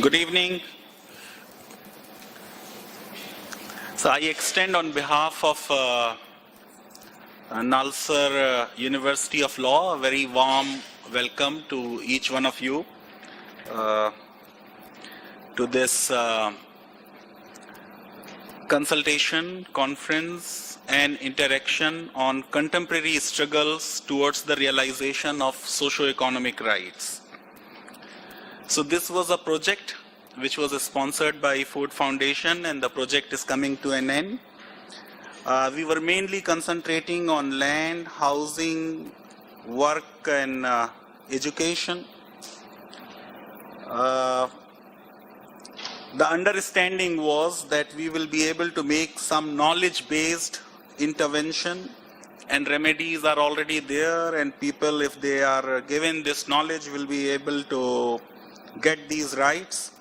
Good evening. So I extend on behalf of Nalsar University of Law a very warm welcome to each one of you to this consultation, conference and interaction on contemporary struggles towards the realization of socio-economic rights. So this was a project which was sponsored by Ford Foundation, and the project is coming to an end. We were mainly concentrating on land, housing, work and education. The understanding was that we will be able to make some knowledge-based intervention, and remedies are already there, and people, if they are given this knowledge, will be able to get these rights.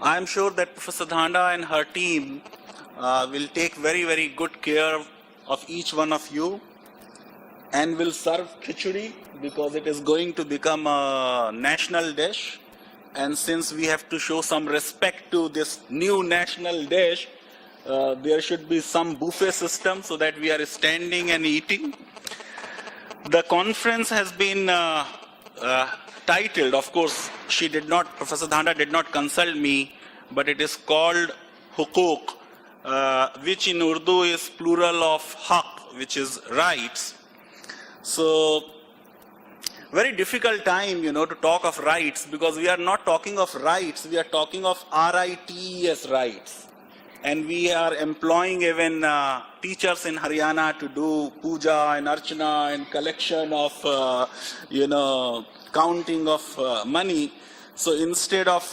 I am sure that Professor Dhanda and her team will take very, very good care of each one of you and will serve khichdi because it is going to become a national dish. And since we have to show some respect to this new national dish, there should be some buffet system so that we are standing and eating. The conference has been titled, of course, Professor Dhanda did not consult me, but it is called Hukuk, which in Urdu is plural of haq, which is rights. So, very difficult time, to talk of rights, because we are not talking of rights, we are talking of RITES rights. And we are employing even teachers in Haryana to do puja and archana and collection of, counting of money. So instead of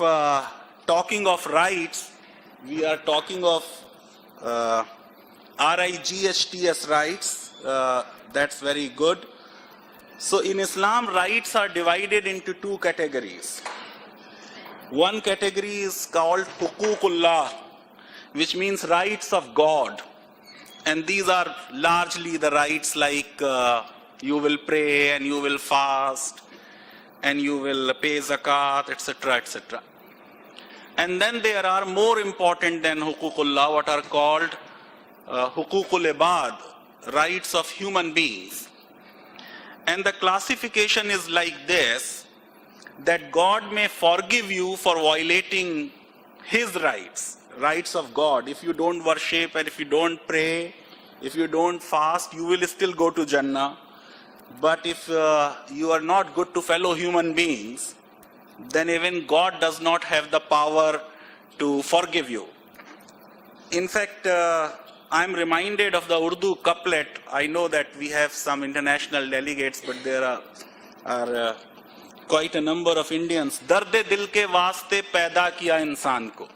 talking of rights, we are talking of RIGHTS rights. That's very good. So in Islam, rights are divided into two categories. One category is called Huququllah, which means rights of God. And these are largely the rights like you will pray and you will fast and you will pay zakat, etc., etc. And then there are more important than Huququllah, what are called Huququl Ibad, rights of human beings. And the classification is like this, that God may forgive you for violating His rights, rights of God. If you don't worship and if you don't pray, if you don't fast, you will still go to Jannah. But if you are not good to fellow human beings, then even God does not have the power to forgive you. In fact, I'm reminded of the Urdu couplet. I know that we have some international delegates, but there are quite a number of Indians. Darde dil ke waaste paida kiya insaan ko,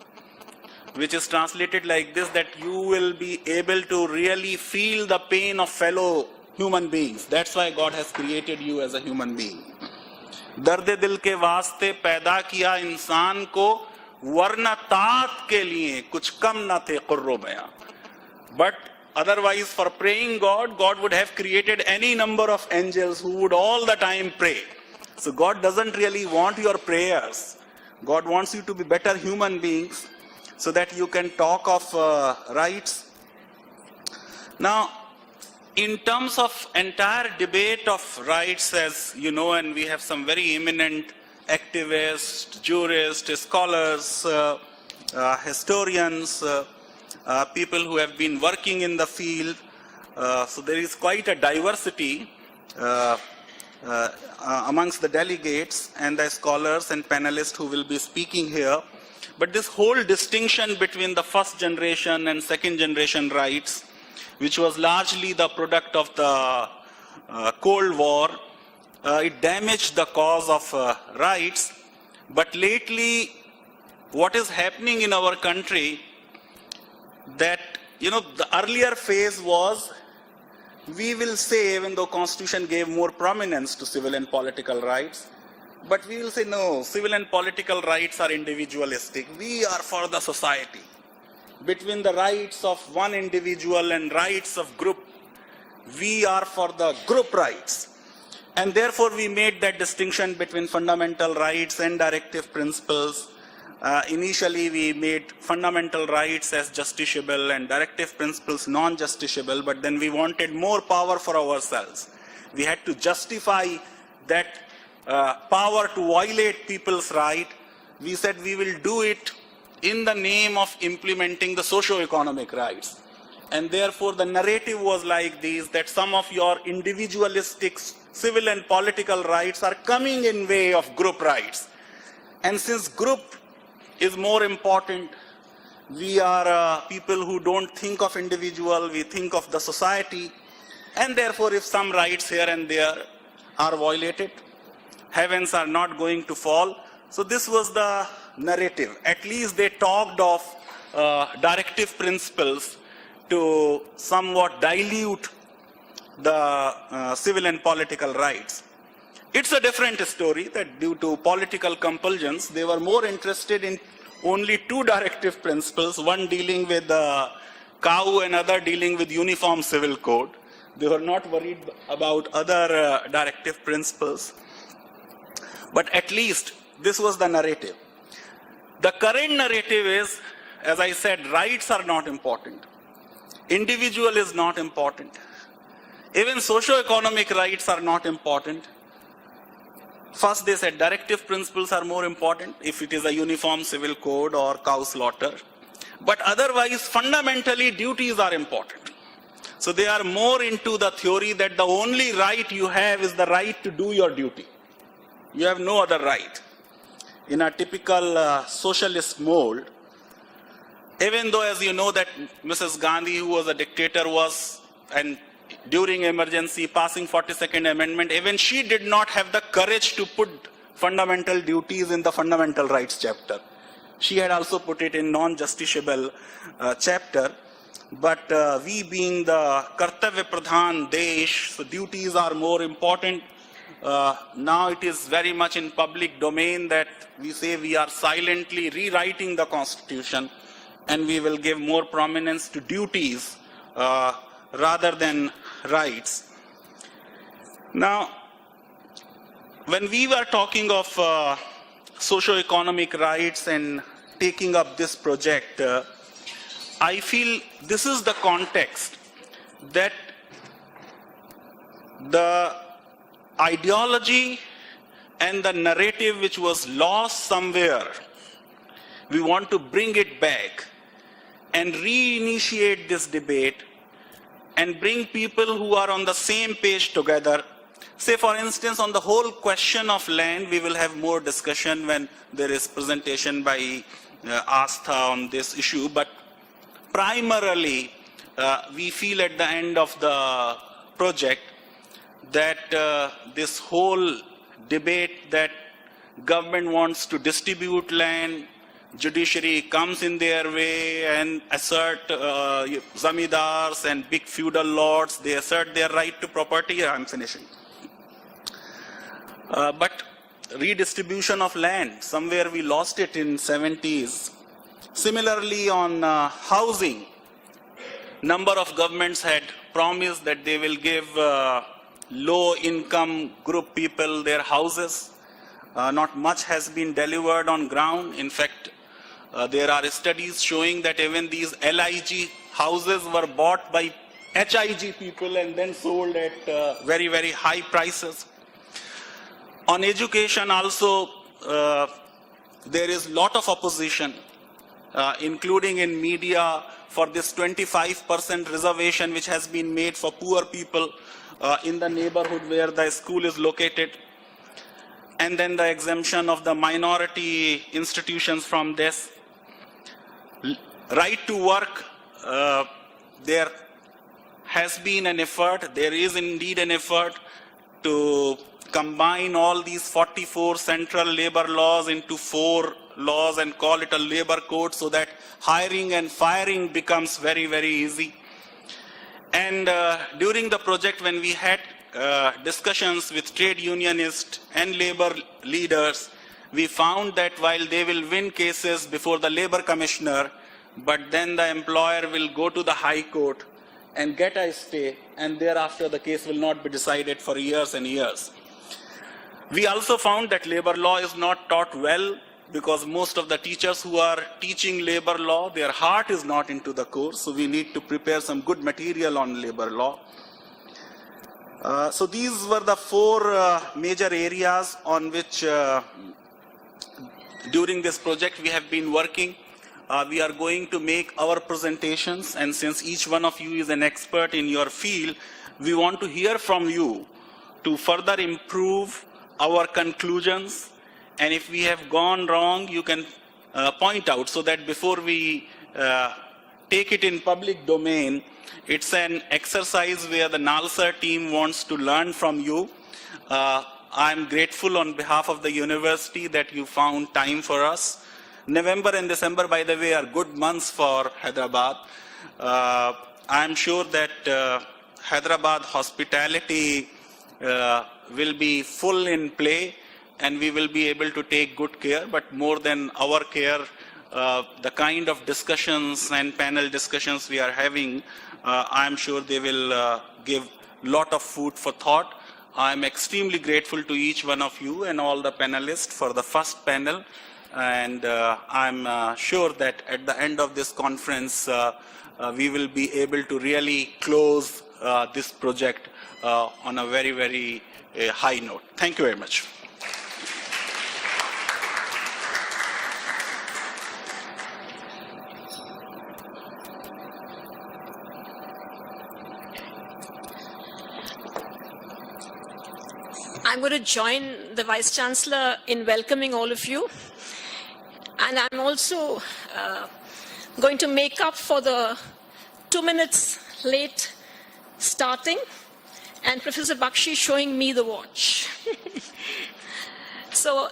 which is translated like this, that you will be able to really feel the pain of fellow human beings. That's why God has created you as a human being. Darde dil ke waaste paida kiya insaan ko, warna taat ke liye kuch kam na the qurro baya. But otherwise, for praying God, God would have created any number of angels who would all the time pray. So God doesn't really want your prayers. God wants you to be better human beings so that you can talk of rights. Now, in terms of entire debate of rights, as you know, and we have some very eminent activists, jurists, scholars, historians, people who have been working in the field. So there is quite a diversity amongst the delegates and the scholars and panelists who will be speaking here. But this whole distinction between the first generation and second generation rights, which was largely the product of the Cold War, it damaged the cause of rights. But lately, what is happening in our country, that, the earlier phase was, we will say, even though Constitution gave more prominence to civil and political rights, but we will say, no, civil and political rights are individualistic. We are for the society. Between the rights of one individual and rights of group, we are for the group rights. And therefore, we made that distinction between fundamental rights and directive principles. Initially, we made fundamental rights as justiciable and directive principles non-justiciable, but then we wanted more power for ourselves. We had to justify that power to violate people's right. We said we will do it in the name of implementing the socio-economic rights. And therefore, the narrative was like this, that some of your individualistic civil and political rights are coming in way of group rights. And since group is more important, we are people who don't think of individual, we think of the society. And therefore, if some rights here and there are violated, heavens are not going to fall. So this was the narrative. At least they talked of directive principles to somewhat dilute the civil and political rights. It's a different story that due to political compulsions, they were more interested in only two directive principles, one dealing with the cow and other dealing with uniform civil code. They were not worried about other directive principles. But at least this was the narrative. The current narrative is, as I said, rights are not important. Individual is not important. Even socio-economic rights are not important. First, they said directive principles are more important if it is a uniform civil code or cow slaughter. But otherwise, fundamentally, duties are important. So they are more into the theory that the only right you have is the right to do your duty. You have no other right. In a typical socialist mold, even though, as you know, that Mrs. Gandhi, who was a dictator, was, and during emergency, passing 42nd Amendment, even she did not have the courage to put fundamental duties in the fundamental rights chapter. She had also put it in non-justiciable chapter. But we being the Kartavya Pradhan Desh, so duties are more important. Now it is very much in public domain that we say we are silently rewriting the Constitution and we will give more prominence to duties rather than rights. Now, when we were talking of socio-economic rights and taking up this project, I feel this is the context that the ideology and the narrative which was lost somewhere, we want to bring it back and reinitiate this debate and bring people who are on the same page together. Say, for instance, on the whole question of land, we will have more discussion when there is presentation by Astha on this issue. But primarily, we feel at the end of the project that this whole debate that government wants to distribute land, judiciary comes in their way and assert zamidars and big feudal lords, they assert their right to property. I'm finishing. But redistribution of land, somewhere we lost it in 70s. Similarly on housing, number of governments had promised that they will give low income group people their houses. Not much has been delivered on ground. In fact, there are studies showing that even these LIG houses were bought by HIG people and then sold at very, very high prices. On education also, there is lot of opposition, including in media, for this 25% reservation which has been made for poor people in the neighborhood where the school is located. And then the exemption of the minority institutions from this. Right to work, there has been an effort, there is indeed an effort to combine all these 44 central labor laws into 4 laws and call it a labor code so that hiring and firing becomes very, very easy. And during the project, when we had discussions with trade unionists and labor leaders, we found that while they will win cases before the labor commissioner, but then the employer will go to the high court and get a stay, and thereafter the case will not be decided for years and years. We also found that labor law is not taught well because most of the teachers who are teaching labor law, their heart is not into the course. So we need to prepare some good material on labor law. So these were the four major areas on which during this project we have been working. We are going to make our presentations, and since each one of you is an expert in your field, we want to hear from you to further improve our conclusions, and if we have gone wrong, you can point out so that before we take it in public domain, it's an exercise where the NALSA team wants to learn from you. I'm grateful on behalf of the university that you found time for us. November and December, by the way, are good months for Hyderabad. I'm sure that Hyderabad hospitality will be full in play, and we will be able to take good care, but more than our care, the kind of discussions and panel discussions we are having, I'm sure they will give a lot of food for thought. I'm extremely grateful to each one of you and all the panelists for the first panel. And I'm sure that at the end of this conference, we will be able to really close this project on a very, very high note. Thank you very much. I'm going to join the Vice Chancellor in welcoming all of you. And I'm also going to make up for the 2 minutes late starting and Professor Baxi showing me the watch. So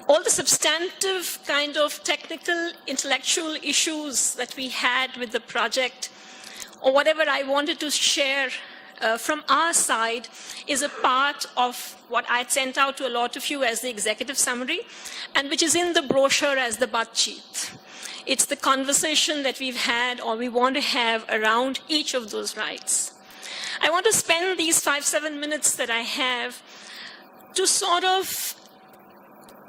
all the substantive kind of technical, intellectual issues that we had with the project, or whatever I wanted to share from our side, is a part of what I had sent out to a lot of you as the executive summary, and which is in the brochure as the Batcheet. It's the conversation that we've had or we want to have around each of those rights. I want to spend these 5-7 minutes that I have to sort of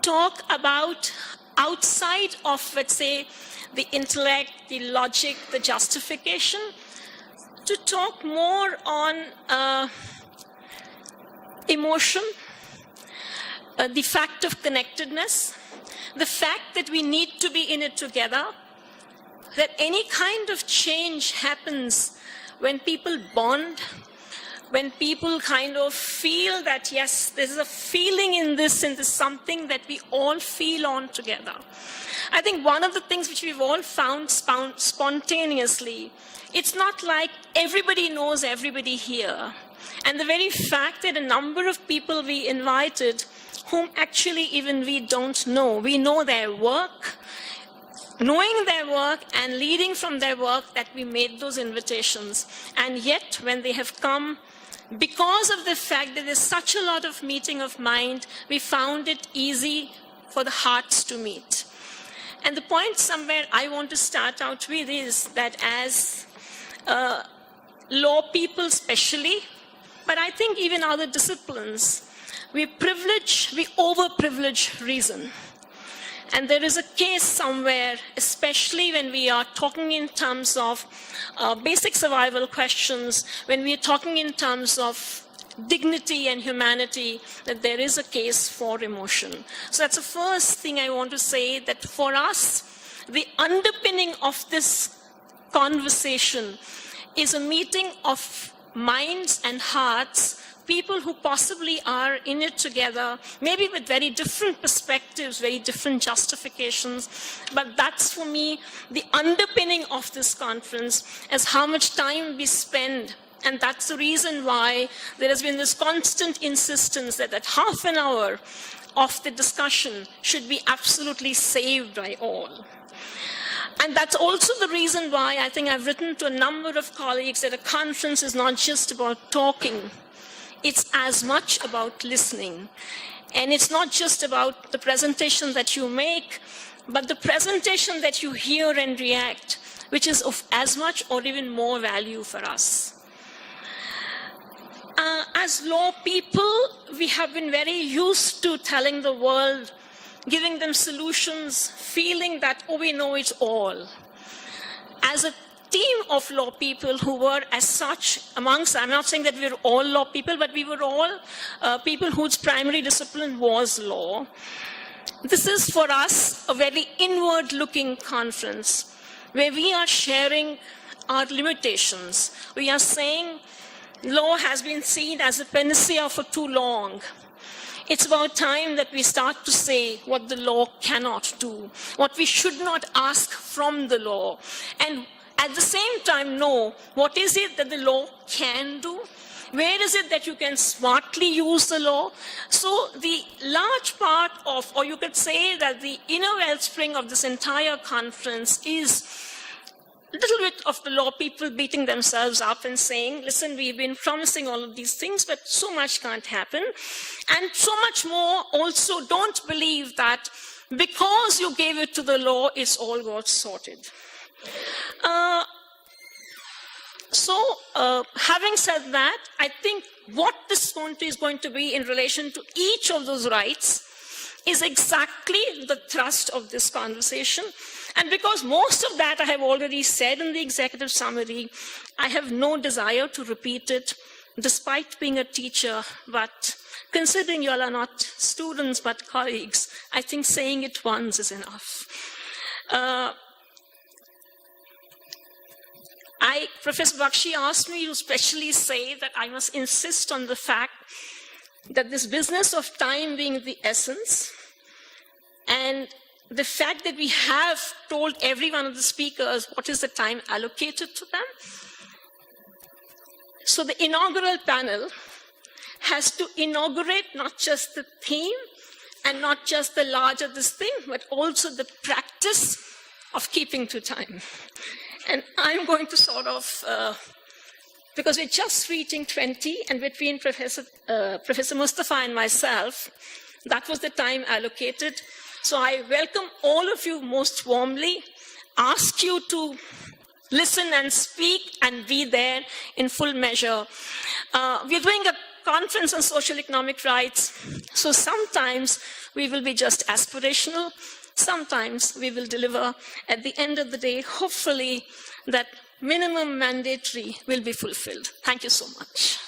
talk about outside of, let's say, the intellect, the logic, the justification, to talk more on emotion, the fact of connectedness, the fact that we need to be in it together, that any kind of change happens when people bond, when people kind of feel that, yes, there's a feeling in this and there's something that we all feel on together. I think one of the things which we've all found spontaneously, it's not like everybody knows everybody here. And the very fact that a number of people we invited, whom actually even we don't know, we know their work, knowing their work and leading from their work, that we made those invitations. And yet, when they have come, because of the fact that there's such a lot of meeting of mind, we found it easy for the hearts to meet. And the point somewhere I want to start out with is that as law people especially, but I think even other disciplines, we over-privilege reason. And there is a case somewhere, especially when we are talking in terms of basic survival questions, when we are talking in terms of dignity and humanity, that there is a case for emotion. So that's the first thing I want to say, that for us, the underpinning of this conversation is a meeting of minds and hearts, people who possibly are in it together, maybe with very different perspectives, very different justifications. But that's, for me, the underpinning of this conference, as how much time we spend. And that's the reason why there has been this constant insistence that that half an hour of the discussion should be absolutely saved by all. And that's also the reason why I think I've written to a number of colleagues that a conference is not just about talking. It's as much about listening. And it's not just about the presentation that you make, but the presentation that you hear and react, which is of as much or even more value for us. As law people, we have been very used to telling the world, giving them solutions, feeling that, oh, we know it all. As a team of law people who were as such amongst, I'm not saying that we were all law people, but we were all people whose primary discipline was law. This is for us a very inward-looking conference where we are sharing our limitations. We are saying law has been seen as a panacea for too long. It's about time that we start to say what the law cannot do, what we should not ask from the law, and at the same time know what is it that the law can do, where is it that you can smartly use the law. So the large part of, or you could say that the inner wellspring of this entire conference is a little bit of the law people beating themselves up and saying, listen, we've been promising all of these things, but so much can't happen. And so much more also, don't believe that because you gave it to the law, it's all got sorted. Having said that, I think what this is going to be in relation to each of those rights is exactly the thrust of this conversation. And because most of that I have already said in the executive summary, I have no desire to repeat it, despite being a teacher. But considering you all are not students but colleagues, I think saying it once is enough. Professor Baxi asked me to specially say that I must insist on the fact that this business of time being the essence, and the fact that we have told every one of the speakers what is the time allocated to them. So the inaugural panel has to inaugurate not just the theme and not just the larger this thing, but also the practice of keeping to time. And I'm going to sort of, because we're just reaching 20, and between Professor Mustafa and myself, that was the time allocated. So I welcome all of you most warmly, ask you to listen and speak and be there in full measure. We're doing a conference on socio-economic rights, so sometimes we will be just aspirational, sometimes we will deliver. At the end of the day, hopefully, that minimum mandatory will be fulfilled. Thank you so much.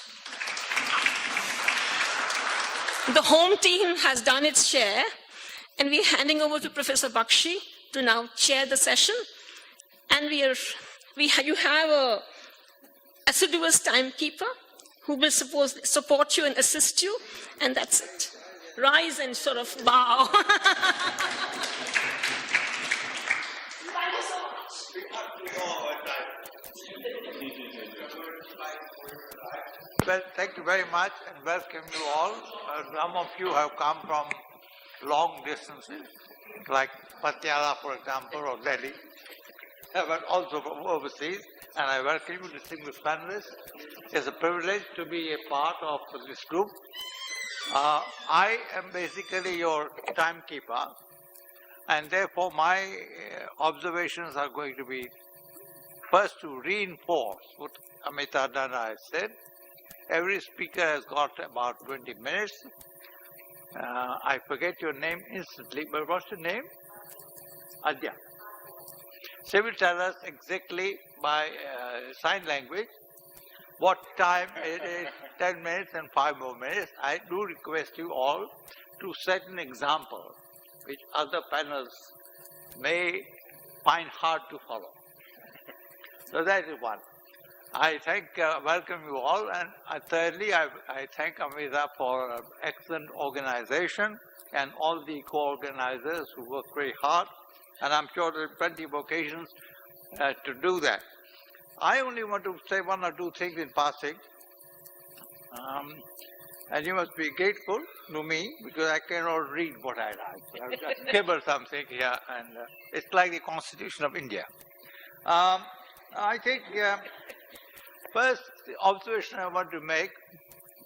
The home team has done its share, and we're handing over to Professor Baxi to now chair the session. And you have an assiduous timekeeper who will support you and assist you, and that's it. Rise and sort of bow. Well, thank you very much and welcome you all. Some of you have come from long distances, like Patiala, for example, or Delhi, but also from overseas. And I welcome you, distinguished panelists. It's a privilege to be a part of this group. I am basically your timekeeper, and therefore my observations are going to be first to reinforce what Amita Dhanda has said. Every speaker has got about 20 minutes. I forget your name instantly, but what's your name? Adya. She will tell us exactly by sign language what time it is, 10 minutes and 5 more minutes. I do request you all to set an example which other panels may find hard to follow. So that is one. I welcome you all, and thirdly, I thank Amita for excellent organization and all the co-organizers who work very hard, and I'm sure there are plenty of occasions to do that. I only want to say one or two things in passing, and you must be grateful to me because I cannot read what I write. So I've just scribbled something here, and it's like the Constitution of India. I think first observation I want to make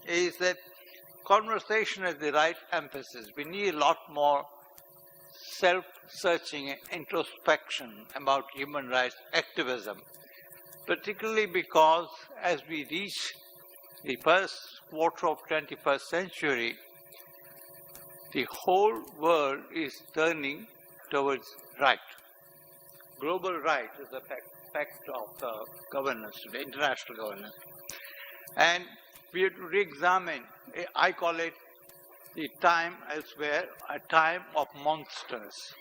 is that conversation is the right emphasis. We need a lot more self-searching and introspection about human rights activism, particularly because as we reach the first quarter of 21st century, the whole world is turning towards right. Global right is a fact of governance today, international governance. And we have to re-examine, I call it the time elsewhere, a time of monsters.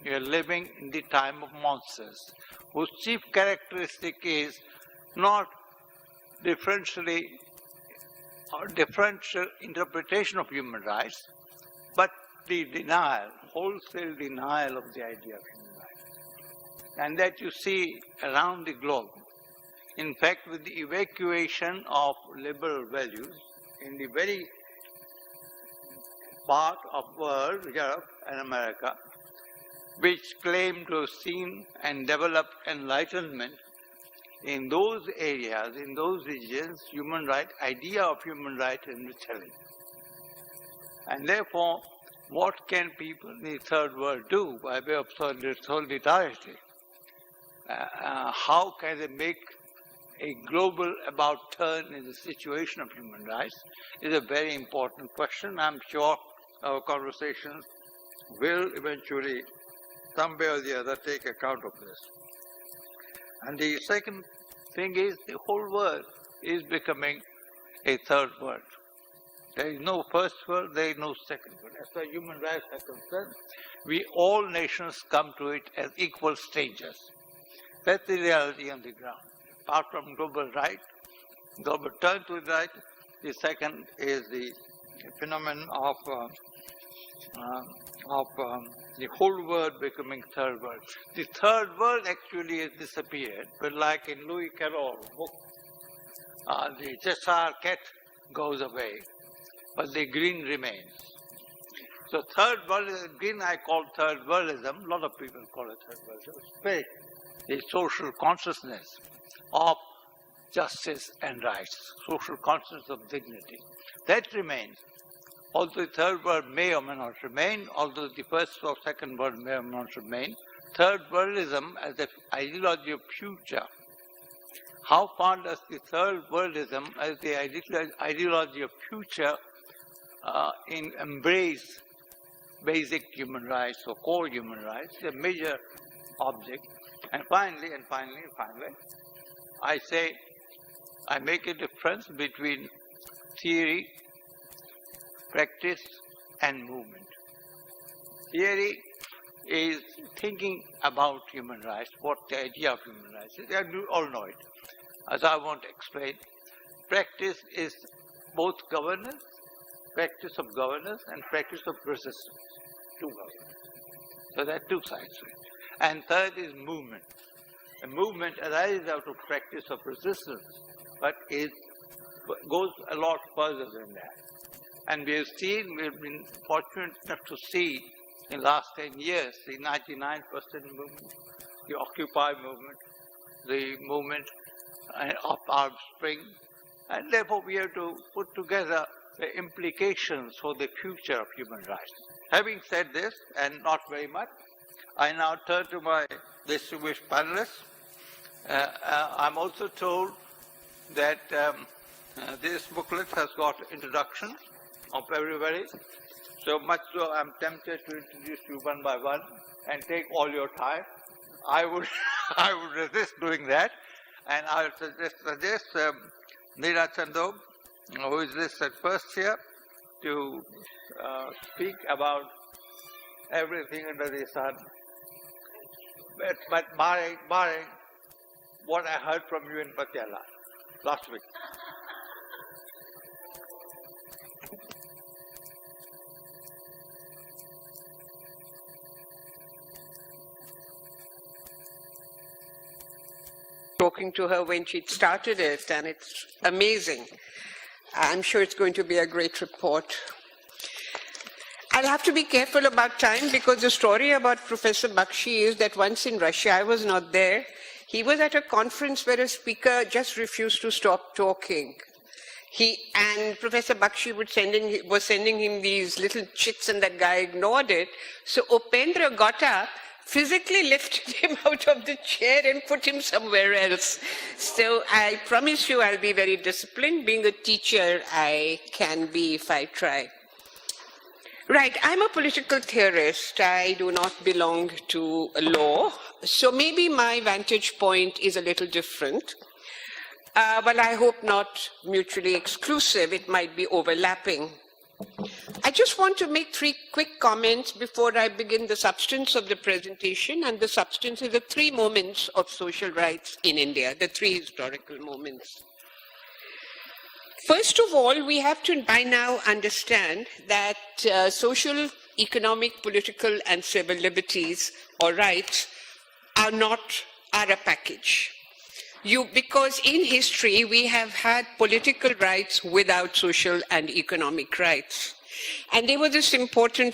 We are living in the time of monsters, whose chief characteristic is not differential interpretation of human rights, but the denial, wholesale denial of the idea of human rights. And that you see around the globe. In fact, with the evacuation of liberal values in the very part of the world, Europe and America, which claim to have seen and developed enlightenment, in those areas, in those regions, idea of human rights is challenged. And therefore, what can people in the third world do by way of solidarity? How can they make a global about turn in the situation of human rights is a very important question. I'm sure our conversations will eventually, some way or the other, take account of this. And the second thing is the whole world is becoming a third world. There is no first world, there is no second world. As far as human rights are concerned, all nations come to it as equal strangers. That's the reality on the ground. Apart from global right, global turn to the right, the second is the phenomenon of the whole world becoming third world. The third world actually has disappeared, but like in Louis Carroll's book, the Cheshire cat goes away, but the green remains. So third world, green I call third worldism, a lot of people call it third worldism, spirit, the social consciousness of justice and rights, social consciousness of dignity. That remains. Although the third world may or may not remain, although the first or second world may or may not remain, third worldism as an ideology of future. How far does the third worldism as the ideology of future embrace basic human rights or core human rights, a major object. And finally, I say, I make a difference between theory, practice, and movement. Theory is thinking about human rights, what the idea of human rights is, and you all know it. As I want to explain, practice is both governance, practice of governance, and practice of resistance to governance. So there are two sides to it. And third is movement. A movement arises out of practice of resistance, but goes a lot further than that. And we've been fortunate enough to see in the last 10 years, the 99% movement, the Occupy movement, the movement of Arab Spring, and therefore we have to put together the implications for the future of human rights. Having said this, and not very much, I now turn to my distinguished panelists. I'm also told that this booklet has got introductions of everybody. So much so I'm tempted to introduce you one by one and take all your time. I would resist doing that. And I would suggest Neera Chandhoke, who is listed first here, to speak about everything under the sun. But barring what I heard from you in Patiala last week. Talking to her when she started it, and it's amazing. I'm sure it's going to be a great report. I'll have to be careful about time because the story about Professor Baxi is that once in Russia, I was not there, he was at a conference where a speaker just refused to stop talking. And Professor Baxi was sending him these little chits and that guy ignored it. So Upendra got up, physically lifted him out of the chair and put him somewhere else. So I promise you I'll be very disciplined. Being a teacher, I can be if I try. Right, I'm a political theorist. I do not belong to law. So maybe my vantage point is a little different. But I hope not mutually exclusive. It might be overlapping. I just want to make 3 quick comments before I begin the substance of the presentation, and the substance is the 3 moments of social rights in India, the 3 historical moments. First of all, we have to by now understand that social, economic, political, and civil liberties or rights are a package. Because in history, we have had political rights without social and economic rights. And there was this important,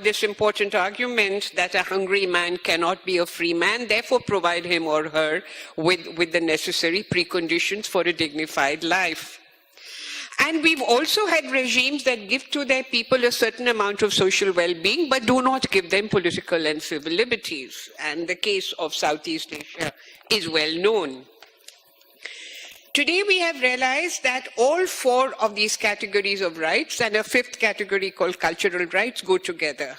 this important argument that a hungry man cannot be a free man, therefore provide him or her with the necessary preconditions for a dignified life. And we've also had regimes that give to their people a certain amount of social well-being, but do not give them political and civil liberties. And the case of Southeast Asia is well known. Today we have realized that all 4 of these categories of rights and a 5th category called cultural rights go together.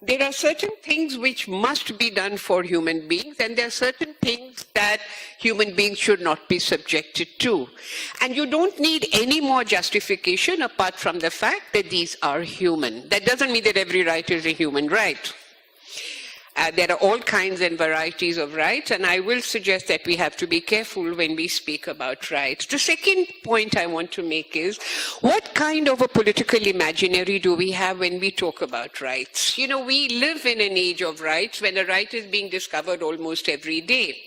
There are certain things which must be done for human beings, and there are certain things that human beings should not be subjected to. And you don't need any more justification apart from the fact that these are human. That doesn't mean that every right is a human right. There are all kinds and varieties of rights, and I will suggest that we have to be careful when we speak about rights. The second point I want to make is, what kind of a political imaginary do we have when we talk about rights? You know, we live in an age of rights when a right is being discovered almost every day.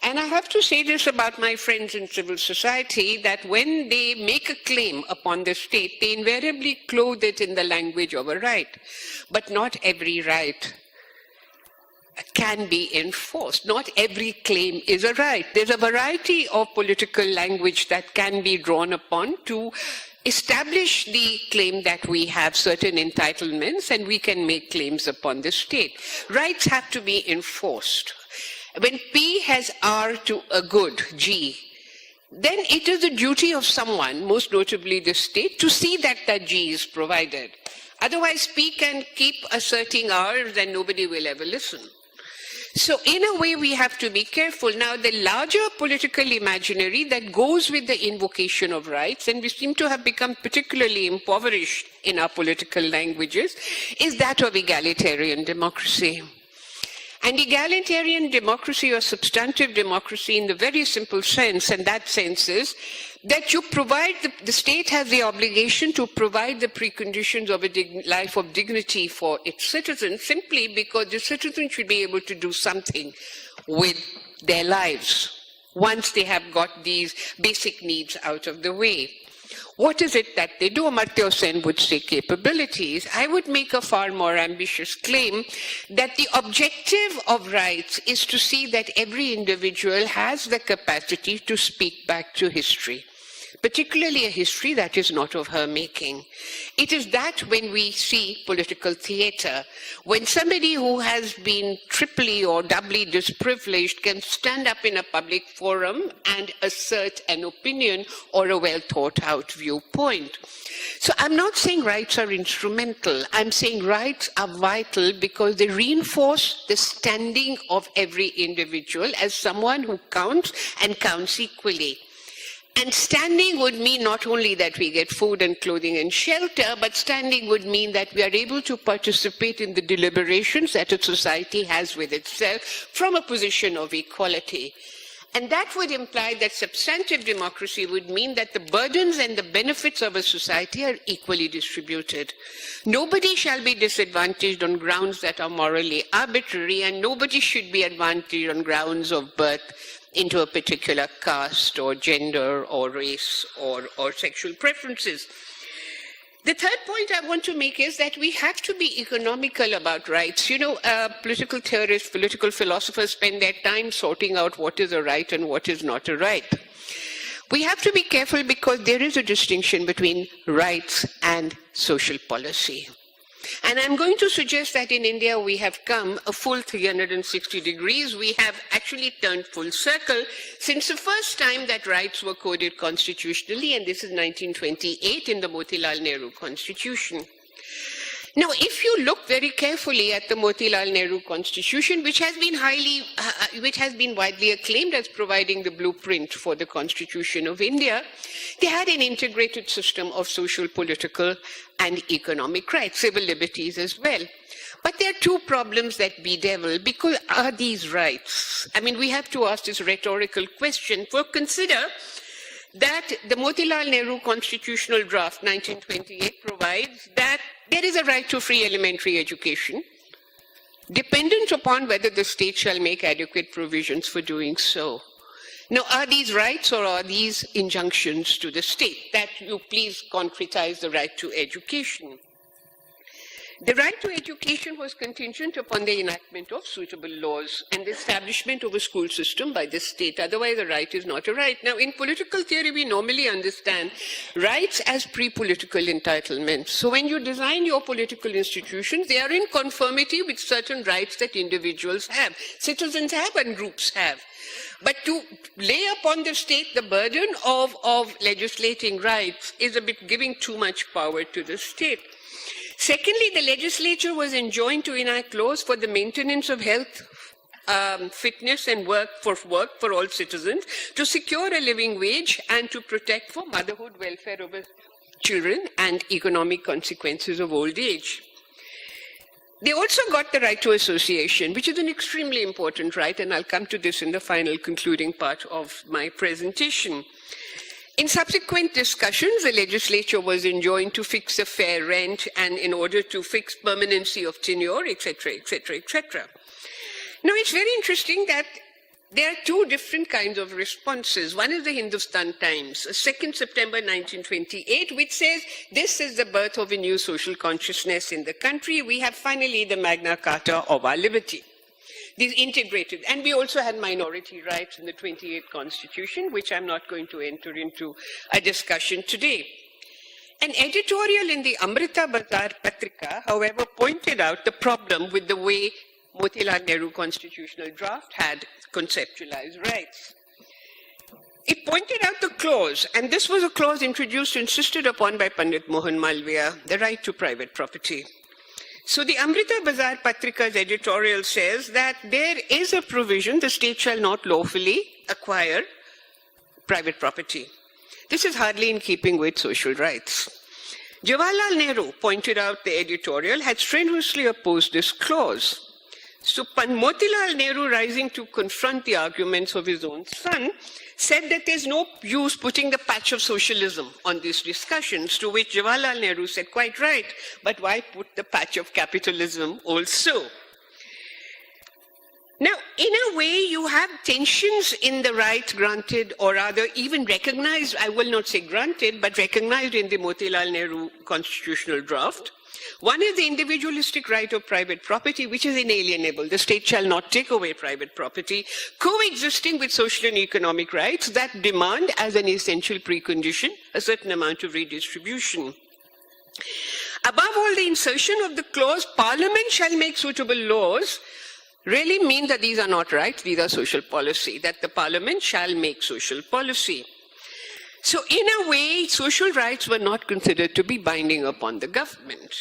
And I have to say this about my friends in civil society, that when they make a claim upon the state, they invariably clothe it in the language of a right. But not every right can be enforced. Not every claim is a right. There's a variety of political language that can be drawn upon to establish the claim that we have certain entitlements and we can make claims upon the state. Rights have to be enforced. When P has R to a good, G, then it is the duty of someone, most notably the state, to see that that G is provided. Otherwise, P can keep asserting R's and nobody will ever listen. So in a way, we have to be careful. Now, the larger political imaginary that goes with the invocation of rights, and we seem to have become particularly impoverished in our political languages, is that of egalitarian democracy. And egalitarian democracy or substantive democracy in the very simple sense, and that sense is that you provide, the state has the obligation to provide the preconditions of a life of dignity for its citizens, simply because the citizens should be able to do something with their lives once they have got these basic needs out of the way. What is it that they do? Amartya Sen would say capabilities. I would make a far more ambitious claim that the objective of rights is to see that every individual has the capacity to speak back to history, particularly a history that is not of her making. It is that when we see political theater, when somebody who has been triply or doubly disprivileged can stand up in a public forum and assert an opinion or a well-thought-out viewpoint. So I'm not saying rights are instrumental. I'm saying rights are vital because they reinforce the standing of every individual as someone who counts and counts equally. And standing would mean not only that we get food and clothing and shelter, but standing would mean that we are able to participate in the deliberations that a society has with itself from a position of equality. And that would imply that substantive democracy would mean that the burdens and the benefits of a society are equally distributed. Nobody shall be disadvantaged on grounds that are morally arbitrary, and nobody should be advantaged on grounds of birth into a particular caste or gender or race or sexual preferences. The third point I want to make is that we have to be economical about rights. You know, political theorists, political philosophers spend their time sorting out what is a right and what is not a right. We have to be careful because there is a distinction between rights and social policy. And I'm going to suggest that in India we have come a full 360 degrees. We have actually turned full circle since the first time that rights were coded constitutionally, and this is 1928 in the Motilal Nehru Constitution. Now, if you look very carefully at the Motilal Nehru Constitution, which has been widely acclaimed as providing the blueprint for the Constitution of India, they had an integrated system of social, political, and economic rights, civil liberties as well. But there are two problems that bedevil, because are these rights? I mean, we have to ask this rhetorical question. For consider that the Motilal Nehru Constitutional Draft 1928 provides that there is a right to free elementary education, dependent upon whether the state shall make adequate provisions for doing so. Now, are these rights or are these injunctions to the state that you please concretize the right to education? The right to education was contingent upon the enactment of suitable laws and the establishment of a school system by the state. Otherwise, a right is not a right. Now, in political theory, we normally understand rights as pre-political entitlements. So when you design your political institutions, they are in conformity with certain rights that individuals have, citizens have, and groups have. But to lay upon the state the burden of legislating rights is a bit giving too much power to the state. Secondly, the legislature was enjoined to enact laws for the maintenance of health, fitness and work for all citizens, to secure a living wage and to protect for motherhood, welfare of children and economic consequences of old age. They also got the right to association, which is an extremely important right, and I'll come to this in the final concluding part of my presentation. In subsequent discussions, the legislature was enjoined to fix a fair rent and in order to fix permanency of tenure, etc., etc., etc. Now, it's very interesting that there are two different kinds of responses. One is the Hindustan Times, 2nd September 1928, which says, this is the birth of a new social consciousness in the country. We have finally the Magna Carta of our liberty. These integrated, and we also had minority rights in the 28th Constitution, which I'm not going to enter into a discussion today. An editorial in the Amrita Bazar Patrika, however, pointed out the problem with the way Motilal Nehru Constitutional Draft had conceptualized rights. It pointed out the clause, and this was a clause introduced, insisted upon by Pandit Mohan Malviya, the right to private property. So the Amrita Bazar Patrika's editorial says that there is a provision, the state shall not lawfully acquire private property. This is hardly in keeping with social rights. Jawaharlal Nehru, pointed out the editorial, had strenuously opposed this clause. So Motilal Nehru, rising to confront the arguments of his own son, said that there's no use putting the patch of socialism on these discussions, to which Jawaharlal Nehru said, quite right, but why put the patch of capitalism also? Now, in a way, you have tensions in the right granted, or rather even recognized, I will not say granted, but recognized in the Motilal Nehru Constitutional Draft. One is the individualistic right of private property, which is inalienable. The state shall not take away private property, coexisting with social and economic rights that demand as an essential precondition a certain amount of redistribution. Above all, the insertion of the clause, Parliament shall make suitable laws, really mean that these are not rights, these are social policy, that the Parliament shall make social policy. So in a way, social rights were not considered to be binding upon the government.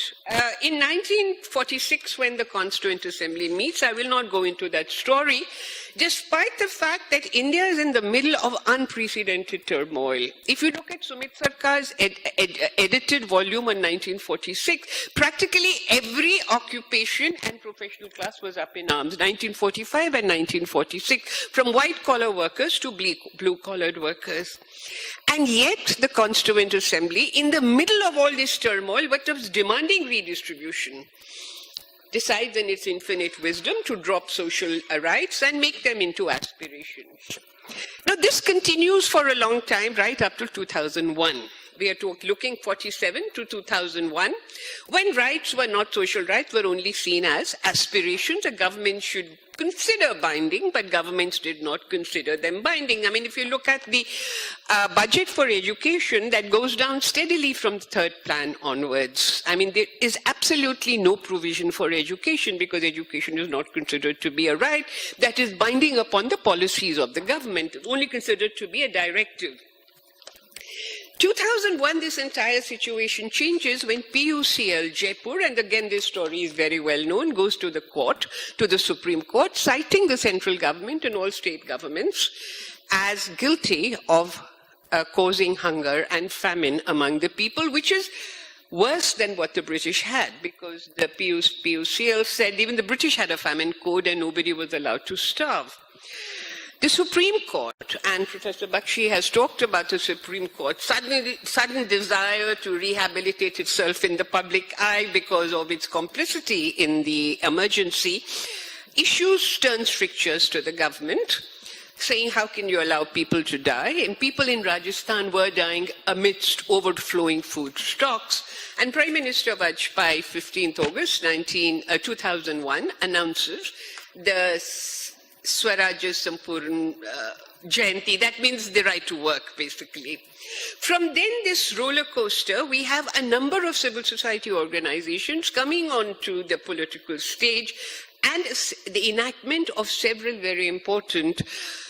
In 1946, when the Constituent Assembly meets, I will not go into that story, despite the fact that India is in the middle of unprecedented turmoil. If you look at Sumit Sarkar's edited volume on 1946, practically every occupation and professional class was up in arms, 1945 and 1946, from white-collar workers to blue-collared workers. And yet, the Constituent Assembly, in the middle of all this turmoil, but was demanding redistribution, decides in its infinite wisdom to drop social rights and make them into aspirations. Now, this continues for a long time, right up to 2001, we are looking 47 to 2001, when rights were not social rights, were only seen as aspirations. A government should consider binding, but governments did not consider them binding. I mean, if you look at the budget for education, that goes down steadily from the third plan onwards. I mean, there is absolutely no provision for education because education is not considered to be a right that is binding upon the policies of the government. It's only considered to be a directive. 2001, this entire situation changes when PUCL Jaipur, and again this story is very well known, goes to the court, to the Supreme Court, citing the central government and all state governments as guilty of causing hunger and famine among the people, which is worse than what the British had, because the PUCL said even the British had a famine code and nobody was allowed to starve. The Supreme Court, and Professor Baxi has talked about the Supreme Court, sudden desire to rehabilitate itself in the public eye because of its complicity in the emergency, issues stern strictures to the government, saying how can you allow people to die? And people in Rajasthan were dying amidst overflowing food stocks. And Prime Minister Vajpayee, 15th August 2001, announces the Swarajya Sampurn Jayanti. That means the right to work, basically. From then, this roller coaster, we have a number of civil society organizations coming onto the political stage and the enactment of several very important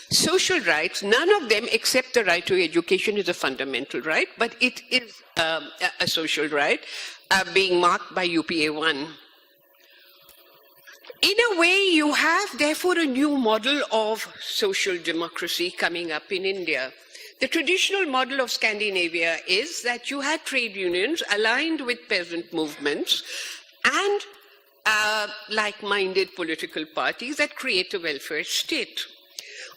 social rights. None of them, except the right to education, is a fundamental right, but it is a social right being marked by UPA 1. In a way, you have, therefore, a new model of social democracy coming up in India. The traditional model of Scandinavia is that you had trade unions aligned with peasant movements and like-minded political parties that create a welfare state.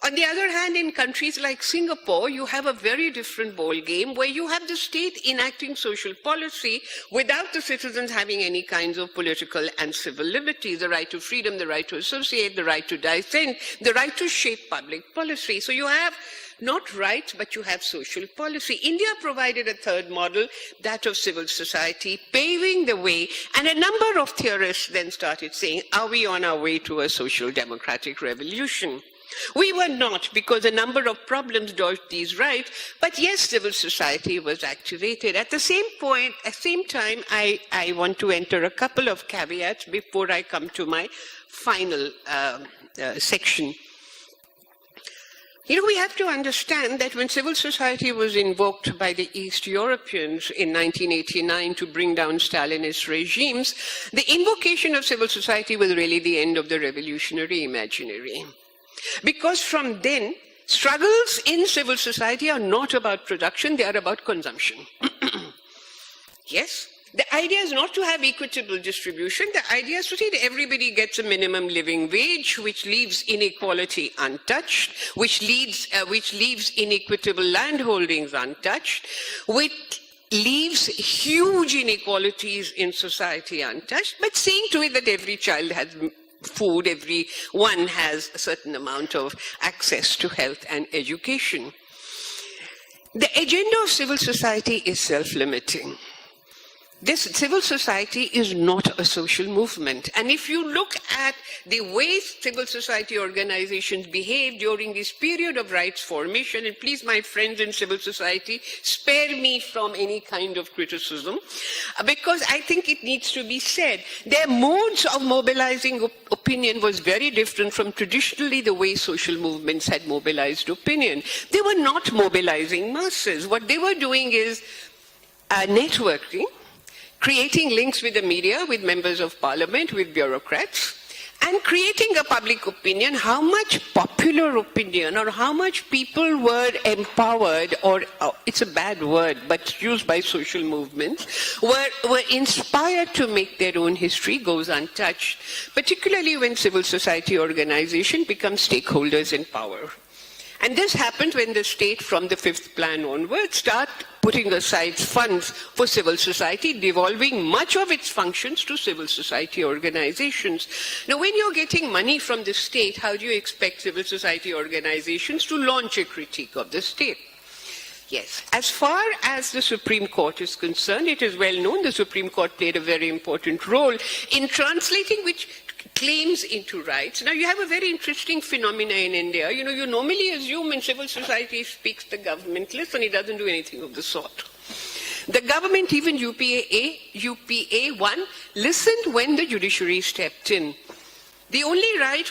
On the other hand, in countries like Singapore, you have a very different ballgame where you have the state enacting social policy without the citizens having any kinds of political and civil liberties, the right to freedom, the right to associate, the right to dissent, the right to shape public policy. So you have not rights, but you have social policy. India provided a third model, that of civil society, paving the way, and a number of theorists then started saying, are we on our way to a social democratic revolution? We were not, because a number of problems dodged these rights, but yes, civil society was activated. At the same time, I want to enter a couple of caveats before I come to my final section. You know, we have to understand that when civil society was invoked by the East Europeans in 1989 to bring down Stalinist regimes, the invocation of civil society was really the end of the revolutionary imaginary. Because from then, struggles in civil society are not about production, they are about consumption. Yes, the idea is not to have equitable distribution. The idea is to see that everybody gets a minimum living wage, which leaves inequality untouched, which leaves inequitable land holdings untouched, which leaves huge inequalities in society untouched, but seeing to it that every child has food, everyone has a certain amount of access to health and education. The agenda of civil society is self-limiting. This civil society is not a social movement. And if you look at the way civil society organizations behave during this period of rights formation, and please, my friends in civil society, spare me from any kind of criticism, because I think it needs to be said. Their modes of mobilizing opinion was very different from traditionally the way social movements had mobilized opinion. They were not mobilizing masses. What they were doing is networking, creating links with the media, with members of parliament, with bureaucrats, and creating a public opinion, how much popular opinion or how much people were empowered, or it's a bad word, but used by social movements, were inspired to make their own history goes untouched, particularly when civil society organizations become stakeholders in power. And this happened when the state, from the fifth plan onwards, start putting aside funds for civil society, devolving much of its functions to civil society organizations. Now, when you're getting money from the state, how do you expect civil society organizations to launch a critique of the state? Yes. As far as the Supreme Court is concerned, it is well known the Supreme Court played a very important role in translating which claims into rights. Now, you have a very interesting phenomena in India. You know, you normally assume when civil society speaks, the government listens. It doesn't do anything of the sort. The government, even UPA 1, listened when the judiciary stepped in. The only right,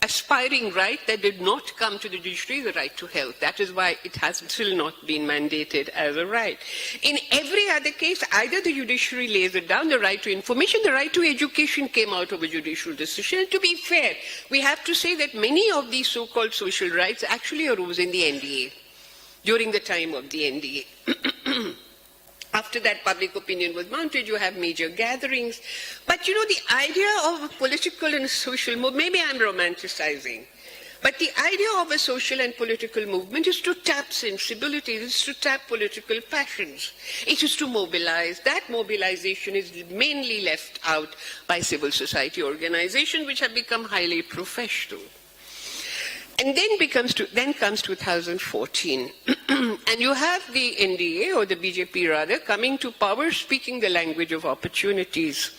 aspiring right, that did not come to the judiciary is the right to health. That is why it has still not been mandated as a right. In every other case, either the judiciary lays it down, the right to information, the right to education came out of a judicial decision. And to be fair, we have to say that many of these so-called social rights actually arose in the NDA, during the time of the NDA. After that, public opinion was mounted, you have major gatherings. But you know, the idea of a political and social movement, maybe I'm romanticizing, but the idea of a social and political movement is to tap sensibilities, is to tap political passions. It is to mobilize. That mobilization is mainly left out by civil society organizations, which have become highly professional. And then comes 2014. And you have the NDA, or the BJP rather, coming to power speaking the language of opportunities.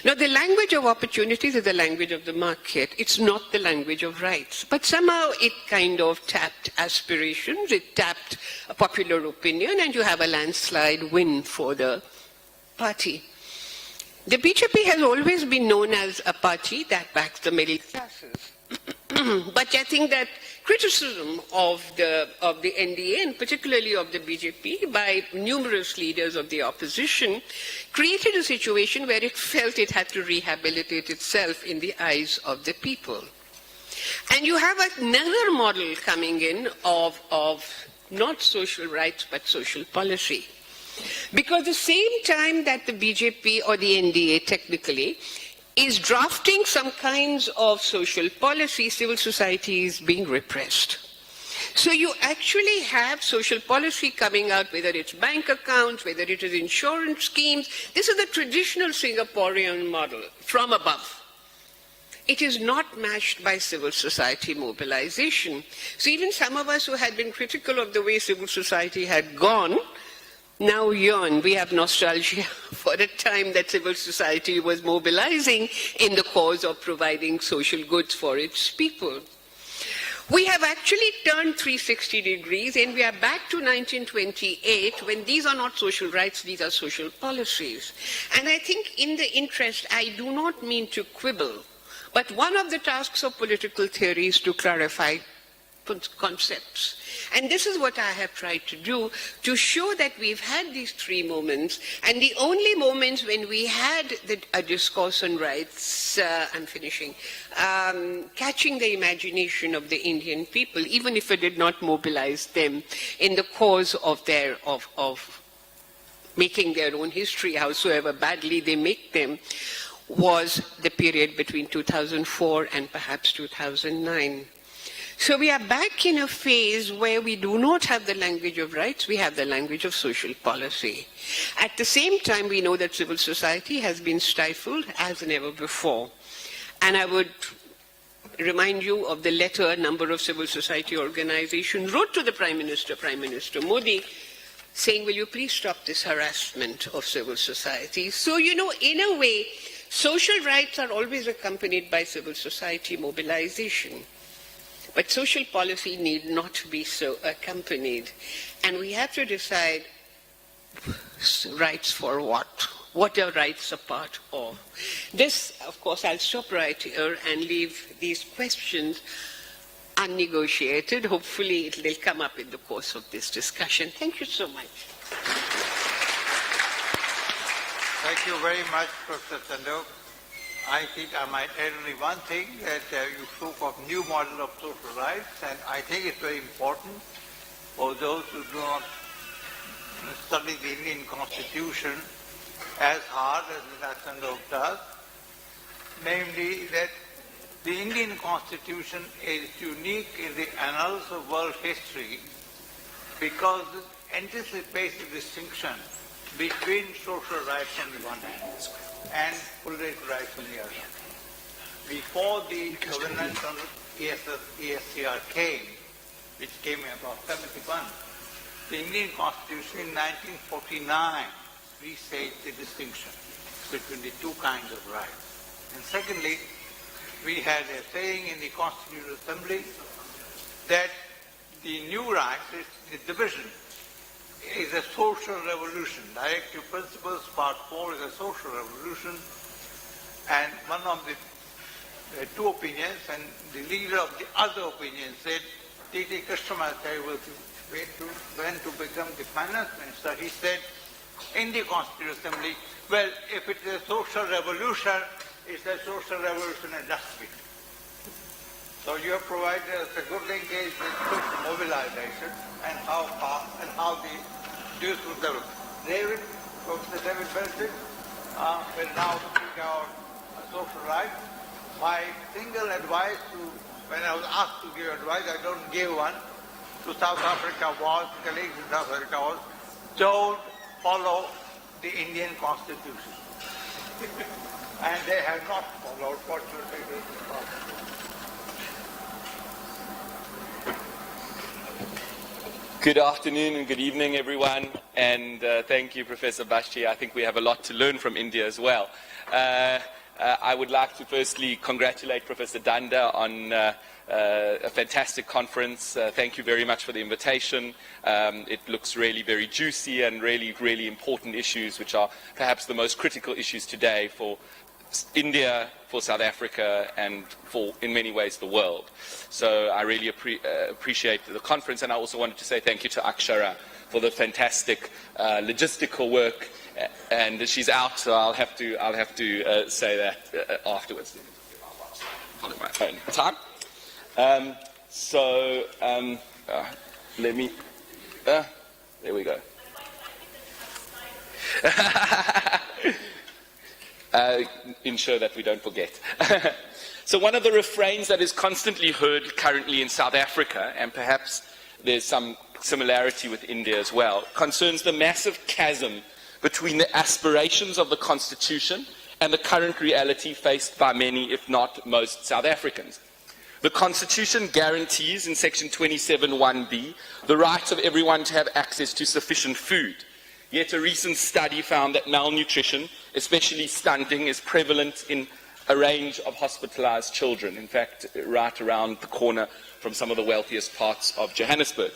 Now, the language of opportunities is the language of the market. It's not the language of rights. But somehow it kind of tapped aspirations, it tapped a popular opinion, and you have a landslide win for the party. The BJP has always been known as a party that backs the middle classes. But I think that criticism of the NDA, and particularly of the BJP, by numerous leaders of the opposition, created a situation where it felt it had to rehabilitate itself in the eyes of the people. And you have another model coming in of not social rights, but social policy. Because the same time that the BJP, or the NDA technically, is drafting some kinds of social policy, civil society is being repressed. So you actually have social policy coming out, whether it's bank accounts, whether it is insurance schemes. This is the traditional Singaporean model, from above. It is not matched by civil society mobilization. So even some of us who had been critical of the way civil society had gone, now yearn. We have nostalgia for the time that civil society was mobilizing in the cause of providing social goods for its people. We have actually turned 360 degrees, and we are back to 1928, when these are not social rights, these are social policies. And I think in the interest, I do not mean to quibble, but one of the tasks of political theory is to clarify concepts. And this is what I have tried to do, to show that we've had these three moments, and the only moments when we had a discourse on rights, catching the imagination of the Indian people, even if it did not mobilize them in the cause of making their own history, howsoever badly they make them, was the period between 2004 and perhaps 2009. So we are back in a phase where we do not have the language of rights, we have the language of social policy. At the same time, we know that civil society has been stifled as never before. And I would remind you of the letter a number of civil society organizations wrote to the Prime Minister Modi, saying, will you please stop this harassment of civil society? So, you know, in a way, social rights are always accompanied by civil society mobilization. But social policy need not be so accompanied. And we have to decide rights for what? What are rights a part of? This, of course, I'll stop right here and leave these questions unnegotiated. Hopefully they'll come up in the course of this discussion. Thank you so much. Thank you very much, Professor Chandhoke. I think I might add only one thing, that you spoke of new model of social rights, and I think it's very important for those who do not study the Indian Constitution as hard as Mr. Chandhoke does, namely that the Indian Constitution is unique in the annals of world history because it anticipates the distinction between social rights on the one hand and political rights on the other. Before the covenant on ESCR came, which came in about 71. The Indian Constitution in 1949 restates the distinction between the two kinds of rights. And secondly, we had a saying in the Constitutional Assembly that the new rights, the division, is a social revolution. Directive Principles, Part 4 is a social revolution. And one of the two opinions, and the leader of the other opinion said, T.T. Krishnamacharya was when to become the finance minister, he said in the Constitutional Assembly, well, if it is a social revolution, it's a social revolution adjustment. So you have provided us a good linkage with social mobilization and how the dues will develop. Professor David Bilchitz will now speak about social rights. My single advice when I was asked to give advice, I don't give one, to South Africa was, colleagues in South Africa was, don't follow the Indian Constitution. And they have not followed, fortunately, this Constitution. Good afternoon and good evening, everyone, and thank you, Professor Baxi. I think we have a lot to learn from India as well. I would like to firstly congratulate Professor Dhanda on a fantastic conference. Thank you very much for the invitation. It looks really very juicy and really, really important issues, which are perhaps the most critical issues today for India, for South Africa, and for, in many ways, the world. So I really appreciate the conference, and I also wanted to say thank you to Akshara for the fantastic logistical work. And she's out, so I'll have to say that afterwards. Follow my own time. Let me. There we go. Ensure that we don't forget. So one of the refrains that is constantly heard currently in South Africa, and perhaps there's some similarity with India as well, concerns the massive chasm between the aspirations of the Constitution and the current reality faced by many, if not most, South Africans. The Constitution guarantees in Section 27(1)(b) the right of everyone to have access to sufficient food. Yet a recent study found that malnutrition, especially stunting, is prevalent in a range of hospitalized children, in fact, right around the corner from some of the wealthiest parts of Johannesburg.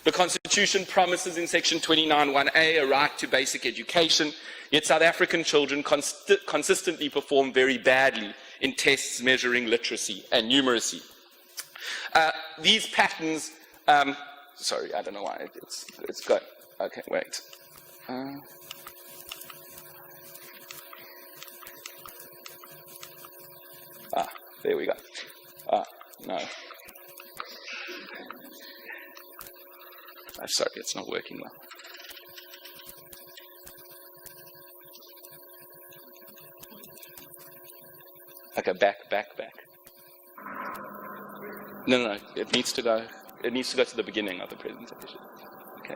The Constitution promises in Section 29(1)(a) a right to basic education, yet South African children consistently perform very badly in tests measuring literacy and numeracy. These patterns, sorry, I don't know why it's got, okay, wait. There we go. No. I'm sorry, it's not working well. Okay, back. No, it needs to go to the beginning of the presentation. Okay.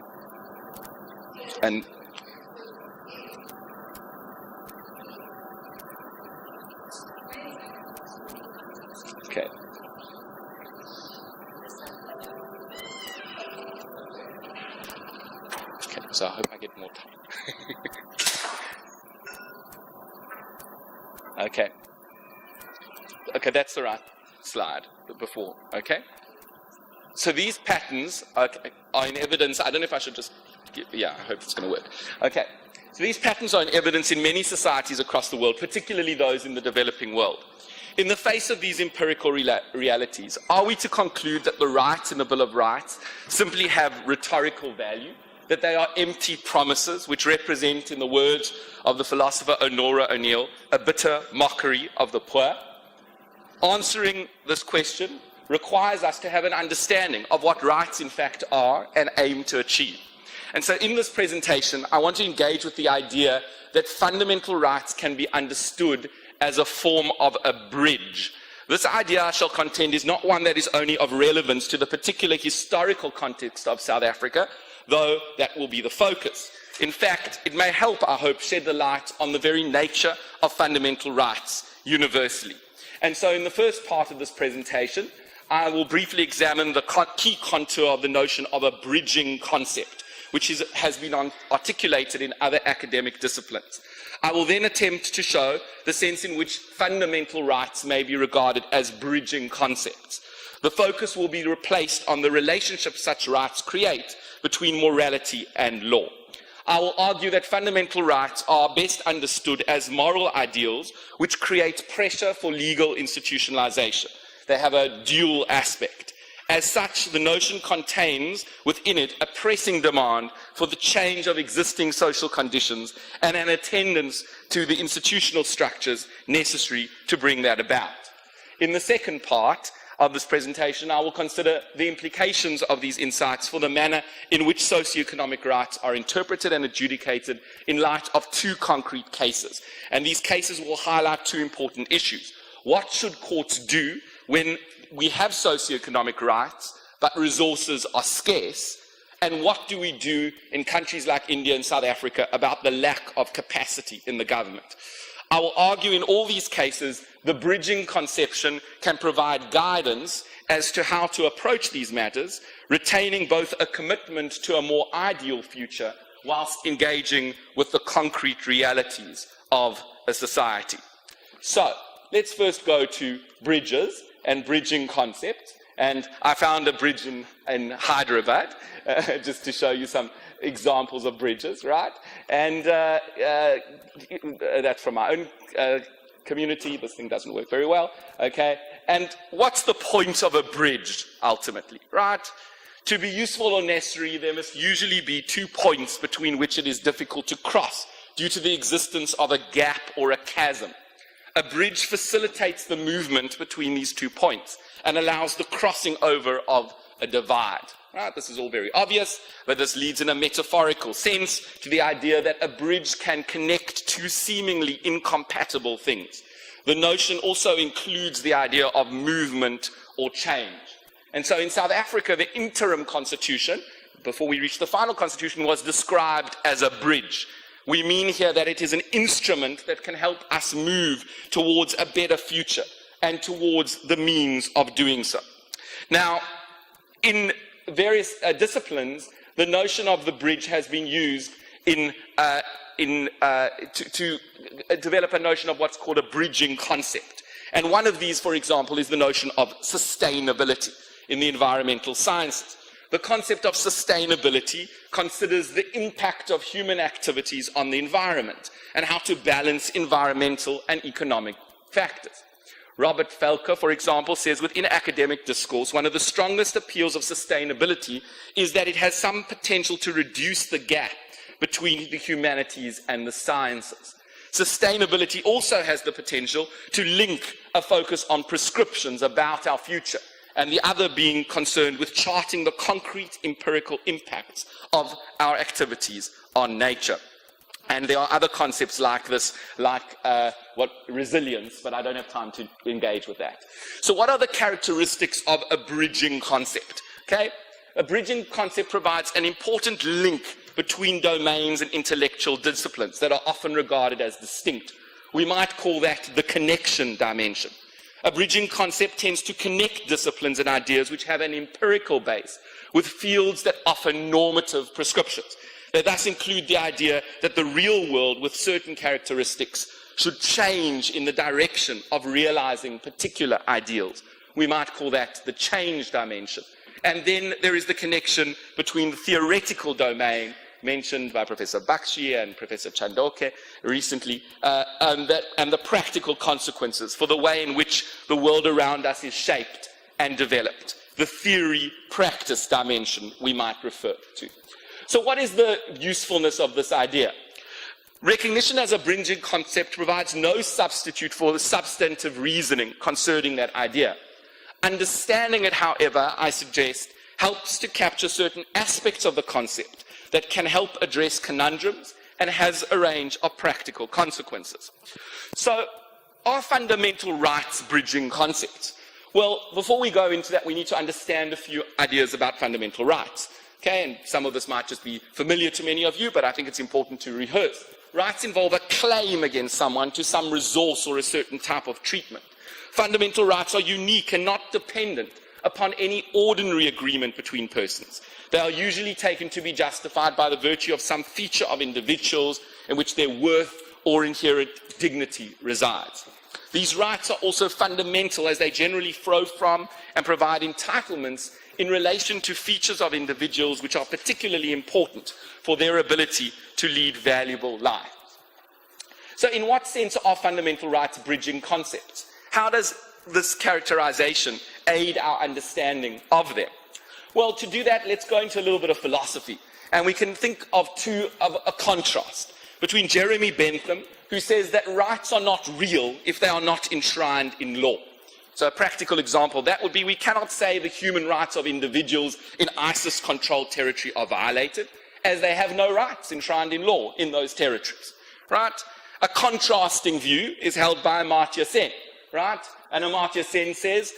And okay. So I hope I get more time. Okay. Okay, that's the right slide before, okay? So these patterns are in evidence. I don't know if I should just, I hope it's going to work. Okay. So these patterns are in evidence in many societies across the world, particularly those in the developing world. In the face of these empirical realities, are we to conclude that the rights in the Bill of Rights simply have rhetorical value, that they are empty promises which represent, in the words of the philosopher Honora O'Neill, a bitter mockery of the poor? Answering this question requires us to have an understanding of what rights in fact are and aim to achieve. And so in this presentation, I want to engage with the idea that fundamental rights can be understood as a form of a bridge. This idea, I shall contend, is not one that is only of relevance to the particular historical context of South Africa, though that will be the focus. In fact, it may help, I hope, shed the light on the very nature of fundamental rights universally. And so in the first part of this presentation, I will briefly examine the key contour of the notion of a bridging concept, which has been articulated in other academic disciplines. I will then attempt to show the sense in which fundamental rights may be regarded as bridging concepts. The focus will be replaced on the relationship such rights create between morality and law. I will argue that fundamental rights are best understood as moral ideals which create pressure for legal institutionalization. They have a dual aspect. As such, the notion contains within it a pressing demand for the change of existing social conditions and an attendance to the institutional structures necessary to bring that about. In the second part of this presentation, I will consider the implications of these insights for the manner in which socio-economic rights are interpreted and adjudicated in light of two concrete cases. And these cases will highlight two important issues. What should courts do when we have socio-economic rights, but resources are scarce? And what do we do in countries like India and South Africa about the lack of capacity in the government? I will argue in all these cases, the bridging conception can provide guidance as to how to approach these matters, retaining both a commitment to a more ideal future whilst engaging with the concrete realities of a society. So, let's first go to bridges and bridging concepts. And I found a bridge in Hyderabad, just to show you some examples of bridges, right? And that's from my own community. This thing doesn't work very well, okay? And what's the point of a bridge, ultimately, right? To be useful or necessary, there must usually be 2 points between which it is difficult to cross due to the existence of a gap or a chasm. A bridge facilitates the movement between these 2 points and allows the crossing over of a divide. Right? This is all very obvious, but this leads in a metaphorical sense to the idea that a bridge can connect two seemingly incompatible things. The notion also includes the idea of movement or change. And so in South Africa, the interim constitution, before we reach the final constitution, was described as a bridge. We mean here that it is an instrument that can help us move towards a better future and towards the means of doing so. Now, in various disciplines, the notion of the bridge has been used to develop a notion of what's called a bridging concept. And one of these, for example, is the notion of sustainability in the environmental sciences. The concept of sustainability considers the impact of human activities on the environment and how to balance environmental and economic factors. Robert Felker, for example, says within academic discourse, one of the strongest appeals of sustainability is that it has some potential to reduce the gap between the humanities and the sciences. Sustainability also has the potential to link a focus on prescriptions about our future, and the other being concerned with charting the concrete empirical impacts of our activities on nature. And there are other concepts like this, like resilience, but I don't have time to engage with that. So what are the characteristics of a bridging concept? Okay? A bridging concept provides an important link between domains and intellectual disciplines that are often regarded as distinct. We might call that the connection dimension. A bridging concept tends to connect disciplines and ideas which have an empirical base with fields that offer normative prescriptions. They thus include the idea that the real world with certain characteristics should change in the direction of realizing particular ideals. We might call that the change dimension. And then there is the connection between the theoretical domain mentioned by Professor Baxi and Professor Chandhoke recently, and the practical consequences for the way in which the world around us is shaped and developed. The theory-practice dimension we might refer to. So what is the usefulness of this idea? Recognition as a bridging concept provides no substitute for the substantive reasoning concerning that idea. Understanding it, however, I suggest, helps to capture certain aspects of the concept that can help address conundrums and has a range of practical consequences. So, are fundamental rights bridging concepts? Well, before we go into that, we need to understand a few ideas about fundamental rights. Okay, and some of this might just be familiar to many of you, but I think it's important to rehearse. Rights involve a claim against someone to some resource or a certain type of treatment. Fundamental rights are unique and not dependent upon any ordinary agreement between persons. They are usually taken to be justified by the virtue of some feature of individuals in which their worth or inherent dignity resides. These rights are also fundamental as they generally flow from and provide entitlements in relation to features of individuals which are particularly important for their ability to lead valuable lives. So in what sense are fundamental rights bridging concepts? How does this characterization aid our understanding of them? Well, to do that, let's go into a little bit of philosophy. And we can think of a contrast between Jeremy Bentham, who says that rights are not real if they are not enshrined in law. So a practical example, that would be we cannot say the human rights of individuals in ISIS-controlled territory are violated, as they have no rights enshrined in law in those territories, right? A contrasting view is held by Amartya Sen, right? And Amartya Sen says,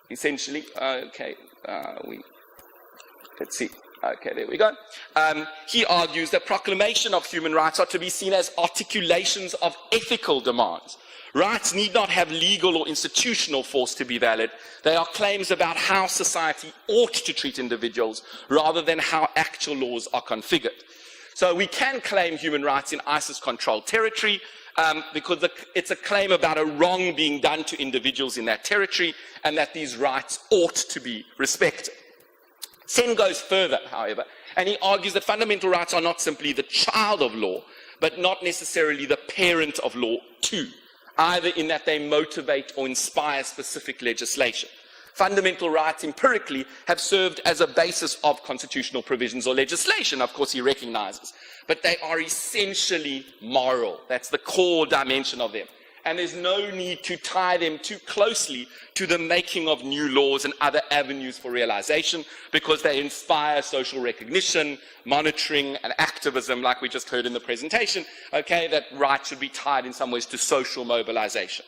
essentially, let's see. Okay, there we go. He argues that proclamation of human rights are to be seen as articulations of ethical demands. Rights need not have legal or institutional force to be valid. They are claims about how society ought to treat individuals rather than how actual laws are configured. So we can claim human rights in ISIS-controlled territory because it's a claim about a wrong being done to individuals in that territory and that these rights ought to be respected. Sen goes further, however, and he argues that fundamental rights are not simply the child of law, but not necessarily the parent of law too, either in that they motivate or inspire specific legislation. Fundamental rights empirically have served as a basis of constitutional provisions or legislation, of course he recognizes, but they are essentially moral. That's the core dimension of them. And there's no need to tie them too closely to the making of new laws and other avenues for realization, because they inspire social recognition, monitoring, and activism, like we just heard in the presentation, okay, that rights should be tied in some ways to social mobilization.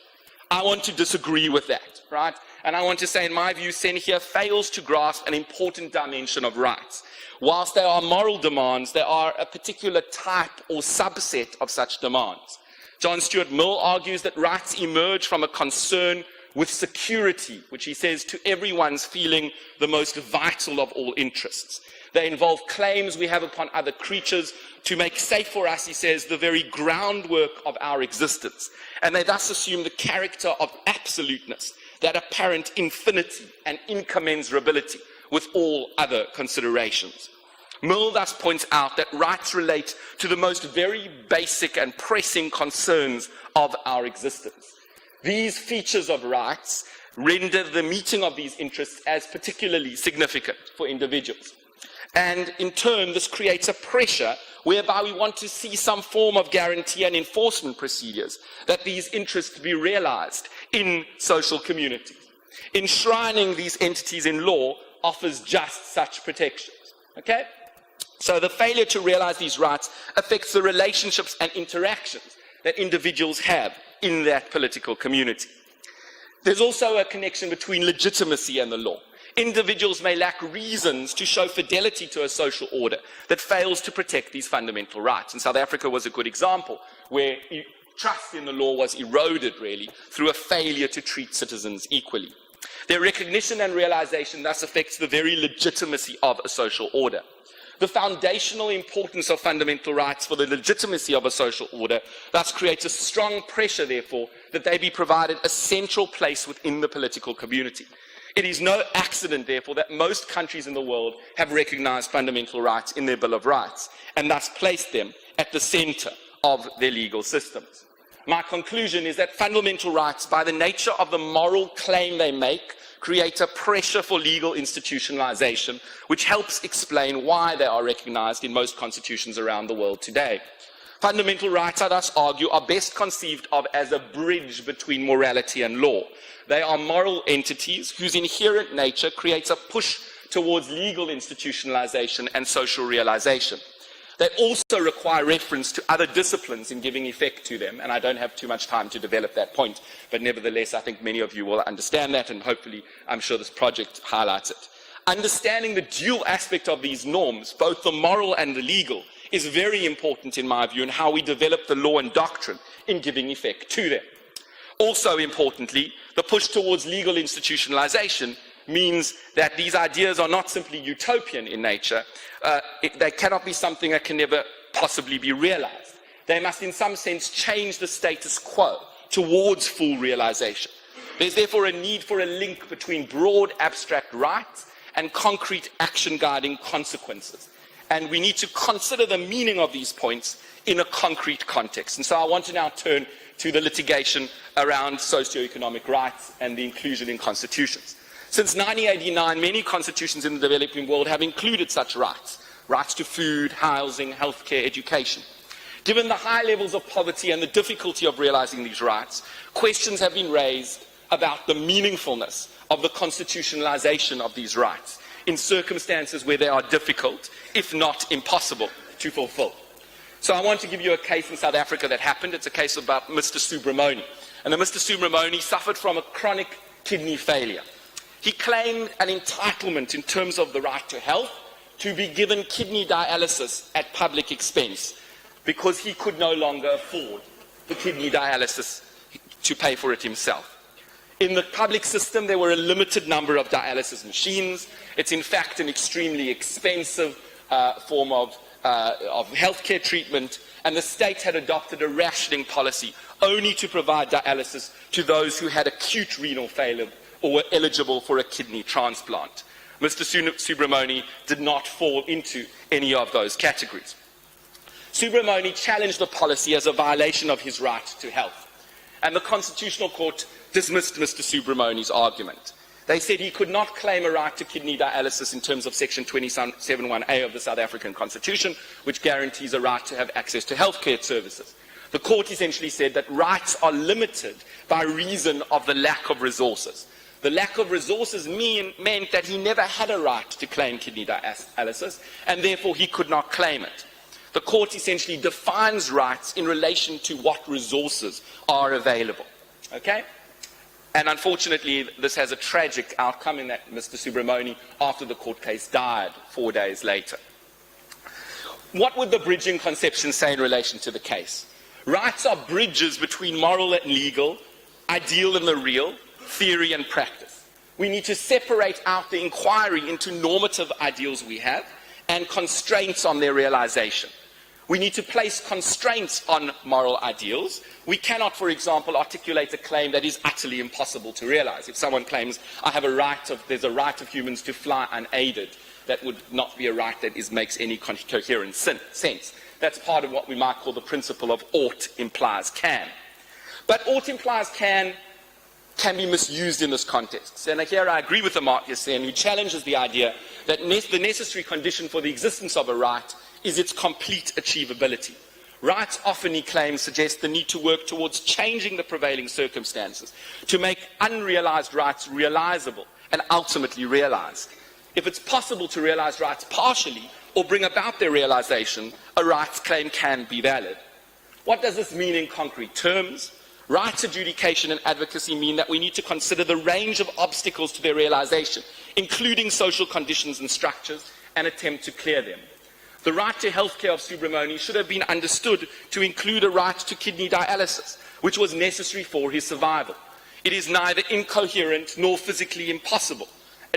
I want to disagree with that, right? And I want to say, in my view, Sen here fails to grasp an important dimension of rights. Whilst there are moral demands, there are a particular type or subset of such demands. John Stuart Mill argues that rights emerge from a concern with security, which he says to everyone's feeling the most vital of all interests. They involve claims we have upon other creatures to make safe for us, he says, the very groundwork of our existence. And they thus assume the character of absoluteness, that apparent infinity and incommensurability with all other considerations. Mill thus points out that rights relate to the most very basic and pressing concerns of our existence. These features of rights render the meeting of these interests as particularly significant for individuals. And in turn, this creates a pressure whereby we want to see some form of guarantee and enforcement procedures that these interests be realized in social communities. Enshrining these entities in law offers just such protections. Okay? So the failure to realize these rights affects the relationships and interactions that individuals have in that political community. There's also a connection between legitimacy and the law. Individuals may lack reasons to show fidelity to a social order that fails to protect these fundamental rights. And South Africa was a good example where trust in the law was eroded, really, through a failure to treat citizens equally. Their recognition and realization thus affects the very legitimacy of a social order. The foundational importance of fundamental rights for the legitimacy of a social order thus creates a strong pressure, therefore, that they be provided a central place within the political community. It is no accident, therefore, that most countries in the world have recognized fundamental rights in their Bill of Rights and thus placed them at the center of their legal systems. My conclusion is that fundamental rights, by the nature of the moral claim they make, create a pressure for legal institutionalization, which helps explain why they are recognized in most constitutions around the world today. Fundamental rights, I thus argue, are best conceived of as a bridge between morality and law. They are moral entities whose inherent nature creates a push towards legal institutionalization and social realization. They also require reference to other disciplines in giving effect to them, and I don't have too much time to develop that point, but nevertheless, I think many of you will understand that, and hopefully, I'm sure this project highlights it. Understanding the dual aspect of these norms, both the moral and the legal, is very important in my view in how we develop the law and doctrine in giving effect to them. Also importantly, the push towards legal institutionalization means that these ideas are not simply utopian in nature. They cannot be something that can never possibly be realized. They must in some sense change the status quo towards full realization. There's therefore a need for a link between broad abstract rights and concrete action guiding consequences. And we need to consider the meaning of these points in a concrete context. And so I want to now turn to the litigation around socio-economic rights and the inclusion in constitutions. Since 1989, many constitutions in the developing world have included such rights. Rights to food, housing, healthcare, education. Given the high levels of poverty and the difficulty of realizing these rights, questions have been raised about the meaningfulness of the constitutionalization of these rights in circumstances where they are difficult, if not impossible, to fulfill. So I want to give you a case in South Africa that happened. It's a case about Mr. Subramoni. And Mr. Subramoni suffered from a chronic kidney failure. He claimed an entitlement in terms of the right to health to be given kidney dialysis at public expense because he could no longer afford the kidney dialysis to pay for it himself. In the public system, there were a limited number of dialysis machines. It's in fact an extremely expensive form of healthcare treatment, and the state had adopted a rationing policy only to provide dialysis to those who had acute renal failure or were eligible for a kidney transplant. Mr. Subramoni did not fall into any of those categories. Subramoni challenged the policy as a violation of his right to health, and the Constitutional Court dismissed Mr. Subramoni's argument. They said he could not claim a right to kidney dialysis in terms of Section 27(1)(a) of the South African Constitution, which guarantees a right to have access to healthcare services. The court essentially said that rights are limited by reason of the lack of resources. The lack of resources meant that he never had a right to claim kidney dialysis, and therefore he could not claim it. The court essentially defines rights in relation to what resources are available. Okay? And unfortunately, this has a tragic outcome in that Mr. Subramoni, after the court case, died 4 days later. What would the bridging conception say in relation to the case? Rights are bridges between moral and legal, ideal and the real, theory and practice. We need to separate out the inquiry into normative ideals we have and constraints on their realization. We need to place constraints on moral ideals. We cannot, for example, articulate a claim that is utterly impossible to realize. If someone claims, there's a right of humans to fly unaided, that would not be a right that makes any coherent sense. That's part of what we might call the principle of ought implies can. But ought implies can be misused in this context. And here I agree with Amartya Sen, who challenges the idea that the necessary condition for the existence of a right is its complete achievability. Rights often, he claims, suggest the need to work towards changing the prevailing circumstances, to make unrealized rights realizable and ultimately realized. If it's possible to realize rights partially or bring about their realization, a rights claim can be valid. What does this mean in concrete terms? Rights adjudication and advocacy mean that we need to consider the range of obstacles to their realization, including social conditions and structures, and attempt to clear them. The right to healthcare of Subramoni should have been understood to include a right to kidney dialysis, which was necessary for his survival. It is neither incoherent nor physically impossible,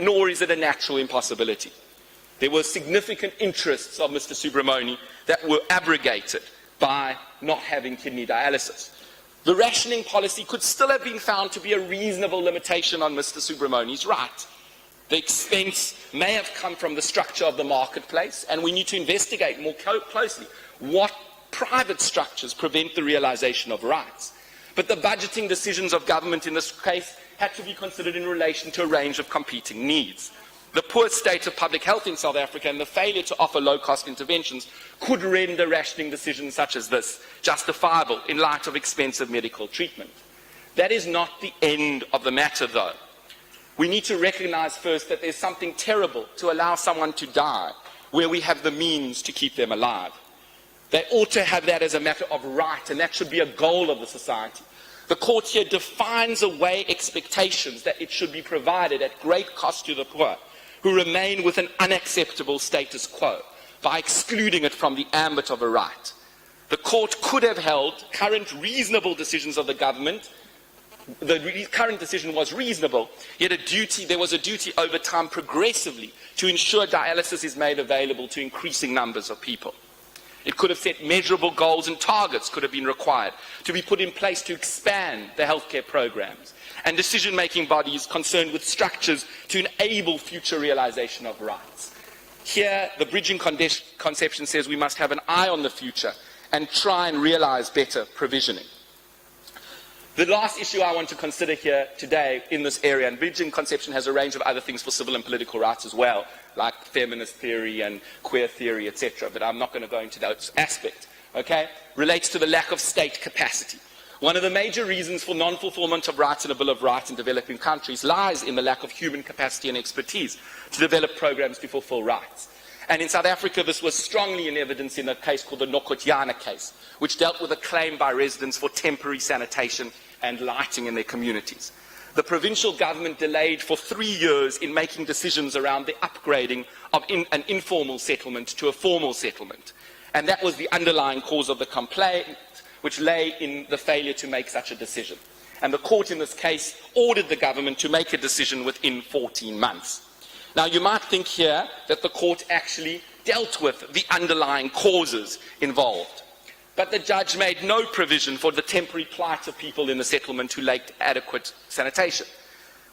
nor is it a natural impossibility. There were significant interests of Mr. Subramoni that were abrogated by not having kidney dialysis. The rationing policy could still have been found to be a reasonable limitation on Mr. Subramoni's right. The expense may have come from the structure of the marketplace, and we need to investigate more closely what private structures prevent the realization of rights. But the budgeting decisions of government in this case had to be considered in relation to a range of competing needs. The poor state of public health in South Africa and the failure to offer low-cost interventions could render rationing decisions such as this justifiable in light of expensive medical treatment. That is not the end of the matter, though. We need to recognize first that there's something terrible to allow someone to die where we have the means to keep them alive. They ought to have that as a matter of right, and that should be a goal of the society. The court here defines away expectations that it should be provided at great cost to the poor, who remain with an unacceptable status quo, by excluding it from the ambit of a right. The court could have held current reasonable decisions of the government the current decision was reasonable, yet there was a duty over time progressively to ensure dialysis is made available to increasing numbers of people. It could have set measurable goals and targets could have been required to be put in place to expand the healthcare programs and decision-making bodies concerned with structures to enable future realization of rights. Here, the bridging conception says we must have an eye on the future and try and realize better provisioning. The last issue I want to consider here today in this area, and bridging conception has a range of other things for civil and political rights as well, like feminist theory and queer theory, etc., but I'm not going to go into those aspects, okay, relates to the lack of state capacity. One of the major reasons for non-fulfillment of rights in a Bill of Rights in developing countries lies in the lack of human capacity and expertise to develop programs to fulfill rights. And in South Africa, this was strongly in evidence in a case called the Nokotyana case, which dealt with a claim by residents for temporary sanitation and lighting in their communities. The provincial government delayed for 3 years in making decisions around the upgrading of an informal settlement to a formal settlement. And that was the underlying cause of the complaint, which lay in the failure to make such a decision. And the court in this case ordered the government to make a decision within 14 months. Now, you might think here that the court actually dealt with the underlying causes involved. But the judge made no provision for the temporary plight of people in the settlement who lacked adequate sanitation.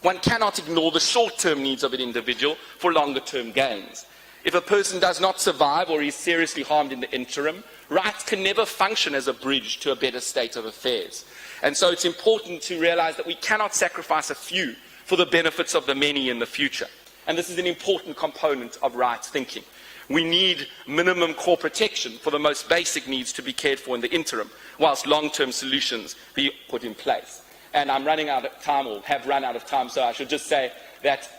One cannot ignore the short-term needs of an individual for longer-term gains. If a person does not survive or is seriously harmed in the interim, rights can never function as a bridge to a better state of affairs. And so it's important to realize that we cannot sacrifice a few for the benefits of the many in the future. And this is an important component of rights thinking. We need minimum core protection for the most basic needs to be cared for in the interim, whilst long-term solutions be put in place. And I'm running out of time, or have run out of time, so I should just say that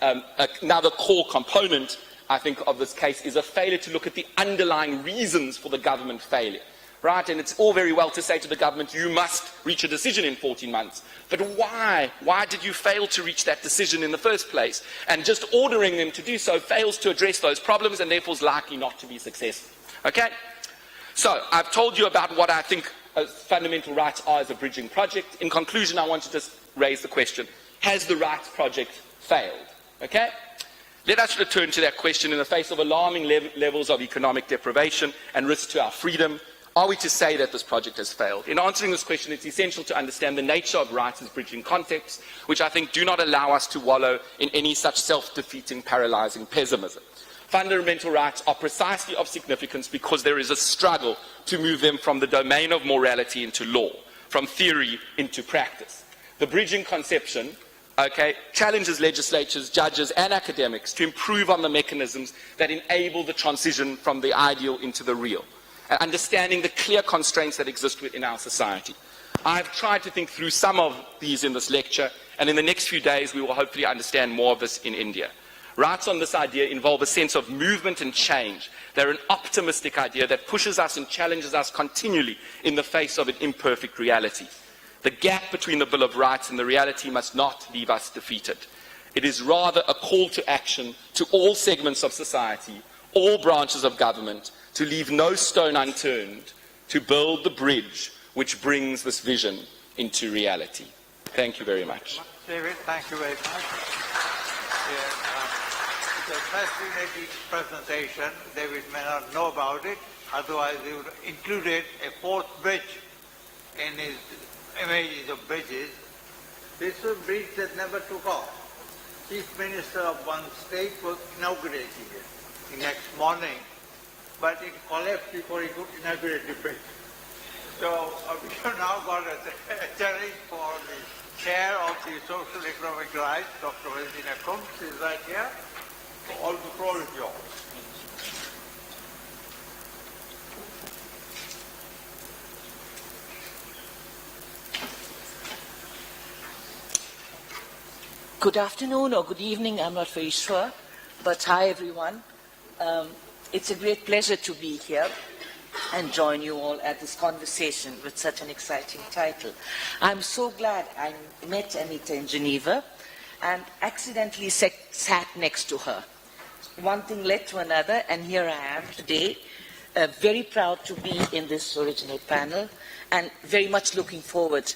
another core component, I think, of this case is a failure to look at the underlying reasons for the government failure. Right? And it's all very well to say to the government, you must reach a decision in 14 months. But why? Why did you fail to reach that decision in the first place? And just ordering them to do so fails to address those problems and therefore is likely not to be successful. Okay? So, I've told you about what I think fundamental rights are as a bridging project. In conclusion, I want to just raise the question, has the rights project failed? Okay? Let us return to that question in the face of alarming levels of economic deprivation and risk to our freedom. Are we to say that this project has failed? In answering this question, it's essential to understand the nature of rights as bridging contexts, which I think do not allow us to wallow in any such self-defeating, paralyzing pessimism. Fundamental rights are precisely of significance because there is a struggle to move them from the domain of morality into law, from theory into practice. The bridging conception challenges legislatures, judges, and academics to improve on the mechanisms that enable the transition from the ideal into the real, understanding the clear constraints that exist within our society. I've tried to think through some of these in this lecture, and in the next few days we will hopefully understand more of this in India. Rights on this idea involve a sense of movement and change. They're an optimistic idea that pushes us and challenges us continually in the face of an imperfect reality. The gap between the Bill of Rights and the reality must not leave us defeated. It is rather a call to action to all segments of society, all branches of government, to leave no stone unturned, to build the bridge which brings this vision into reality. Thank you very much. David, thank you very much. It's a fascinating presentation. David may not know about it, otherwise he would have included a fourth bridge in his images of bridges. This was a bridge that never took off. Chief Minister of one state was inaugurating it the next morning, but it collapsed before he could inaugurate the bridge. So we have now got a challenge for the chair of the Socio-Economic Rights, Dr. Faizan is right here. All the floor is yours. Good afternoon or good evening, I'm not very sure, but hi everyone. It's a great pleasure to be here and join you all at this conversation with such an exciting title. I'm so glad I met Amita in Geneva and accidentally sat next to her. One thing led to another, and here I am today, very proud to be in this original panel and very much looking forward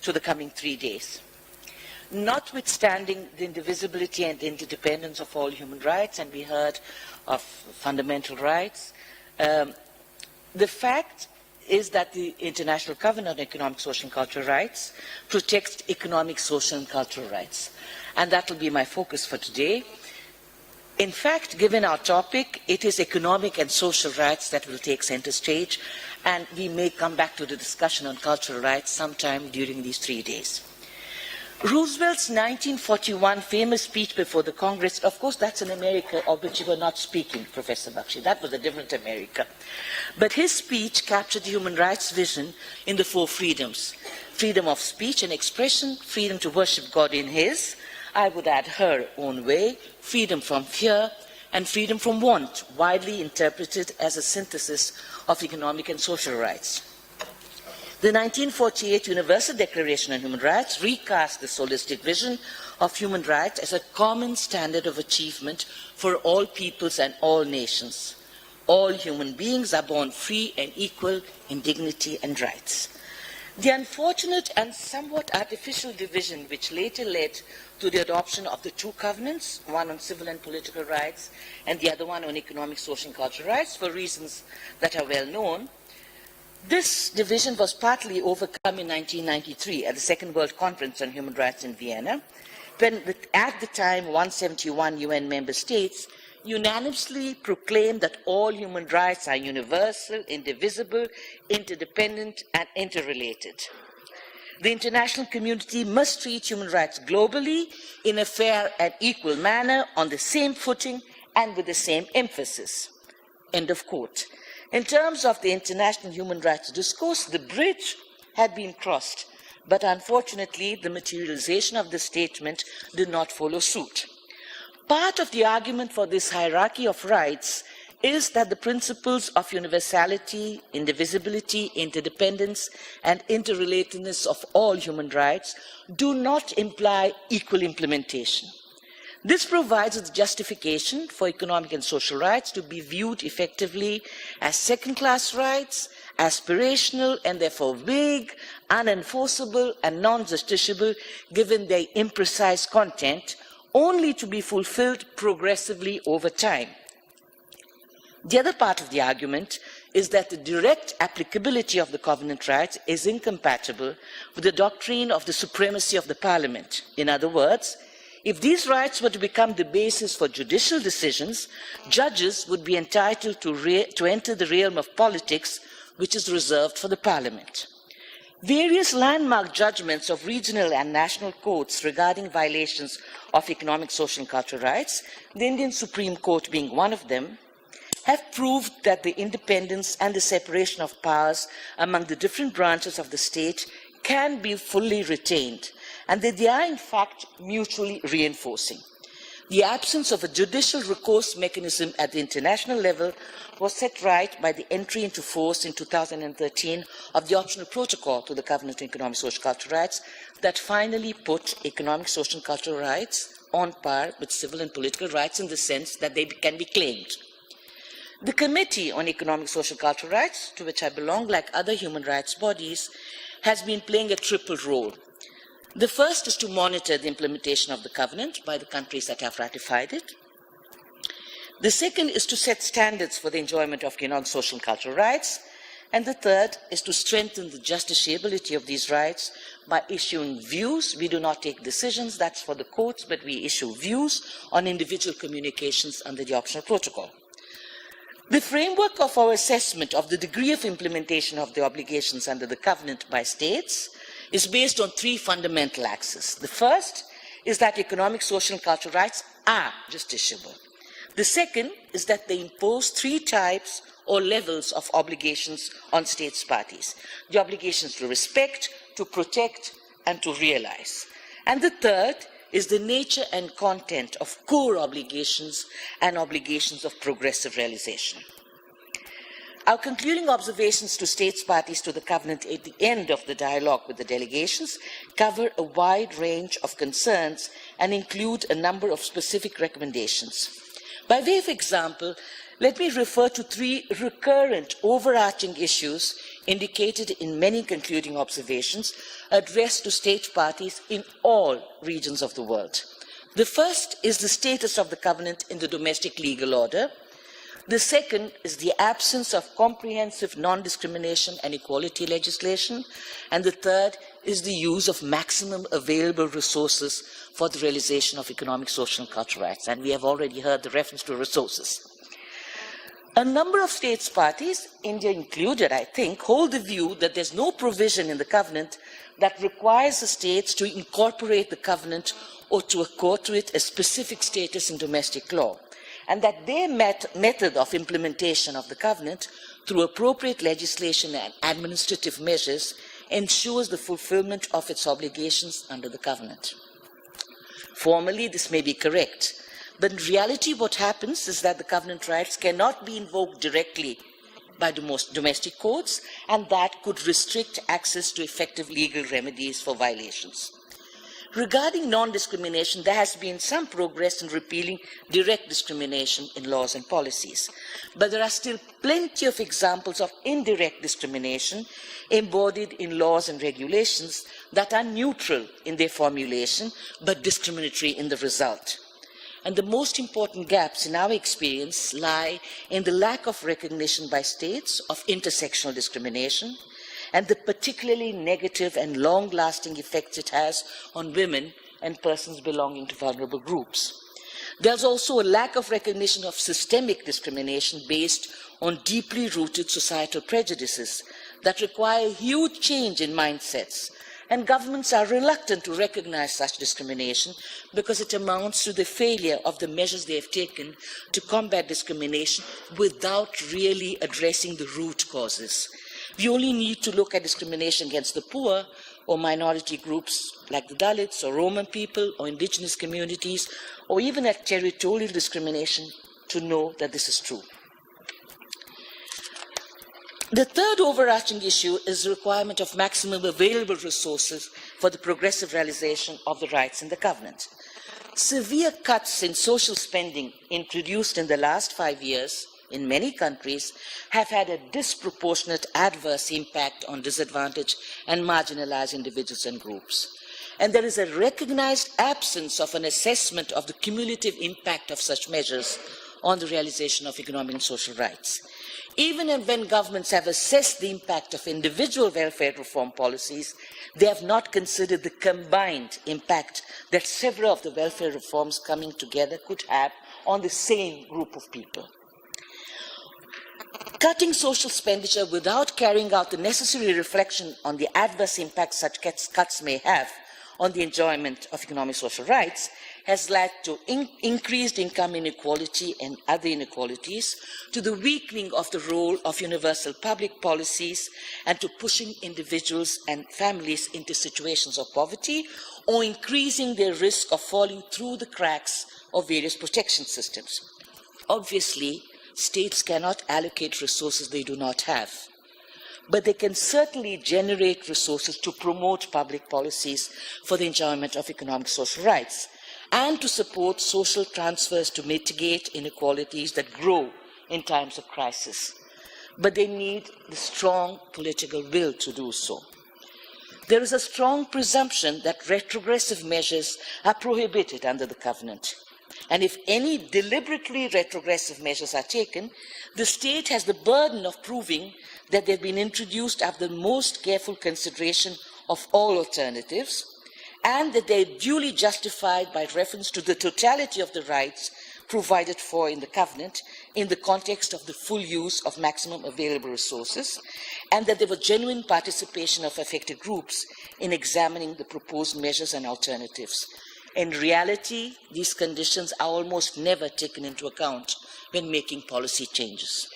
to the coming 3 days. notwithstanding the indivisibility and interdependence of all human rights, and we heard of fundamental rights, the fact is that the International Covenant on Economic, Social and Cultural Rights protects economic, social and cultural rights. And that will be my focus for today. In fact, given our topic, it is economic and social rights that will take center stage, and we may come back to the discussion on cultural rights sometime during these 3 days. Roosevelt's 1941 famous speech before the Congress, of course, that's an America of which you were not speaking, Professor Baxi. That was a different America. But his speech captured the human rights vision in the 4 freedoms: freedom of speech and expression, freedom to worship God in his, I would add her own way, freedom from fear, and freedom from want, widely interpreted as a synthesis of economic and social rights. The 1948 Universal Declaration on Human Rights recast this holistic vision of human rights as a common standard of achievement for all peoples and all nations. All human beings are born free and equal in dignity and rights. The unfortunate and somewhat artificial division which later led to the adoption of the 2 covenants, one on civil and political rights and the other one on economic, social and cultural rights, for reasons that are well known, this division was partly overcome in 1993 at the Second World Conference on Human Rights in Vienna, when at the time 171 UN member states unanimously proclaimed that all human rights are universal, indivisible, interdependent, and interrelated. The international community must treat human rights globally in a fair and equal manner, on the same footing and with the same emphasis. End of quote. In terms of the international human rights discourse, the bridge had been crossed, but unfortunately the materialization of the statement did not follow suit. Part of the argument for this hierarchy of rights is that the principles of universality, indivisibility, interdependence, and interrelatedness of all human rights do not imply equal implementation. This provides a justification for economic and social rights to be viewed effectively as second-class rights, aspirational and therefore vague, unenforceable and non-justiciable given their imprecise content, only to be fulfilled progressively over time. The other part of the argument is that the direct applicability of the covenant rights is incompatible with the doctrine of the supremacy of the Parliament. In other words, if these rights were to become the basis for judicial decisions, judges would be entitled to enter the realm of politics, which is reserved for the Parliament. Various landmark judgments of regional and national courts regarding violations of economic, social, and cultural rights, the Indian Supreme Court being one of them, have proved that the independence and the separation of powers among the different branches of the state can be fully retained, and that they are in fact mutually reinforcing. The absence of a judicial recourse mechanism at the international level was set right by the entry into force in 2013 of the optional protocol to the Covenant on Economic, Social and Cultural Rights that finally put economic, social and cultural rights on par with civil and political rights in the sense that they can be claimed. The Committee on Economic, Social and Cultural Rights, to which I belong, like other human rights bodies, has been playing a triple role. The first is to monitor the implementation of the covenant by the countries that have ratified it. The second is to set standards for the enjoyment of economic, social and cultural rights. And the third is to strengthen the justiciability of these rights by issuing views. We do not take decisions, that's for the courts, but we issue views on individual communications under the optional protocol. The framework of our assessment of the degree of implementation of the obligations under the covenant by states is based on 3 fundamental axes. The first is that economic, social, and cultural rights are justiciable. The second is that they impose 3 types or levels of obligations on states parties. The obligations to respect, to protect, and to realize. And the third is the nature and content of core obligations and obligations of progressive realization. Our concluding observations to states parties to the covenant at the end of the dialogue with the delegations cover a wide range of concerns and include a number of specific recommendations. By way of example, let me refer to 3 recurrent overarching issues indicated in many concluding observations addressed to state parties in all regions of the world. The first is the status of the covenant in the domestic legal order. The second is the absence of comprehensive non-discrimination and equality legislation. And the third is the use of maximum available resources for the realization of economic, social, and cultural rights. And we have already heard the reference to resources. A number of states parties, India included, I think, hold the view that there's no provision in the covenant that requires the states to incorporate the covenant or to accord to it a specific status in domestic law, and that their method of implementation of the covenant through appropriate legislation and administrative measures ensures the fulfillment of its obligations under the covenant. Formally, this may be correct, but in reality what happens is that the covenant rights cannot be invoked directly by domestic courts, and that could restrict access to effective legal remedies for violations. Regarding non-discrimination, there has been some progress in repealing direct discrimination in laws and policies. But there are still plenty of examples of indirect discrimination embodied in laws and regulations that are neutral in their formulation, but discriminatory in the result. And the most important gaps in our experience lie in the lack of recognition by states of intersectional discrimination, and the particularly negative and long-lasting effects it has on women and persons belonging to vulnerable groups. There's also a lack of recognition of systemic discrimination based on deeply rooted societal prejudices that require huge change in mindsets, and governments are reluctant to recognize such discrimination because it amounts to the failure of the measures they have taken to combat discrimination without really addressing the root causes. We only need to look at discrimination against the poor or minority groups like the Dalits or Roman people or indigenous communities, or even at territorial discrimination to know that this is true. The third overarching issue is the requirement of maximum available resources for the progressive realization of the rights in the covenant. Severe cuts in social spending introduced in the last 5 years in many countries have had a disproportionate adverse impact on disadvantaged and marginalized individuals and groups. And there is a recognized absence of an assessment of the cumulative impact of such measures on the realization of economic and social rights. Even when governments have assessed the impact of individual welfare reform policies, they have not considered the combined impact that several of the welfare reforms coming together could have on the same group of people. Cutting social expenditure without carrying out the necessary reflection on the adverse impact such cuts may have on the enjoyment of economic social rights has led to increased income inequality and other inequalities, to the weakening of the role of universal public policies, and to pushing individuals and families into situations of poverty, or increasing their risk of falling through the cracks of various protection systems. Obviously, states cannot allocate resources they do not have, but they can certainly generate resources to promote public policies for the enjoyment of economic social rights, and to support social transfers to mitigate inequalities that grow in times of crisis. But they need the strong political will to do so. There is a strong presumption that retrogressive measures are prohibited under the covenant. And if any deliberately retrogressive measures are taken, the state has the burden of proving that they've been introduced after the most careful consideration of all alternatives, and that they are duly justified by reference to the totality of the rights provided for in the covenant in the context of the full use of maximum available resources, and that there was genuine participation of affected groups in examining the proposed measures and alternatives. In reality, these conditions are almost never taken into account when making policy changes.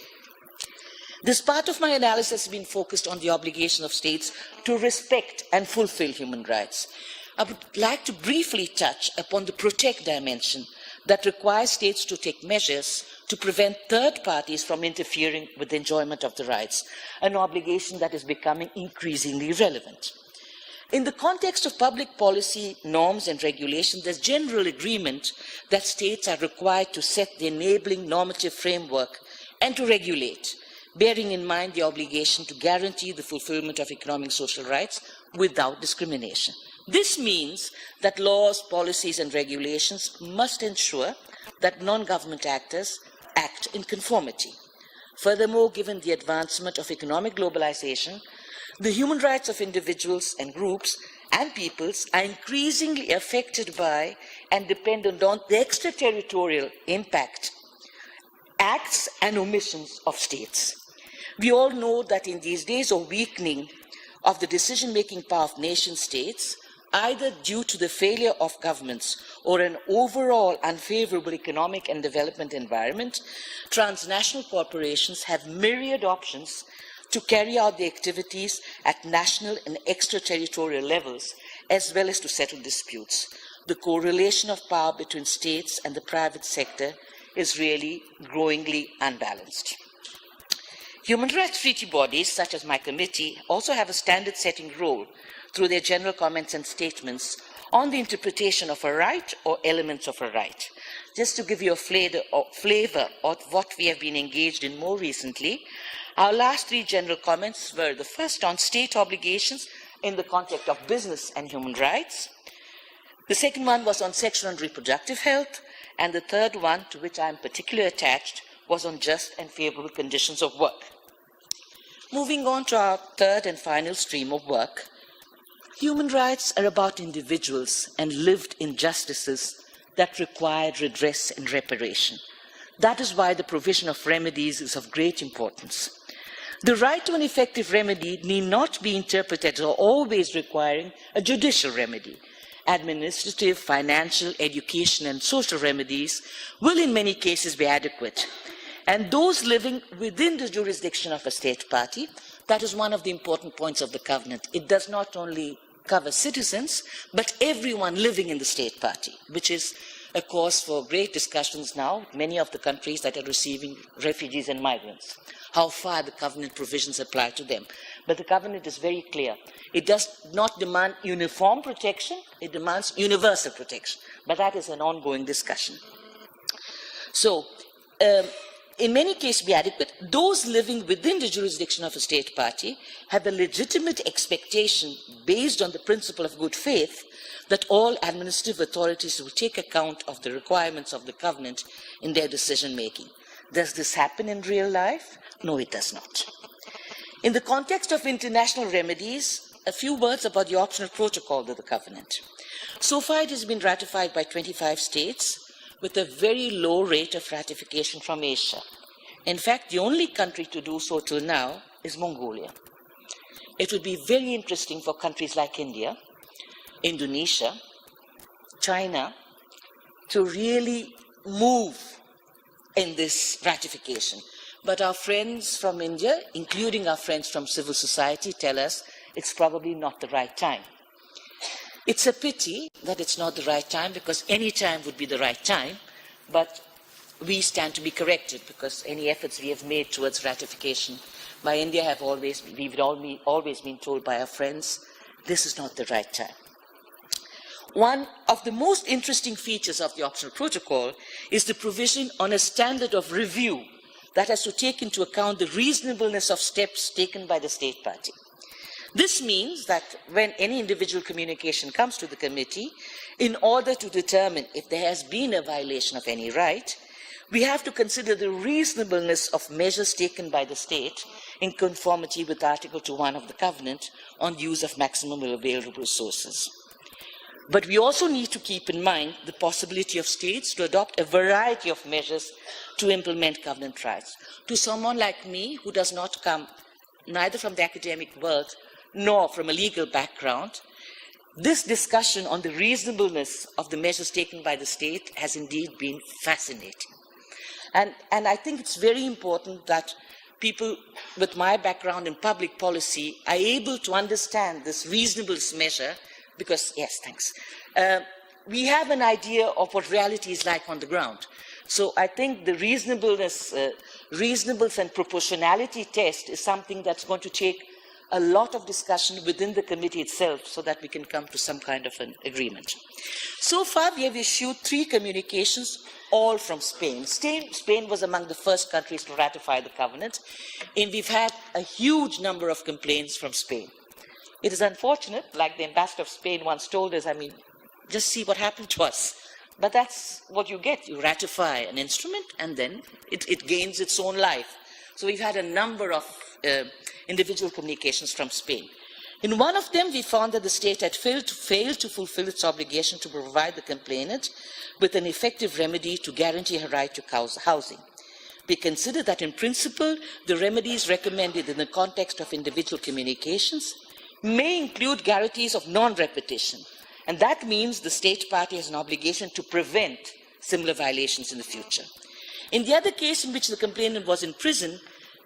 This part of my analysis has been focused on the obligation of states to respect and fulfill human rights. I would like to briefly touch upon the protect dimension that requires states to take measures to prevent third parties from interfering with the enjoyment of the rights, an obligation that is becoming increasingly relevant. In the context of public policy norms and regulation, there's general agreement that states are required to set the enabling normative framework and to regulate, bearing in mind the obligation to guarantee the fulfillment of economic and social rights without discrimination. This means that laws, policies, and regulations must ensure that non-government actors act in conformity. Furthermore, given the advancement of economic globalization, the human rights of individuals and groups and peoples are increasingly affected by and dependent on the extraterritorial impact, acts and omissions of states. We all know that in these days of weakening of the decision-making power of nation-states, either due to the failure of governments or an overall unfavorable economic and development environment, transnational corporations have myriad options to carry out the activities at national and extraterritorial levels, as well as to settle disputes. The correlation of power between states and the private sector is really growingly unbalanced. Human rights treaty bodies, such as my committee, also have a standard-setting role through their general comments and statements on the interpretation of a right or elements of a right. Just to give you a flavor of what we have been engaged in more recently, our last three general comments were the first on state obligations in the context of business and human rights. The second one was on sexual and reproductive health. And the third one, to which I am particularly attached, was on just and favorable conditions of work. Moving on to our third and final stream of work, human rights are about individuals and lived injustices that require redress and reparation. That is why the provision of remedies is of great importance. The right to an effective remedy need not be interpreted as always requiring a judicial remedy. Administrative, financial, education, and social remedies will in many cases be adequate. And those living within the jurisdiction of a state party, that is one of the important points of the covenant. It does not only cover citizens, but everyone living in the state party, which is a cause for great discussions now, many of the countries that are receiving refugees and migrants, how far the covenant provisions apply to them. But the covenant is very clear. It does not demand uniform protection, it demands universal protection. But that is an ongoing discussion. So, in many cases be adequate. Those living within the jurisdiction of a state party have a legitimate expectation based on the principle of good faith that all administrative authorities will take account of the requirements of the covenant in their decision making. Does this happen in real life? No, it does not. In the context of international remedies, a few words about the optional protocol to the covenant. So far, it has been ratified by 25 states with a very low rate of ratification from Asia. In fact, the only country to do so till now is Mongolia. It would be very interesting for countries like India, Indonesia, China, to really move in this ratification. But our friends from India, including our friends from civil society, tell us it's probably not the right time. It's a pity that it's not the right time, because any time would be the right time, but we stand to be corrected, because any efforts we have made towards ratification by India have we've always been told by our friends, this is not the right time. One of the most interesting features of the optional protocol is the provision on a standard of review that has to take into account the reasonableness of steps taken by the state party. This means that when any individual communication comes to the committee, in order to determine if there has been a violation of any right, we have to consider the reasonableness of measures taken by the state in conformity with Article 2.1 of the Covenant on the use of maximum available resources. But we also need to keep in mind the possibility of states to adopt a variety of measures to implement covenant rights. To someone like me, who does not come neither from the academic world nor from a legal background, this discussion on the reasonableness of the measures taken by the state has indeed been fascinating. And I think it's very important that people with my background in public policy are able to understand this reasonableness measure, because, yes, thanks, we have an idea of what reality is like on the ground. So I think the reasonableness and proportionality test is something that's going to take a lot of discussion within the committee itself so that we can come to some kind of an agreement. So far, we have issued 3 communications, all from Spain. Spain was among the first countries to ratify the covenant, and we've had a huge number of complaints from Spain. It is unfortunate, like the ambassador of Spain once told us, I mean, just see what happened to us. But that's what you get. You ratify an instrument, and then it gains its own life. So we've had a number of individual communications from Spain. In one of them, we found that the state had failed to fulfill its obligation to provide the complainant with an effective remedy to guarantee her right to housing. We consider that in principle, the remedies recommended in the context of individual communications may include guarantees of non-repetition, and that means the state party has an obligation to prevent similar violations in the future. In the other case in which the complainant was in prison,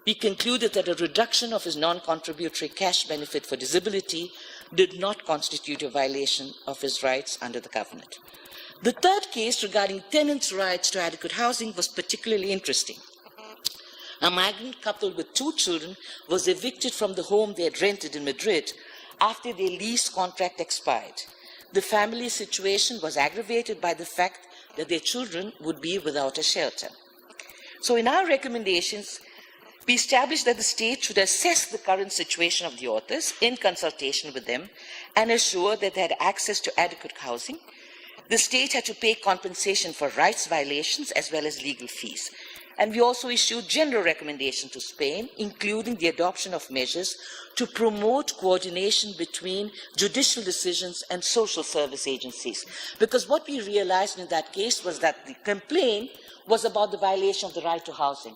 we concluded that a reduction of his non-contributory cash benefit for disability did not constitute a violation of his rights under the covenant. The third case regarding tenants' rights to adequate housing was particularly interesting. A migrant couple with 2 children was evicted from the home they had rented in Madrid after their lease contract expired. The family situation was aggravated by the fact that their children would be without a shelter. So in our recommendations, we established that the state should assess the current situation of the authors in consultation with them and assure that they had access to adequate housing. The state had to pay compensation for rights violations as well as legal fees. And we also issued general recommendations to Spain, including the adoption of measures to promote coordination between judicial decisions and social service agencies. Because what we realized in that case was that the complaint was about the violation of the right to housing.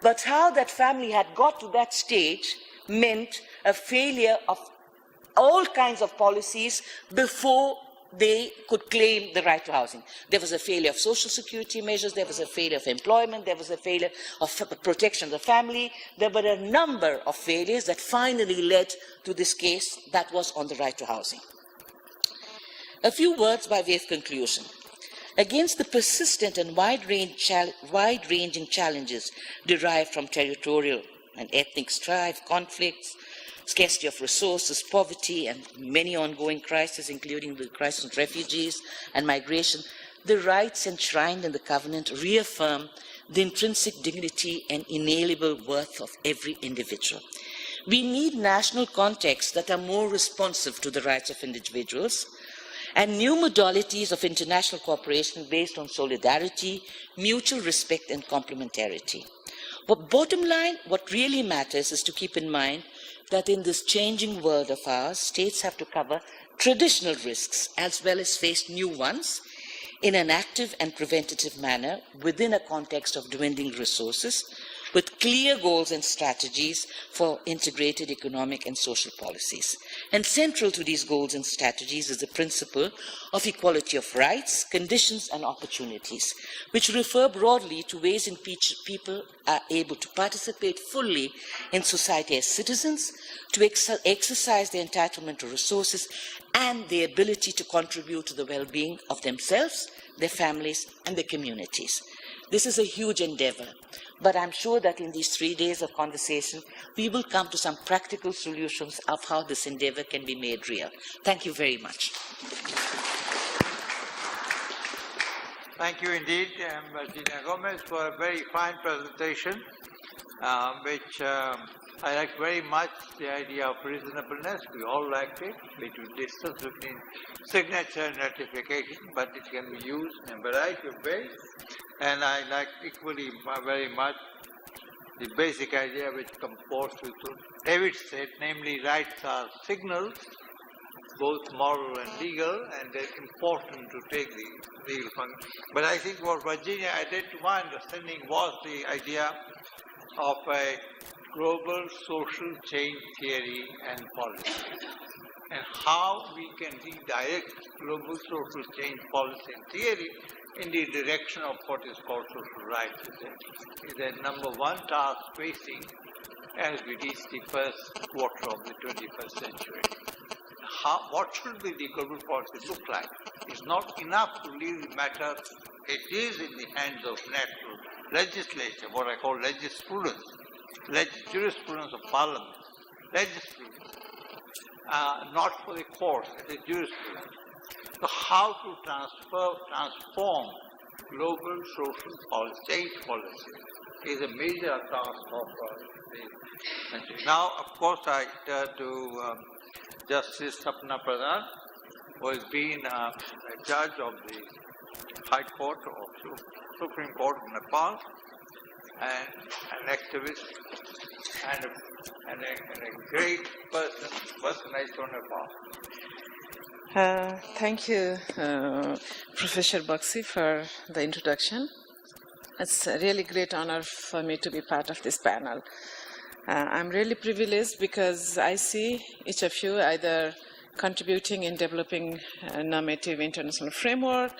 But how that family had got to that stage meant a failure of all kinds of policies before they could claim the right to housing. There was a failure of social security measures, there was a failure of employment, there was a failure of protection of the family. There were a number of failures that finally led to this case that was on the right to housing. A few words by way of conclusion. Against the persistent and wide-ranging challenges derived from territorial and ethnic strife, conflicts, scarcity of resources, poverty, and many ongoing crises, including the crisis of refugees and migration, the rights enshrined in the covenant reaffirm the intrinsic dignity and inalienable worth of every individual. We need national contexts that are more responsive to the rights of individuals, and new modalities of international cooperation based on solidarity, mutual respect, and complementarity. But bottom line, what really matters is to keep in mind that in this changing world of ours, states have to cover traditional risks as well as face new ones in an active and preventative manner within a context of dwindling resources, with clear goals and strategies for integrated economic and social policies. And central to these goals and strategies is the principle of equality of rights, conditions, and opportunities, which refer broadly to ways in which people are able to participate fully in society as citizens, to exercise their entitlement to resources, and the ability to contribute to the well-being of themselves, their families, and their communities. This is a huge endeavor, but I'm sure that in these 3 days of conversation, we will come to some practical solutions of how this endeavor can be made real. Thank you very much. Thank you indeed, Virginia Gomes, for a very fine presentation, which I like very much the idea of reasonableness. We all like it, between distance between signature and ratification, but it can be used in a variety of ways. And I like equally very much the basic idea which comports with what David said, namely rights are signals, both moral and legal, and they're important to take the legal function. But I think what Virginia added to my understanding was the idea of a global social change theory and policy, and how we can redirect global social change policy and theory in the direction of what is called social rights. Is a number one task facing as we reach the first quarter of the 21st century. What should be the global policy look like? It's not enough to leave the matter. It is in the hands of national legislature, what I call jurisprudence of parliament, legislation, not for the courts, it is jurisprudence. So how to transform global social policy, state policy, is a major task of the country. Now, of course, I turn to Justice Sapana Pradhan, who has been a judge of the High Court of Supreme Court of Nepal, and an activist, and a great personage from Nepal. Thank you, Professor Baxi, for the introduction. It's a really great honor for me to be part of this panel. I'm really privileged because I see each of you either contributing in developing a normative international framework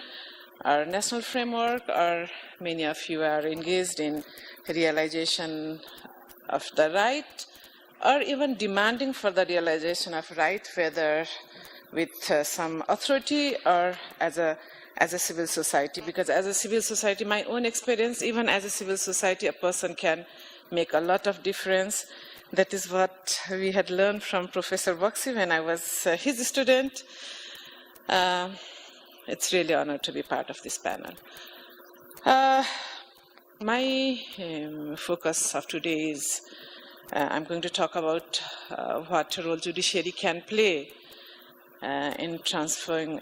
or national framework, or many of you are engaged in realization of the right, or even demanding for the realization of right, whether with some authority or as a civil society. Because as a civil society, my own experience, even as a civil society, a person can make a lot of difference. That is what we had learned from Professor Baxi when I was his student. It's really an honor to be part of this panel. My focus of today is I'm going to talk about what role judiciary can play in transferring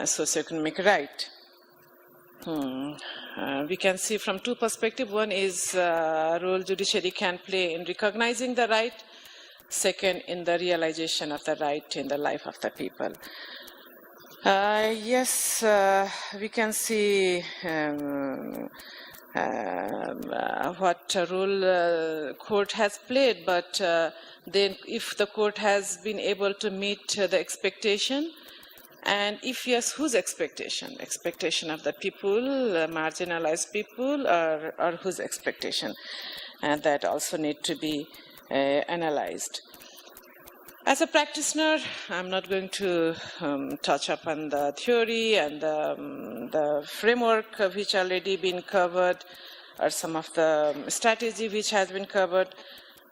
socio-economic right. We can see from two perspectives. One is role judiciary can play in recognizing the right. Second, in the realization of the right in the life of the people. Yes, we can see what role court has played, but then if the court has been able to meet the expectation, and if yes, whose expectation? Expectation of the people, marginalized people, or whose expectation? And that also need to be analyzed. As a practitioner, I'm not going to touch upon the theory and the framework which already been covered, or some of the strategy which has been covered.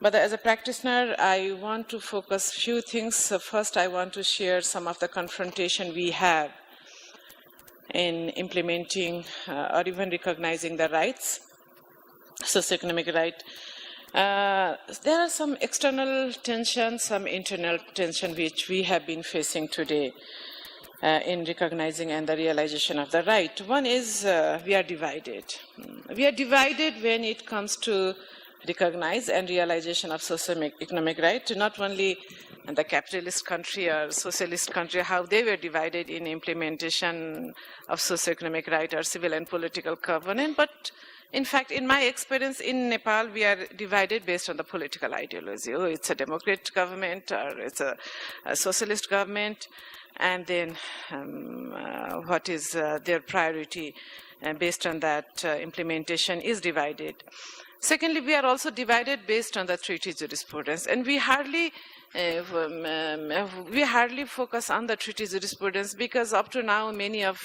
But as a practitioner, I want to focus few things. So first, I want to share some of the confrontation we have in implementing or even recognizing the rights, socio-economic right. There are some external tension, some internal tension which we have been facing today in recognizing and the realization of the right. One is we are divided. We are divided when it comes to recognize and realization of socio-economic right, not only in the capitalist country or socialist country, how they were divided in implementation of socio-economic right or civil and political governance, but in fact, in my experience in Nepal, we are divided based on the political ideology. Oh, it's a democratic government or it's a socialist government, and then what is their priority based on that implementation is divided. Secondly, we are also divided based on the treaty jurisprudence, and we hardly focus on the treaty jurisprudence because up to now many of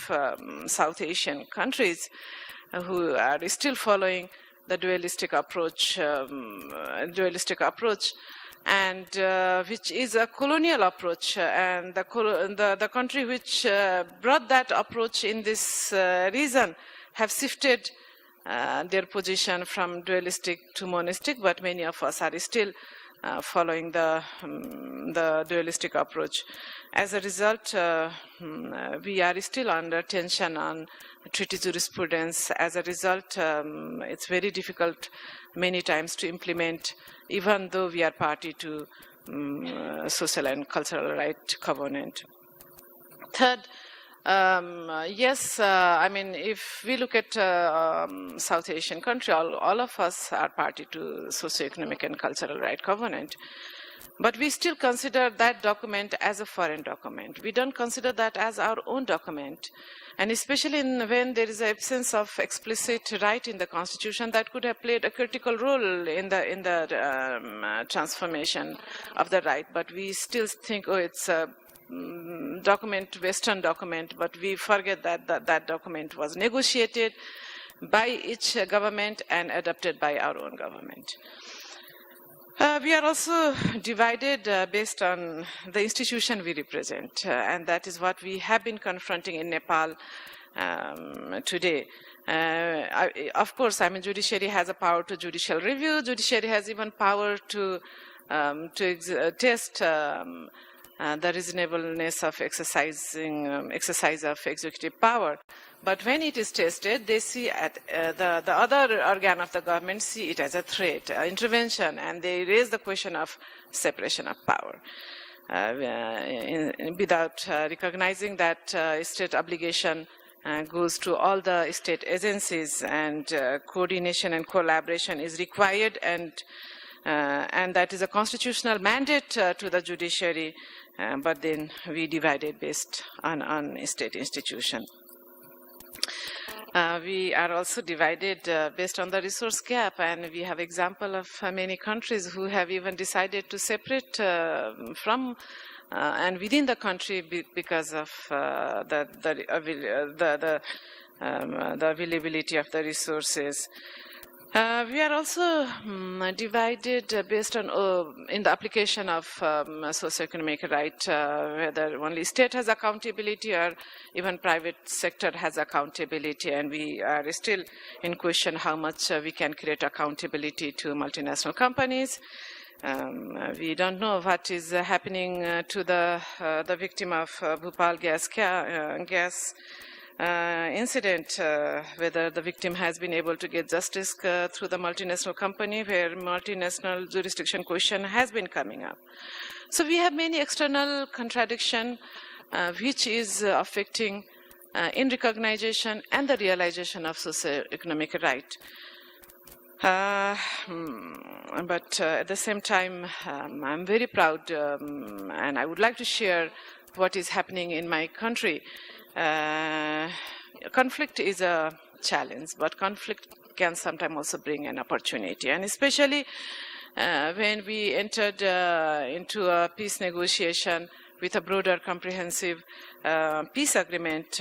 South Asian countries who are still following the dualistic approach, and which is a colonial approach, and the country which brought that approach in this region have shifted their position from dualistic to monistic, but many of us are still following the dualistic approach. As a result, we are still under tension on treaty jurisprudence. As a result, it's very difficult many times to implement, even though we are party to social and cultural right covenant. Third, yes, I mean, if we look at South Asian country, all of us are party to socio-economic and cultural right covenant. But we still consider that document as a foreign document. We don't consider that as our own document. And especially when there is an absence of explicit right in the Constitution, that could have played a critical role in the transformation of the right. But we still think, oh, it's a document, Western document, but we forget that that document was negotiated by each government and adopted by our own government. We are also divided based on the institution we represent, and that is what we have been confronting in Nepal today. Of course, judiciary has a power to judicial review. Judiciary has even power to test the reasonableness of exercise of executive power. But when it is tested, they see the other organ of the government see it as a threat, intervention, and they raise the question of separation of power without recognizing that state obligation goes to all the state agencies, and coordination and collaboration is required, and that is a constitutional mandate to the judiciary, but then we divided based on state institution. We are also divided based on the resource gap, and we have example of many countries who have even decided to separate from and within the country because of the availability of the resources. We are also divided based on in the application of socio-economic right, whether only state has accountability or even private sector has accountability, and we are still in question how much we can create accountability to multinational companies. We don't know what is happening to the victim of Bhopal gas incident, whether the victim has been able to get justice through the multinational company, where multinational jurisdiction question has been coming up. So we have many external contradiction which is affecting in recognition and the realization of socio-economic right. But at the same time, I'm very proud and I would like to share what is happening in my country. Conflict is a challenge, but conflict can sometimes also bring an opportunity. And especially when we entered into a peace negotiation with a broader comprehensive peace agreement,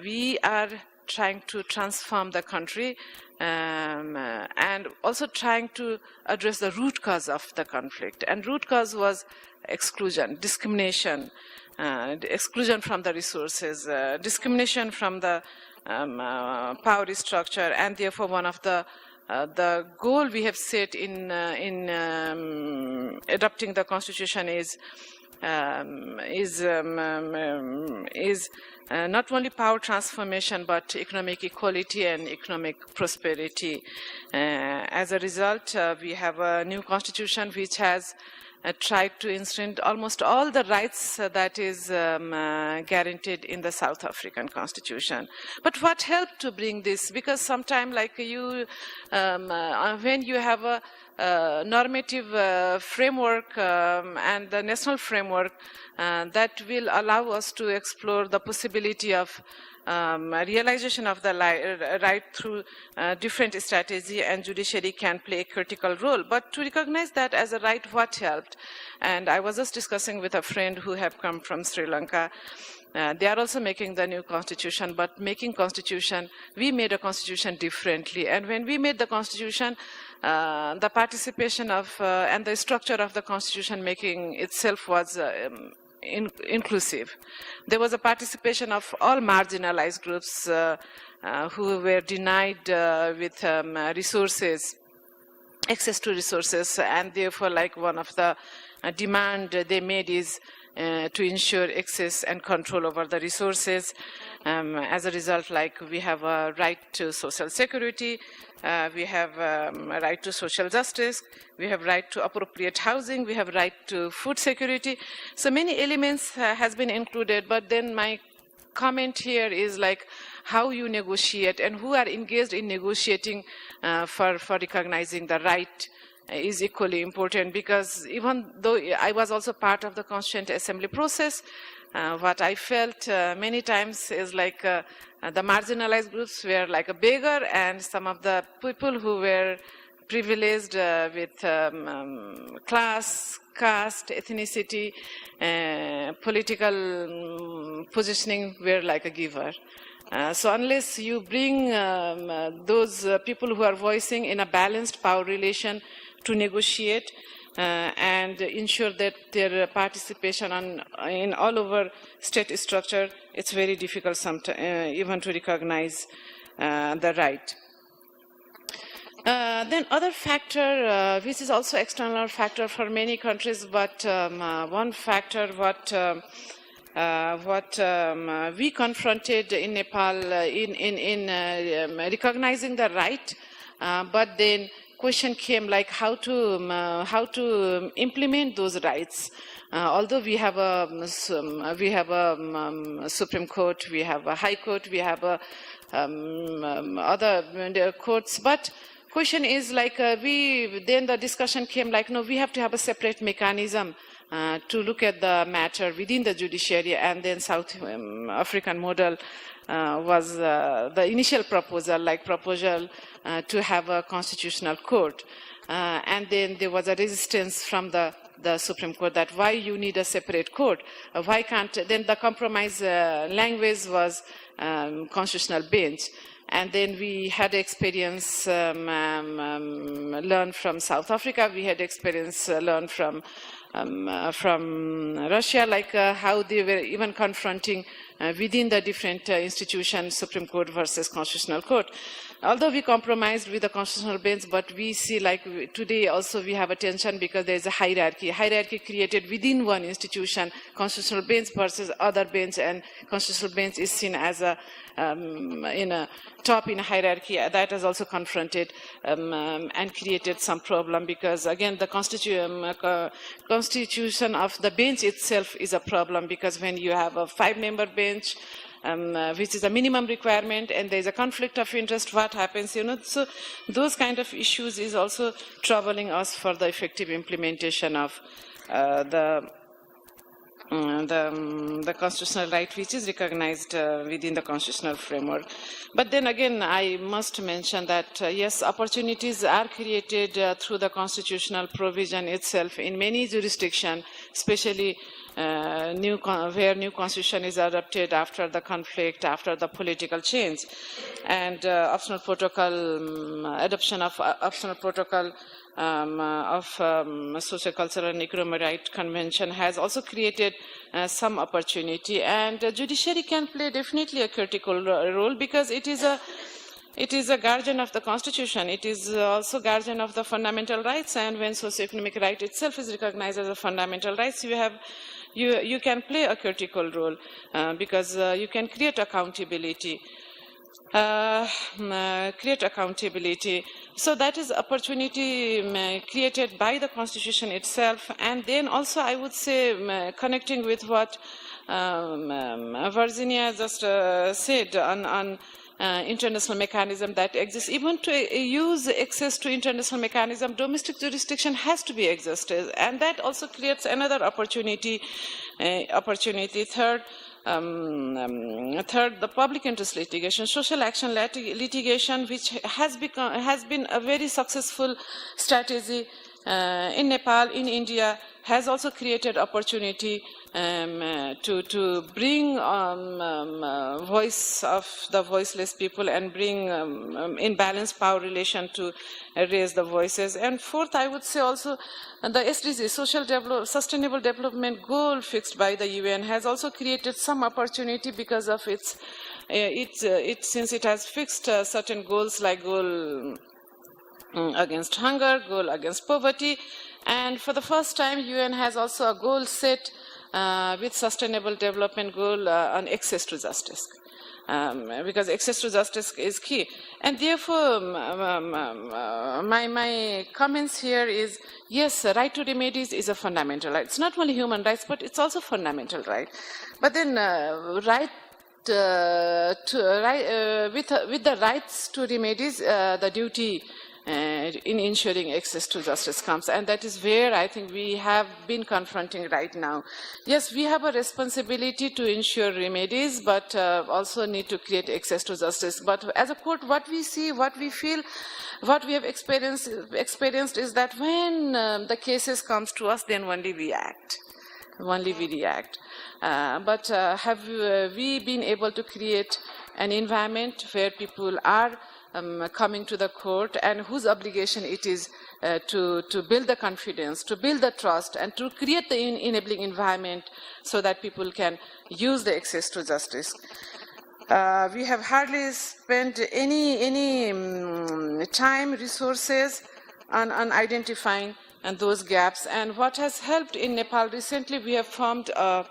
we are trying to transform the country and also trying to address the root cause of the conflict. And root cause was exclusion, discrimination, exclusion from the resources, discrimination from the power structure, and therefore one of the goal we have set in adopting the constitution is not only power transformation but economic equality and economic prosperity. As a result, we have a new constitution which has tried to insert almost all the rights that is guaranteed in the South African constitution. But what helped to bring this? Because sometimes, like you, when you have a normative framework and the national framework that will allow us to explore the possibility of realization of the right through different strategy, and judiciary can play a critical role. But to recognize that as a right, what helped? And I was just discussing with a friend who have come from Sri Lanka. They are also making the new constitution, but making constitution, we made a constitution differently. And when we made the constitution, the participation of and the structure of the constitution making itself was inclusive. There was a participation of all marginalized groups who were denied with resources, access to resources, and therefore, like one of the demand they made is to ensure access and control over the resources. As a result, like we have a right to social security, we have a right to social justice, we have right to appropriate housing, we have right to food security. So many elements has been included, but then my comment here is like how you negotiate and who are engaged in negotiating for recognizing the right is equally important, because even though I was also part of the Constituent Assembly process, what I felt many times is like the marginalized groups were like a beggar, and some of the people who were privileged with class, caste, ethnicity, political positioning were like a giver. So unless you bring those people who are voicing in a balanced power relation to negotiate and ensure that their participation in all over state structure, it's very difficult sometimes even to recognize the right. Then other factor, which is also external factor for many countries, but one factor what we confronted in Nepal in recognizing the right, but then question came like how to implement those rights. Although we have a Supreme Court, we have a High Court, we have other courts, but question is like then the discussion came like, no, we have to have a separate mechanism to look at the matter within the judiciary, and then South African model was the initial proposal to have a constitutional court. And then there was a resistance from the Supreme Court that why you need a separate court, why can't, then the compromise language was constitutional bench. And then we had experience learned from South Africa, we had experience learned from Russia, like how they were even confronting within the different institutions, Supreme Court versus Constitutional Court. Although we compromised with the Constitutional Bench, but we see like today also we have a tension because there is a hierarchy created within one institution, Constitutional Bench versus other bench, and Constitutional Bench is seen as a in a top in a hierarchy. That has also confronted and created some problem, because again the constitution of the bench itself is a problem, because when you have a 5-member bench, which is a minimum requirement, and there is a conflict of interest, what happens, so those kind of issues is also troubling us for the effective implementation of the constitutional right, which is recognized within the constitutional framework. But then again, I must mention that, yes, opportunities are created through the constitutional provision itself in many jurisdictions, especially where new constitution is adopted after the conflict, after the political change. And optional protocol, adoption of optional protocol of Socio-Cultural and Economic Right Convention has also created some opportunity, and judiciary can play definitely a critical role, because it is a guardian of the Constitution. It is also guardian of the fundamental rights, and when socio-economic right itself is recognized as a fundamental rights, you can play a critical role because you can create accountability. So that is opportunity created by the Constitution itself. And then also I would say, connecting with what Virginia just said on international mechanism that exists, even to use access to international mechanism, domestic jurisdiction has to be existed, and that also creates another opportunity. Third, the public interest litigation, social action litigation, which has been a very successful strategy in Nepal, in India, has also created opportunity to bring voice of the voiceless people and bring in balanced power relation to raise the voices. And fourth, I would say also the SDG, Sustainable Development Goal fixed by the UN, has also created some opportunity because of since it has fixed certain goals, like goal against hunger, goal against poverty, and for the first time UN has also a goal set with Sustainable Development Goal on access to justice, because access to justice is key. And therefore, my comments here is, yes, right to remedies is a fundamental right. It's not only human rights, but it's also fundamental right. But then with the rights to remedies, the duty in ensuring access to justice comes, and that is where I think we have been confronting right now. Yes, we have a responsibility to ensure remedies, but also need to create access to justice. But as a court, what we see, what we feel, what we have experienced is that when the cases comes to us, then only we act. But have we been able to create an environment where people are coming to the court and whose obligation it is to build the confidence, to build the trust, and to create the enabling environment so that people can use the access to justice. We have hardly spent any time, resources on identifying those gaps. And what has helped in Nepal recently, we have formed a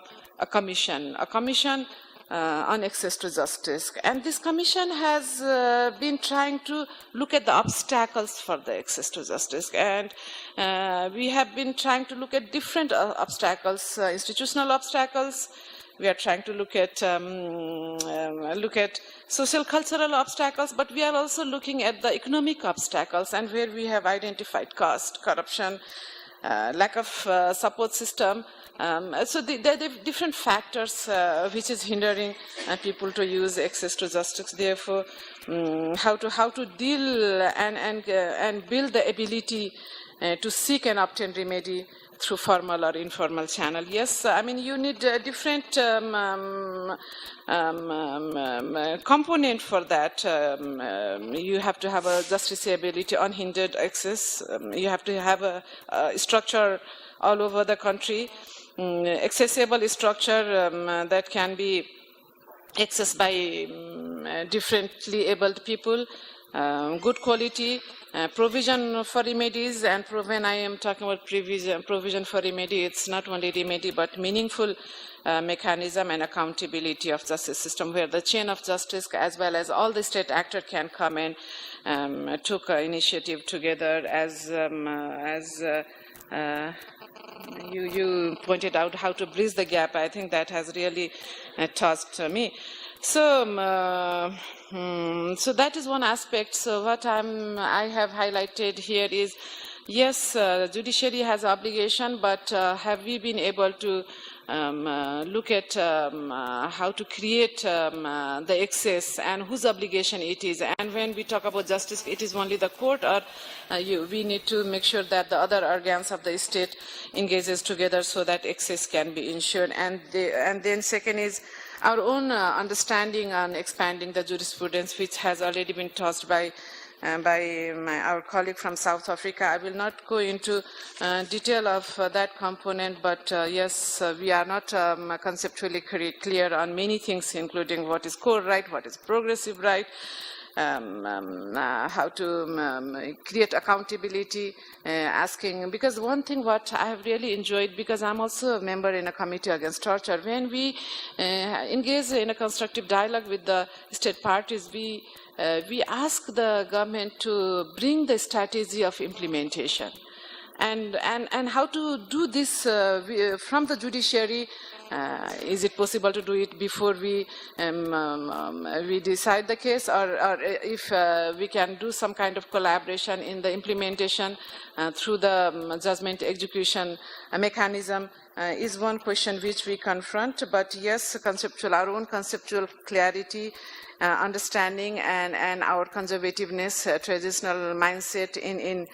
commission on access to justice. And this commission has been trying to look at the obstacles for the access to justice. And we have been trying to look at different obstacles, institutional obstacles. We are trying to look at social cultural obstacles, but we are also looking at the economic obstacles, and where we have identified cost, corruption, lack of support system. So there are different factors which is hindering people to use access to justice. Therefore, how to deal and build the ability to seek and obtain remedy through formal or informal channel. Yes, I mean, you need a different component for that. You have to have a justiciability, unhindered access. You have to have a structure all over the country, accessible structure that can be accessed by differently abled people, good quality, provision for remedies, and when I am talking about provision for remedy, it's not only remedy but meaningful mechanism and accountability of justice system, where the chain of justice as well as all the state actors can come and took initiative together. As you pointed out, how to bridge the gap. I think that has really touched me. So that is one aspect. So what I have highlighted here is, yes, judiciary has obligation, but have we been able to look at how to create the access and whose obligation it is? And when we talk about justice, it is only the court, or we need to make sure that the other organs of the state engages together so that access can be ensured. And then second is our own understanding on expanding the jurisprudence, which has already been touched by our colleague from South Africa. I will not go into detail of that component, but yes, we are not conceptually clear on many things, including what is core right, what is progressive right, how to create accountability, asking, because one thing what I have really enjoyed, because I'm also a member in a committee against torture, when we engage in a constructive dialogue with the state parties, we ask the government to bring the strategy of implementation and how to do this from the judiciary. Is it possible to do it before we decide the case, or if we can do some kind of collaboration in the implementation through the judgment execution mechanism is one question which we confront. But yes, our own conceptual clarity, understanding, and our conservativeness, traditional mindset in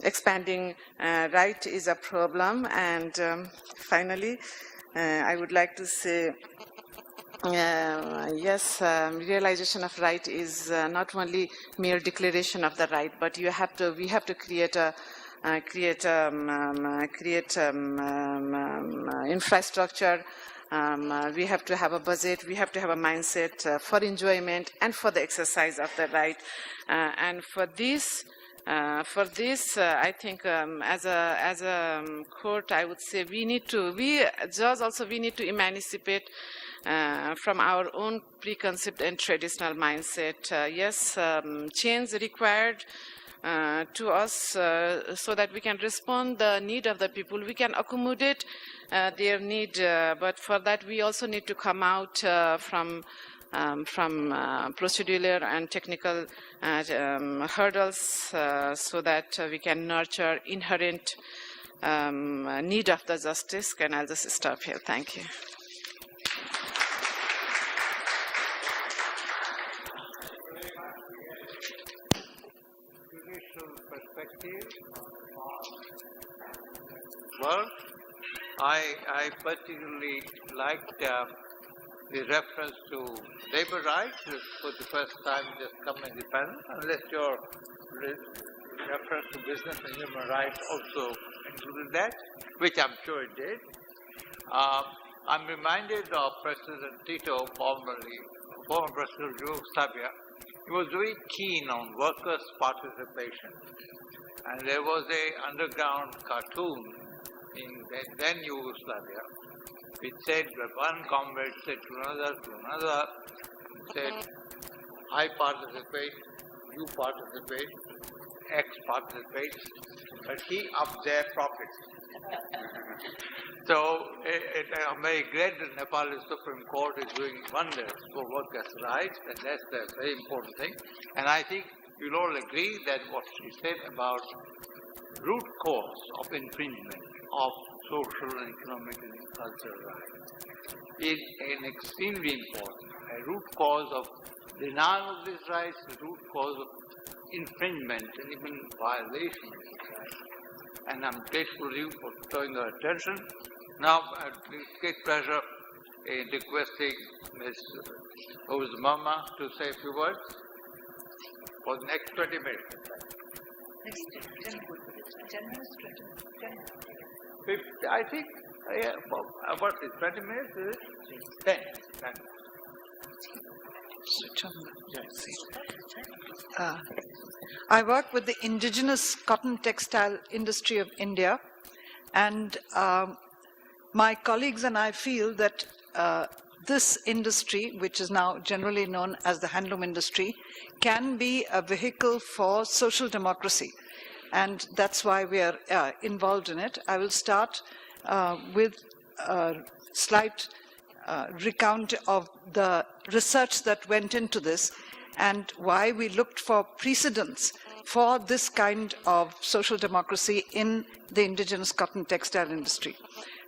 expanding right is a problem. And finally, I would like to say, yes, realization of right is not only mere declaration of the right, but we have to create infrastructure. We have to have a budget. We have to have a mindset for enjoyment and for the exercise of the right. And for this, I think as a court, I would say we need to emancipate from our own preconceived and traditional mindset. Yes, change required to us so that we can respond the need of the people. We can accommodate their need, but for that we also need to come out from procedural and technical hurdles so that we can nurture inherent need of the justice. And I'll just stop here. Thank you. Judicial perspective on work I particularly liked the reference to labor rights, which for the first time just come in the panel, unless your reference to business and human rights also included that, which I'm sure it did. I'm reminded of President Tito, former President of Yugoslavia. He was very keen on workers' participation. And there was an underground cartoon in then Yugoslavia, which said that one comrade said to another, said, I participate, you participate, X participates, but he ups their profits. So I'm very glad that Nepal's Supreme Court is doing wonders for workers' rights, and that's a very important thing. And I think you'll all agree that what she said about root cause of infringement of social and economic and cultural rights is an extremely important. A root cause of denial of these rights, the root cause of infringement and even violation of these rights. And I'm grateful to you for showing your attention. Now, with great pleasure in requesting Ms. Uzramma to say a few words for the next 20 minutes. I think, what is 20 minutes? Is it? 10. I work with the indigenous cotton textile industry of India, and my colleagues and I feel that this industry, which is now generally known as the handloom industry, can be a vehicle for social democracy. And that's why we are involved in it. I will start with a slight recount of the research that went into this and why we looked for precedents for this kind of social democracy in the indigenous cotton textile industry.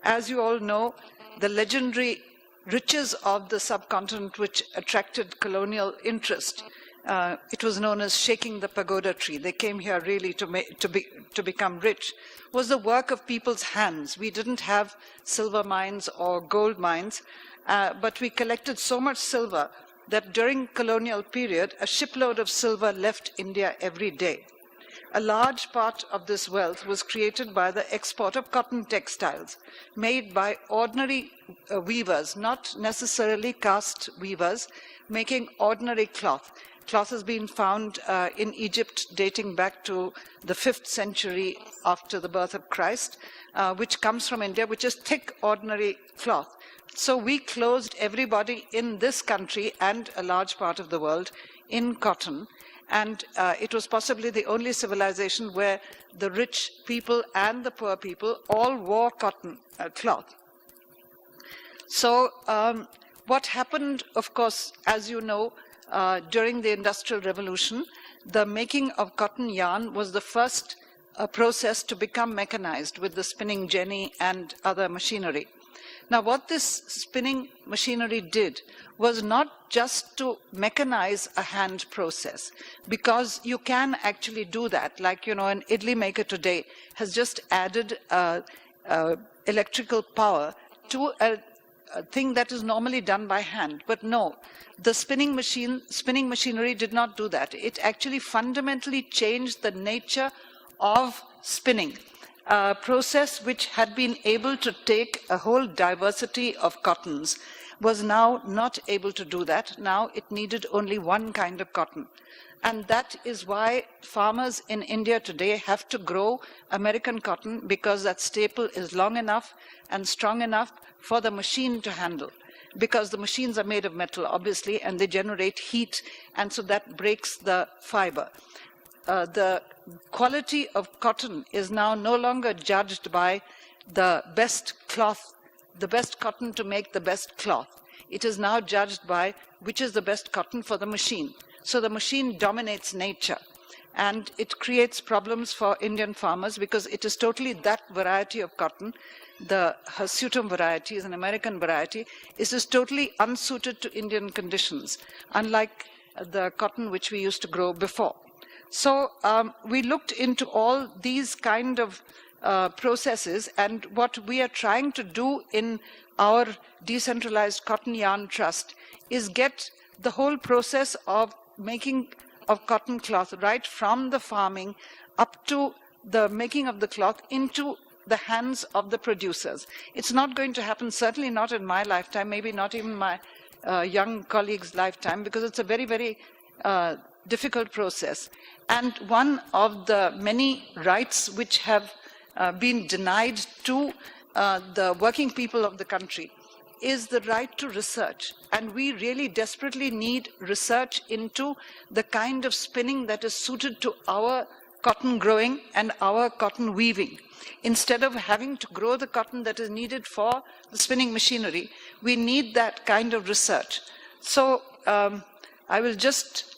As you all know, the legendary riches of the subcontinent which attracted colonial interest, it was known as shaking the pagoda tree. They came here really to become rich, was the work of people's hands. We didn't have silver mines or gold mines, but we collected so much silver that during colonial period, a shipload of silver left India every day. A large part of this wealth was created by the export of cotton textiles made by ordinary weavers, not necessarily caste weavers, making ordinary cloth. Cloth has been found in Egypt dating back to the 5th century after the birth of Christ, which comes from India, which is thick, ordinary cloth. So we clothed everybody in this country and a large part of the world in cotton. And it was possibly the only civilization where the rich people and the poor people all wore cotton cloth. So what happened, of course, as you know, during the Industrial Revolution, the making of cotton yarn was the first process to become mechanized with the spinning jenny and other machinery. Now, what this spinning machinery did was not just to mechanize a hand process, because you can actually do that. Like, an idli maker today has just added electrical power to a thing that is normally done by hand. But no, the spinning machinery did not do that. It actually fundamentally changed the nature of spinning. A process which had been able to take a whole diversity of cottons was now not able to do that. Now it needed only one kind of cotton. And that is why farmers in India today have to grow American cotton, because that staple is long enough and strong enough for the machine to handle. Because the machines are made of metal, obviously, and they generate heat, and so that breaks the fiber. The quality of cotton is now no longer judged by the best cloth, the best cotton to make the best cloth. It is now judged by which is the best cotton for the machine. So the machine dominates nature, and it creates problems for Indian farmers because it is totally that variety of cotton. The hirsutum variety is an American variety. It is totally unsuited to Indian conditions, unlike the cotton which we used to grow before. So we looked into all these kind of processes. And what we are trying to do in our decentralized cotton yarn trust is get the whole process of making of cotton cloth, right from the farming up to the making of the cloth, into the hands of the producers. It's not going to happen, certainly not in my lifetime, maybe not even my young colleagues' lifetime, because it's a very, very difficult process. And one of the many rights which have been denied to the working people of the country is the right to research. And we really desperately need research into the kind of spinning that is suited to our cotton growing and our cotton weaving. Instead of having to grow the cotton that is needed for the spinning machinery, we need that kind of research. So I will just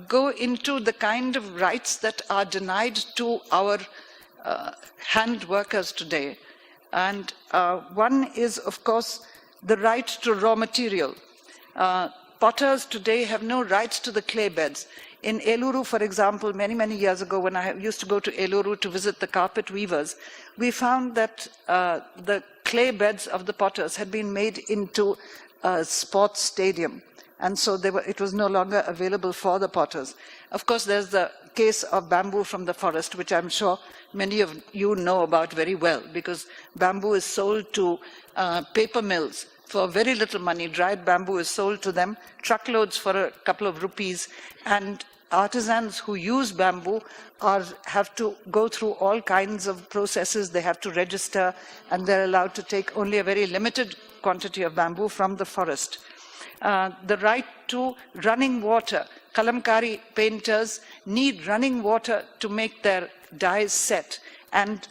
go into the kind of rights that are denied to our hand workers today. And one is, of course, the right to raw material. Potters today have no rights to the clay beds. In Eluru, for example, many, many years ago, when I used to go to Eluru to visit the carpet weavers, we found that the clay beds of the potters had been made into a sports stadium. And so it was no longer available for the potters. Of course, there's the case of bamboo from the forest, which I'm sure many of you know about very well, because bamboo is sold to paper mills for very little money. Dried bamboo is sold to them, truckloads for a couple of rupees, and artisans who use bamboo have to go through all kinds of processes. They have to register, and they're allowed to take only a very limited quantity of bamboo from the forest. The right to running water. Kalamkari painters need running water to make their dyes set, and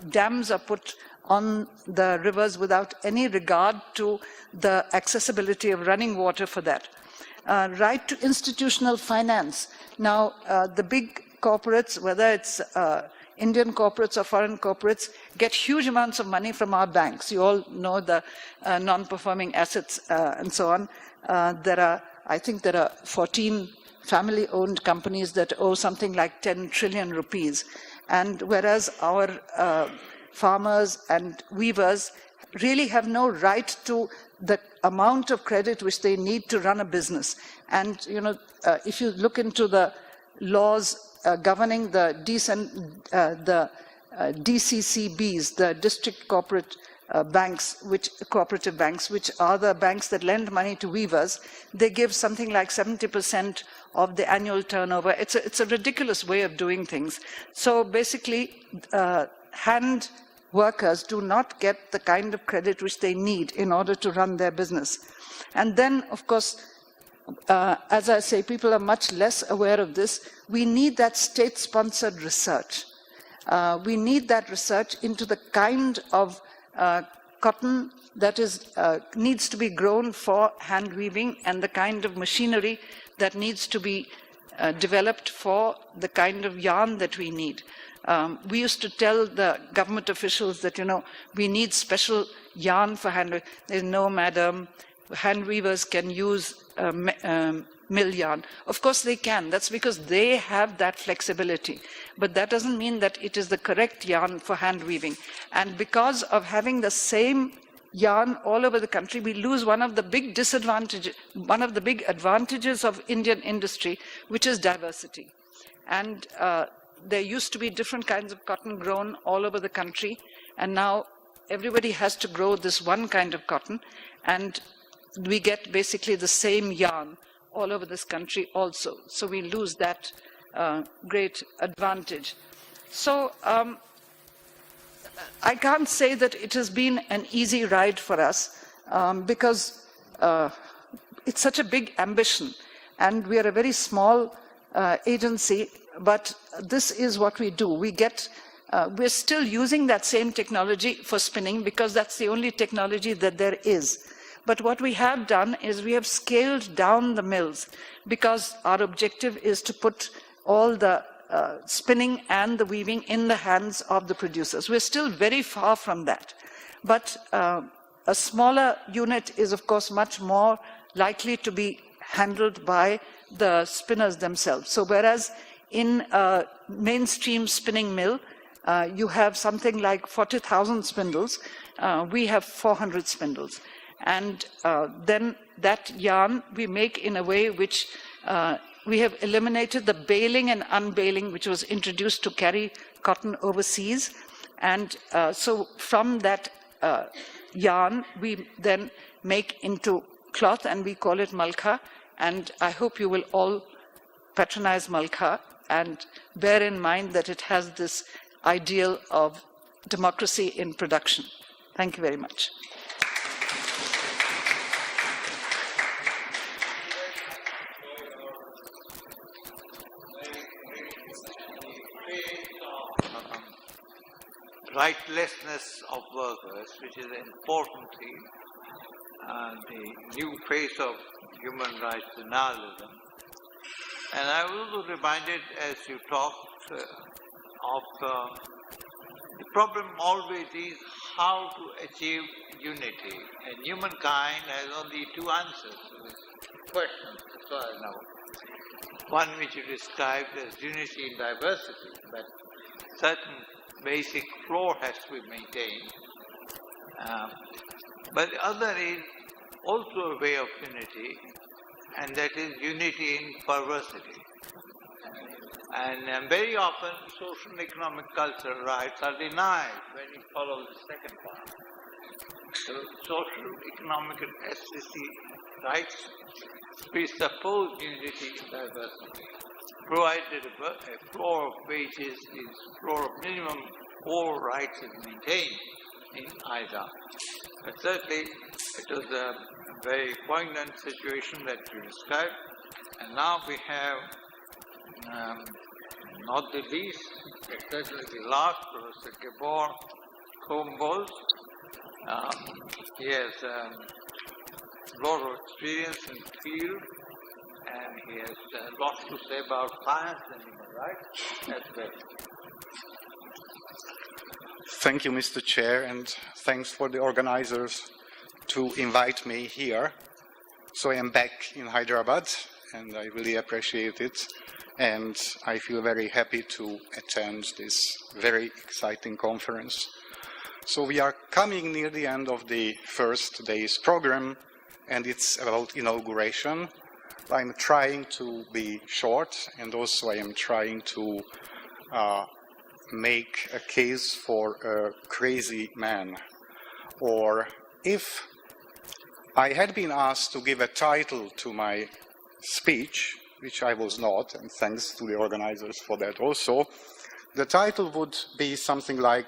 dams are put on the rivers without any regard to the accessibility of running water for that. Right to institutional finance. Now, the big corporates, whether it's Indian corporates or foreign corporates, get huge amounts of money from our banks. You all know the non-performing assets and so on. I think there are 14 family-owned companies that owe something like 10 trillion rupees. And whereas our farmers and weavers really have no right to the amount of credit which they need to run a business. And, you know, if you look into the laws governing the DCCBs, the district corporate cooperative banks, which are the banks that lend money to weavers, they give something like 70% of the annual turnover. It's a ridiculous way of doing things. So basically, hand workers do not get the kind of credit which they need in order to run their business. And then, of course, as I say, people are much less aware of this. We need that state-sponsored research. We need that research into the kind of cotton that needs to be grown for hand weaving, and the kind of machinery that needs to be developed for the kind of yarn that we need. We used to tell the government officials that, you know, we need special yarn for hand weaving. There's no, madam, hand weavers can use mill yarn. Of course they can. That's because they have that flexibility. But that doesn't mean that it is the correct yarn for hand weaving. And because of having the same yarn all over the country, we lose one of the big disadvantages, one of the big advantages of Indian industry, which is diversity. And there used to be different kinds of cotton grown all over the country, and now everybody has to grow this one kind of cotton, and we get basically the same yarn all over this country also. So we lose that great advantage. So I can't say that it has been an easy ride for us because it's such a big ambition, and we are a very small agency, but this is what we do. We're still using that same technology for spinning because that's the only technology that there is. But what we have done is we have scaled down the mills because our objective is to put all the spinning and the weaving in the hands of the producers. We're still very far from that. But a smaller unit is, of course, much more likely to be handled by the spinners themselves. So whereas in a mainstream spinning mill, you have something like 40,000 spindles. We have 400 spindles. And then that yarn we make in a way which we have eliminated the baling and unbaling, which was introduced to carry cotton overseas. And so from that yarn, we then make into cloth, and we call it malka. And I hope you will all patronize malka and bear in mind that it has this ideal of democracy in production. Thank you very much. Rightlessness of workers, which is an important thing, the new face of human rights denialism. And I was also reminded, as you talked, of the problem always is how to achieve unity. And humankind has only two answers to this question, as far as I know. One which you described as unity in diversity, but certain basic floor has to be maintained. But the other is also a way of unity, and that is unity in perversity. And very often social and economic cultural rights are denied when you follow the second part. So social, economic and SCC rights presuppose unity in diversity, provided a floor of wages is floor of minimum core rights is maintained in either. But certainly it was a very poignant situation that you described. And now we have not the least, but certainly the last, Professor Gabor Gombos. He has a lot of experience in the field, and he has lots to say about science and human rights as well. Thank you, Mr. Chair, and thanks for the organizers to invite me here. So I am back in Hyderabad, and I really appreciate it. And I feel very happy to attend this very exciting conference. So we are coming near the end of the first day's program, and it's about inauguration. I'm trying to be short, and also I am trying to make a case for a crazy man. Or if I had been asked to give a title to my speech, which I was not, and thanks to the organizers for that also, the title would be something like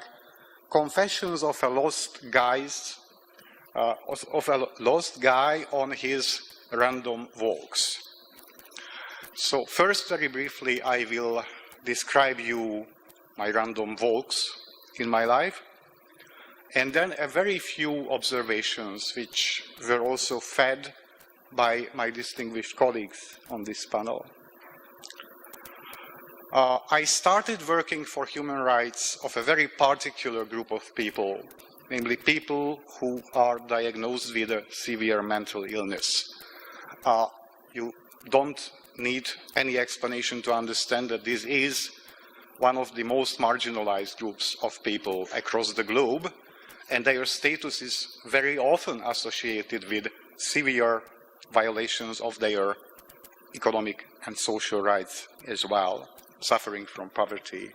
Confessions of a Lost Guy on His Random Walks. So first, very briefly, I will describe you my random walks in my life, and then a very few observations which were also fed by my distinguished colleagues on this panel. I started working for human rights of a very particular group of people, namely people who are diagnosed with a severe mental illness. You don't need any explanation to understand that this is one of the most marginalized groups of people across the globe, and their status is very often associated with severe violations of their economic and social rights as well, suffering from poverty,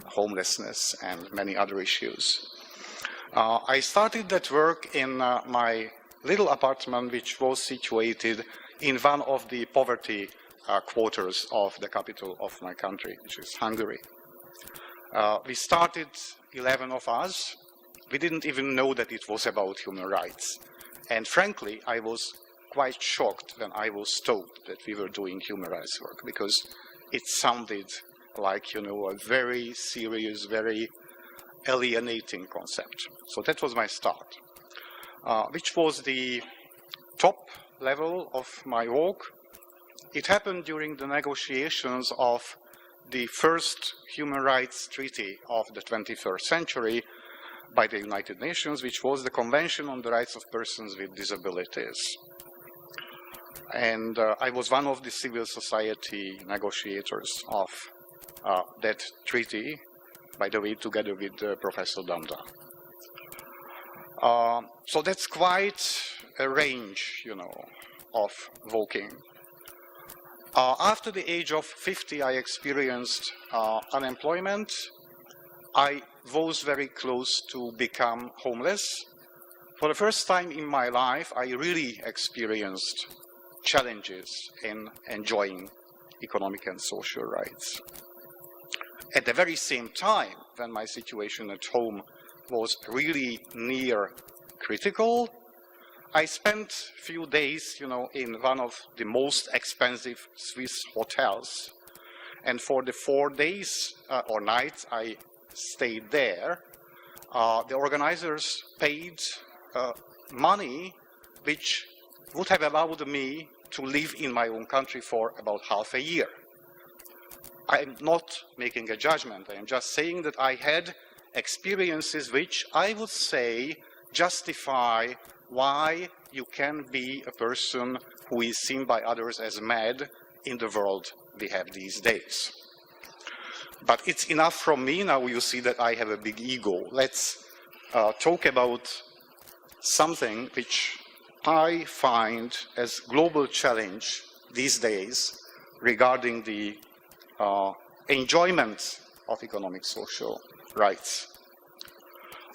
homelessness, and many other issues. I started that work in my little apartment, which was situated in one of the poverty quarters of the capital of my country, which is Hungary. We started, 11 of us. We didn't even know that it was about human rights. And frankly, I was quite shocked when I was told that we were doing human rights work, because it sounded like, a very serious, very alienating concept. So that was my start, which was the top level of my work. It happened during the negotiations of the first human rights treaty of the 21st century by the United Nations, which was the Convention on the Rights of Persons with Disabilities. And I was one of the civil society negotiators of that treaty, by the way, together with Professor Dhanda. So that's quite a range, you know, of voting. After the age of 50, I experienced unemployment. I was very close to become homeless. For the first time in my life, I really experienced challenges in enjoying economic and social rights. At the very same time, when my situation at home was really near critical, I spent a few days, you know, in one of the most expensive Swiss hotels. And for the 4 days or nights I stayed there, the organizers paid money which would have allowed me to live in my own country for about half a year. I'm not making a judgment. I am just saying that I had experiences which I would say justify why you can be a person who is seen by others as mad in the world we have these days. But it's enough from me. Now you see that I have a big ego. Let's talk about something which I find as global challenge these days regarding the enjoyment of economic social rights.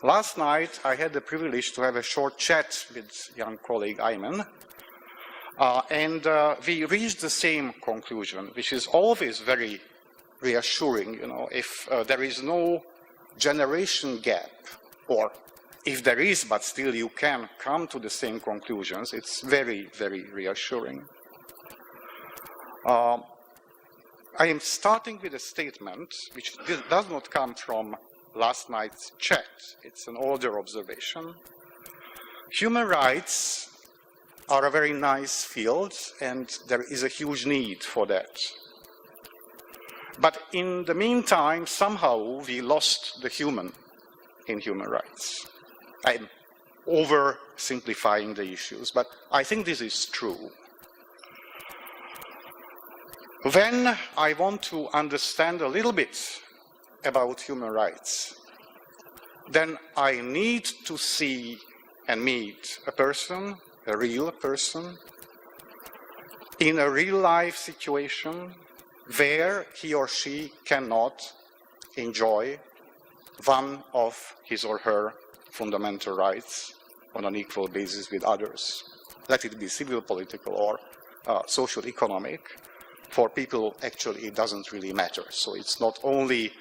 Last night I had the privilege to have a short chat with young colleague Ayman, and we reached the same conclusion, which is always very reassuring, you know, if there is no generation gap, or if there is, but still you can come to the same conclusions, it's very, very reassuring. I am starting with a statement which does not come from last night's chat. It's an older observation. Human rights are a very nice field, and there is a huge need for that. But in the meantime, somehow we lost the human in human rights. I'm oversimplifying the issues, but I think this is true. When I want to understand a little bit about human rights, then I need to see and meet a person, a real person, in a real life situation where he or she cannot enjoy one of his or her fundamental rights on an equal basis with others. Let it be civil, political, or social, economic. For people, actually, it doesn't really matter. So it's not only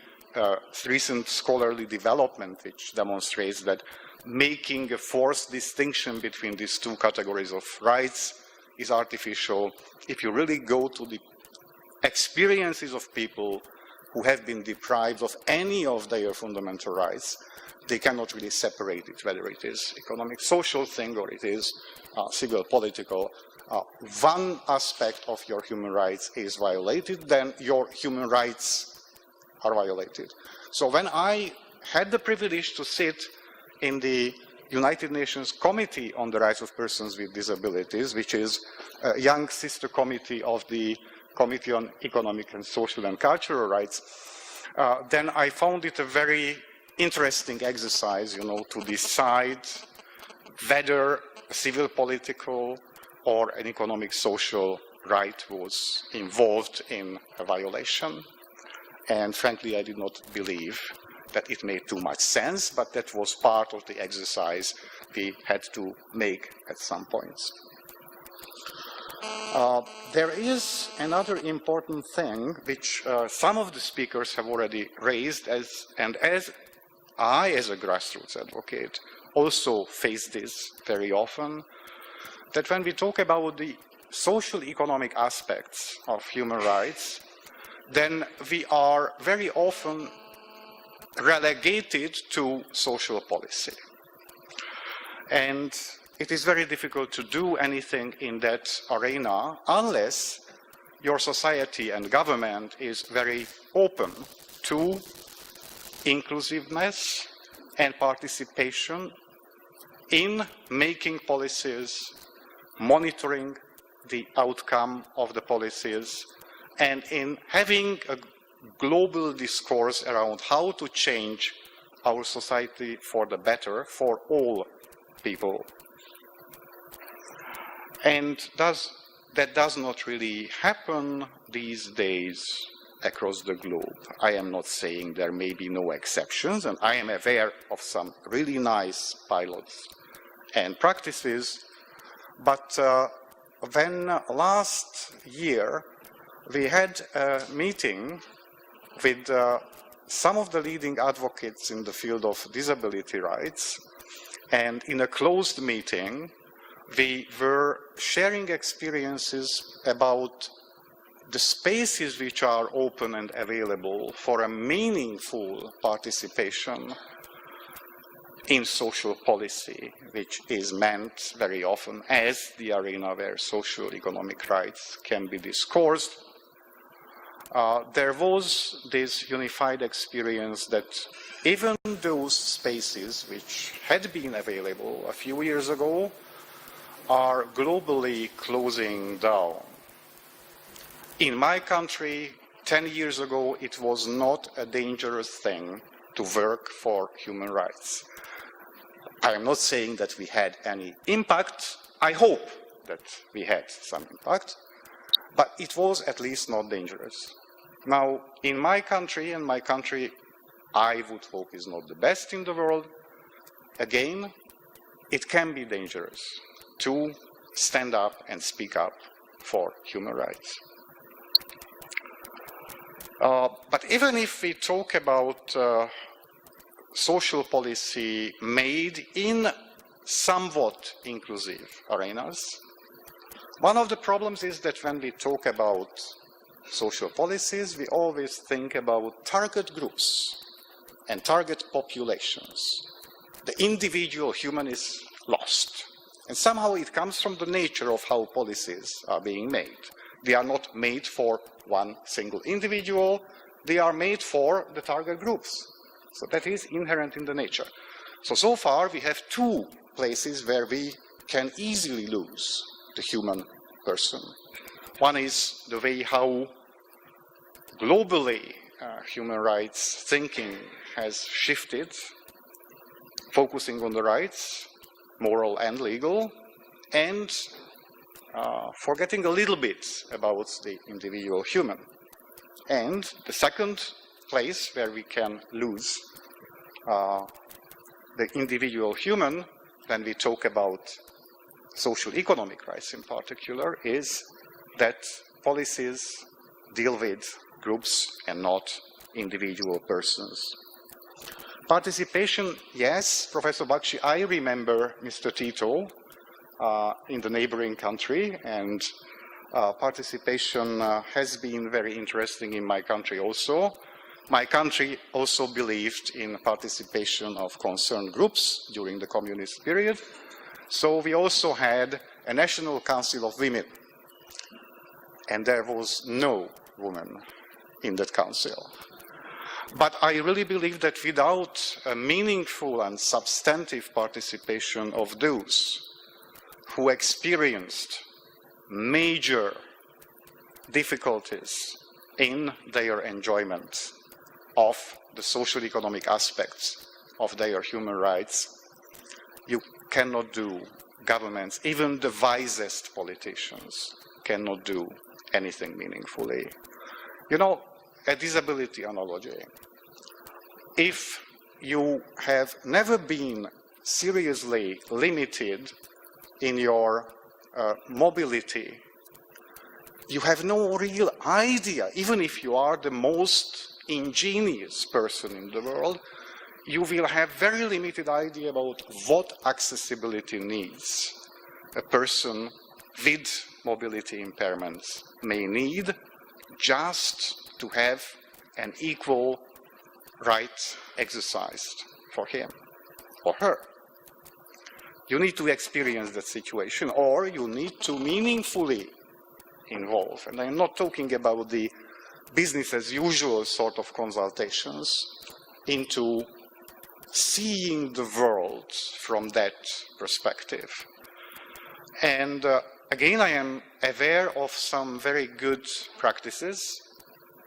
recent scholarly development which demonstrates that making a forced distinction between these two categories of rights is artificial. If you really go to the experiences of people who have been deprived of any of their fundamental rights, they cannot really separate it, whether it is economic, social thing, or it is civil, political. One aspect of your human rights is violated, then your human rights are violated. So when I had the privilege to sit in the United Nations Committee on the Rights of Persons with Disabilities, which is a young sister committee of the Committee on Economic and Social and Cultural Rights, then I found it a very interesting exercise, you know, to decide whether a civil, political, or an economic, social right was involved in a violation. And frankly, I did not believe that it made too much sense, but that was part of the exercise we had to make at some points. There is another important thing which some of the speakers have already raised, as I, as a grassroots advocate, also face this very often, that when we talk about the social economic aspects of human rights, then we are very often relegated to social policy. And it is very difficult to do anything in that arena unless your society and government is very open to inclusiveness and participation in making policies, monitoring the outcome of the policies, and in having a global discourse around how to change our society for the better for all people. And that does not really happen these days across the globe. I am not saying there may be no exceptions, and I am aware of some really nice pilots and practices, but when last year we had a meeting with some of the leading advocates in the field of disability rights, and in a closed meeting we were sharing experiences about the spaces which are open and available for a meaningful participation in social policy, which is meant very often as the arena where socio-economic rights can be discoursed. There was this unified experience that even those spaces which had been available a few years ago are globally closing down. In my country, 10 years ago, it was not a dangerous thing to work for human rights. I am not saying that we had any impact. I hope that we had some impact, but it was at least not dangerous. Now, in my country, and my country I would hope is not the best in the world, again, it can be dangerous to stand up and speak up for human rights. But even if we talk about social policy made in somewhat inclusive arenas, one of the problems is that when we talk about social policies, we always think about target groups and target populations. The individual human is lost. And somehow it comes from the nature of how policies are being made. They are not made for one single individual, they are made for the target groups. So that is inherent in the nature. So far we have two places where we can easily lose the human person. One is the way how globally human rights thinking has shifted, focusing on the rights, moral and legal, and forgetting a little bit about the individual human. And the second place where we can lose the individual human when we talk about social-economic rights in particular is that policies deal with groups and not individual persons. Participation, yes, Professor Baxi, I remember Mr. Tito in the neighboring country, and participation has been very interesting in my country also. My country also believed in participation of concerned groups during the communist period. So we also had a National Council of Women, and there was no woman in that council. But I really believe that without a meaningful and substantive participation of those who experienced major difficulties in their enjoyment of the social-economic aspects of their human rights, you cannot do, governments, even the wisest politicians, cannot do anything meaningfully. You know, a disability analogy. If you have never been seriously limited in your mobility, you have no real idea, even if you are the most ingenious person in the world, you will have very limited idea about what accessibility needs a person with mobility impairments may need just to have an equal right exercised for him or her. You need to experience that situation, or you need to meaningfully involve. And I'm not talking about the business as usual sort of consultations into seeing the world from that perspective. And again, I am aware of some very good practices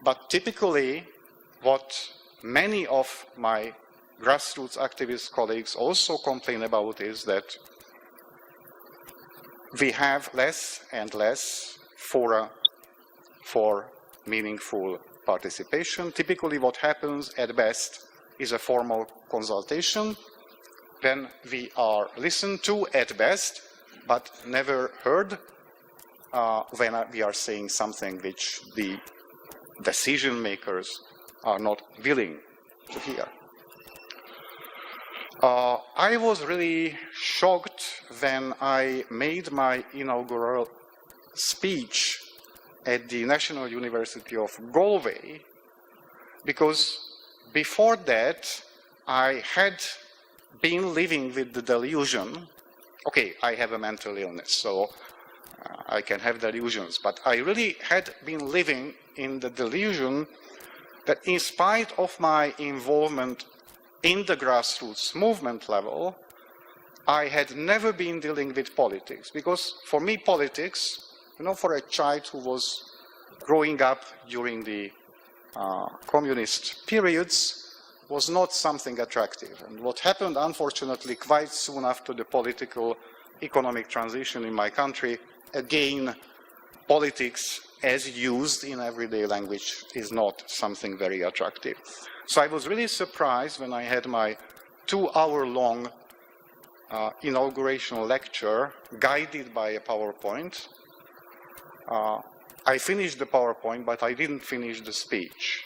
But typically, what many of my grassroots activist colleagues also complain about is that we have less and less fora for meaningful participation. Typically, what happens at best is a formal consultation. Then we are listened to at best, but never heard when we are saying something which the decision makers are not willing to hear. I was really shocked when I made my inaugural speech at the National University of Galway, because before that I had been living with the delusion, okay, I have a mental illness, so I can have delusions, but I really had been living in the delusion that in spite of my involvement in the grassroots movement level, I had never been dealing with politics. Because for me, politics, for a child who was growing up during the communist periods, was not something attractive. And what happened, unfortunately, quite soon after the political economic transition in my country, again, politics as used in everyday language is not something very attractive. So I was really surprised when I had my 2-hour-long inauguration lecture guided by a PowerPoint. I finished the PowerPoint, but I didn't finish the speech.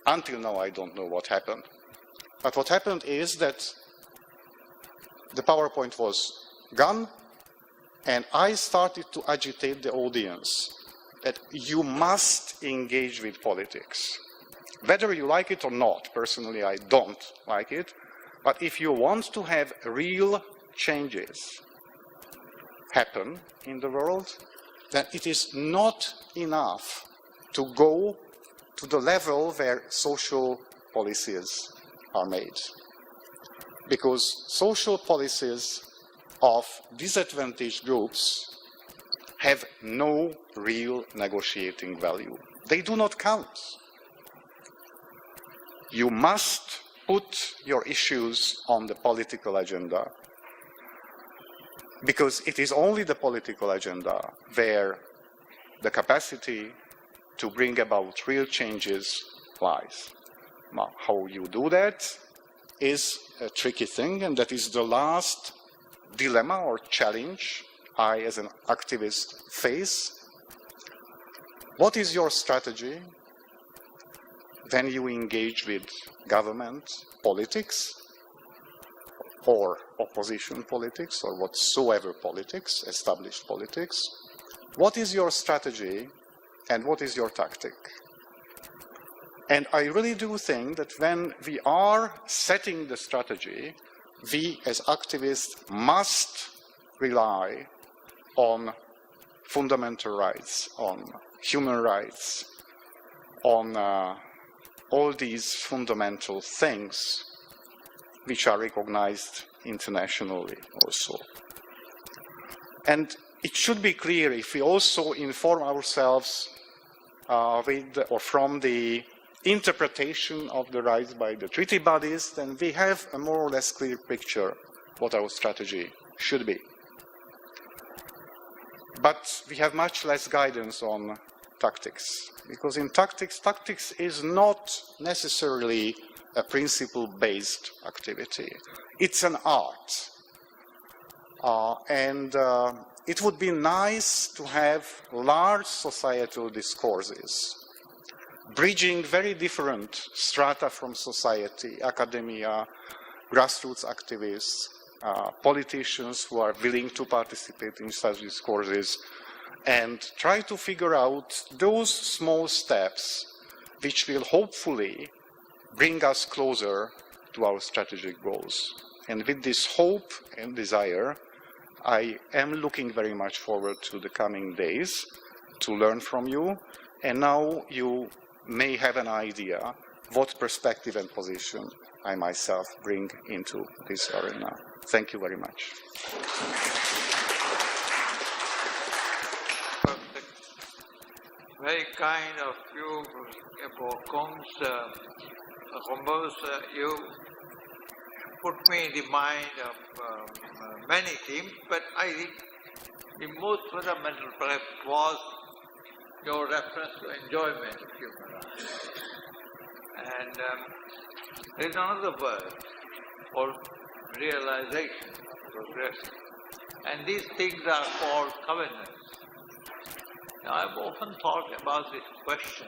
Until now, I don't know what happened. But what happened is that the PowerPoint was gone, and I started to agitate the audience that you must engage with politics. Whether you like it or not, personally I don't like it, but if you want to have real changes happen in the world, then it is not enough to go to the level where social policies are made. Because social policies of disadvantaged groups have no real negotiating value. They do not count. You must put your issues on the political agenda, because it is only the political agenda where the capacity to bring about real changes lies. Now, how you do that is a tricky thing, and that is the last dilemma or challenge I, as an activist, face. What is your strategy when you engage with government politics or opposition politics or whatsoever politics, established politics? What is your strategy and what is your tactic? And I really do think that when we are setting the strategy, we as activists must rely on fundamental rights, on human rights, on all these fundamental things which are recognized internationally also. And it should be clear, if we also inform ourselves from the interpretation of the rights by the treaty bodies, then we have a more or less clear picture what our strategy should be. But we have much less guidance on tactics, because in tactics is not necessarily a principle-based activity. It's an art. It would be nice to have large societal discourses, bridging very different strata from society, academia, grassroots activists, politicians who are willing to participate in such discourses, and try to figure out those small steps which will hopefully bring us closer to our strategic goals. And with this hope and desire, I am looking very much forward to the coming days to learn from you. And now you may have an idea what perspective and position I myself bring into this arena. Thank you very much. Very kind of you, Gombos. You put me in the mind of many things, but I think the most fundamental perhaps was your reference to enjoyment of human life. And there is another word called realization, progress. And these things are called covenants. Now, I've often thought about this question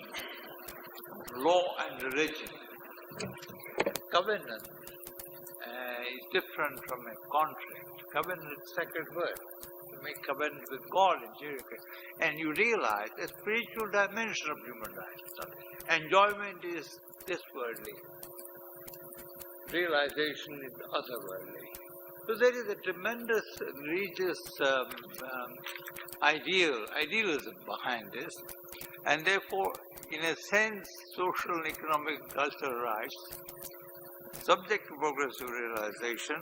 of law and religion. Covenant is different from a contract. Covenant is a sacred word. You make covenant with God in Judiciary. And you realize the spiritual dimension of human life. Enjoyment is this worldly. Realization is otherworldly. So there is a tremendous religious idealism behind this, and therefore, in a sense, social and economic cultural rights, subject to progressive realization,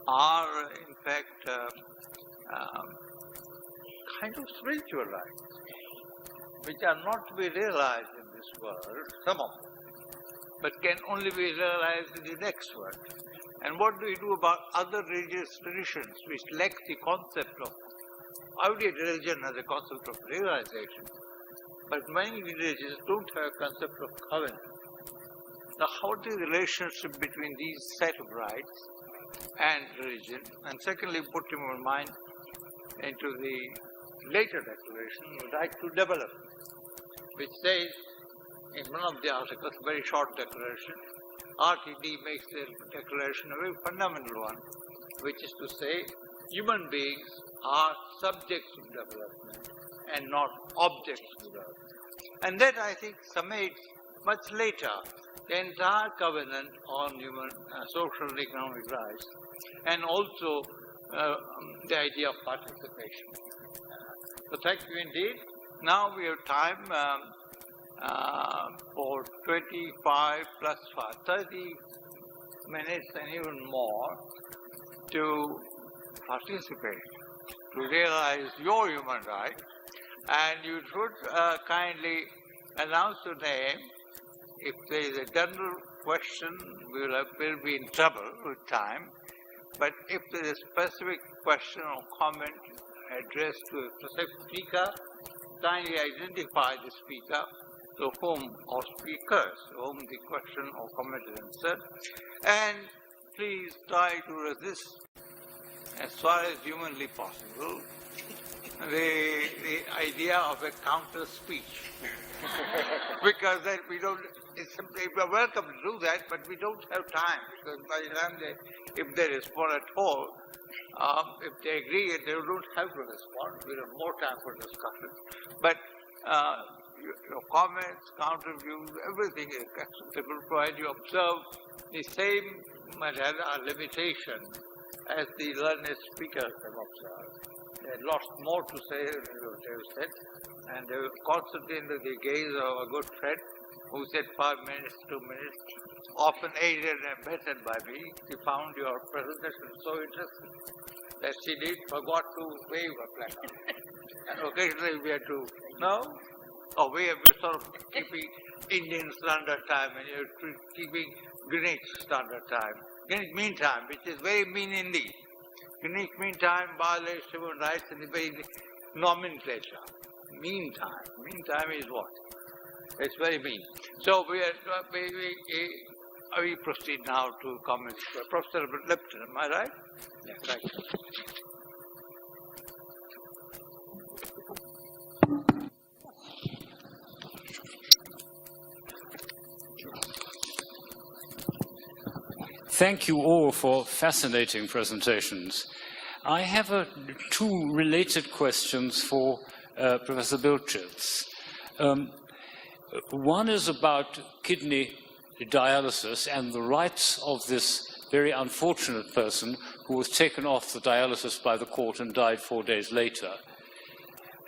are in fact kind of spiritual rights, which are not to be realized in this world, some of them, but can only be realized in the next world. And what do we do about other religious traditions which lack the concept of, every religion has a concept of realization, but many religions don't have a concept of covenant. Now, how is the relationship between these set of rights and religion? And secondly, put in your mind into the later declaration, right to development, which says in one of the articles, very short declaration, RTD makes the declaration a very fundamental one, which is to say human beings are subjects of development and not objects of development. And that, I think, summates much later the entire covenant on human social and economic rights, and also the idea of participation. So thank you indeed. Now we have time for 25 plus 5, 30 minutes and even more to participate, to realize your human right, and you should kindly announce your name. If there is a general question, we'll be in trouble with time, but if there is a specific question or comment addressed to a specific speaker, kindly identify the speaker to whom or speakers to whom the question or comment is answered, and please try to resist as far as humanly possible the idea of a counter speech. Because that we don't, we're welcome to do that, but we don't have time, because by the time if they respond at all, if they agree, they don't have to respond. We have more time for discussion. But your comments, counter views, everything is acceptable, provided you observe the same limitation as the learned speakers have observed. They had lots more to say than what they have said, and they were constantly under the gaze of a good friend who said 5 minutes, 2 minutes, often aided and abetted by me. She found your presentation so interesting that she forgot to wave a placard. And occasionally we had to, we have been sort of keeping Indian Standard Time, and you're keeping Greenwich Standard Time, Greenwich Mean Time, which is very mean indeed. Greenwich Mean Time violates human rights in the very nomenclature. Mean time. Mean time is what? It's very mean. So we proceed now to comments. Professor Lipton, am I right? Yes, right. Thank you all for fascinating presentations. I have two related questions for Professor Bilchitz. One is about kidney dialysis and the rights of this very unfortunate person who was taken off the dialysis by the court and died 4 days later.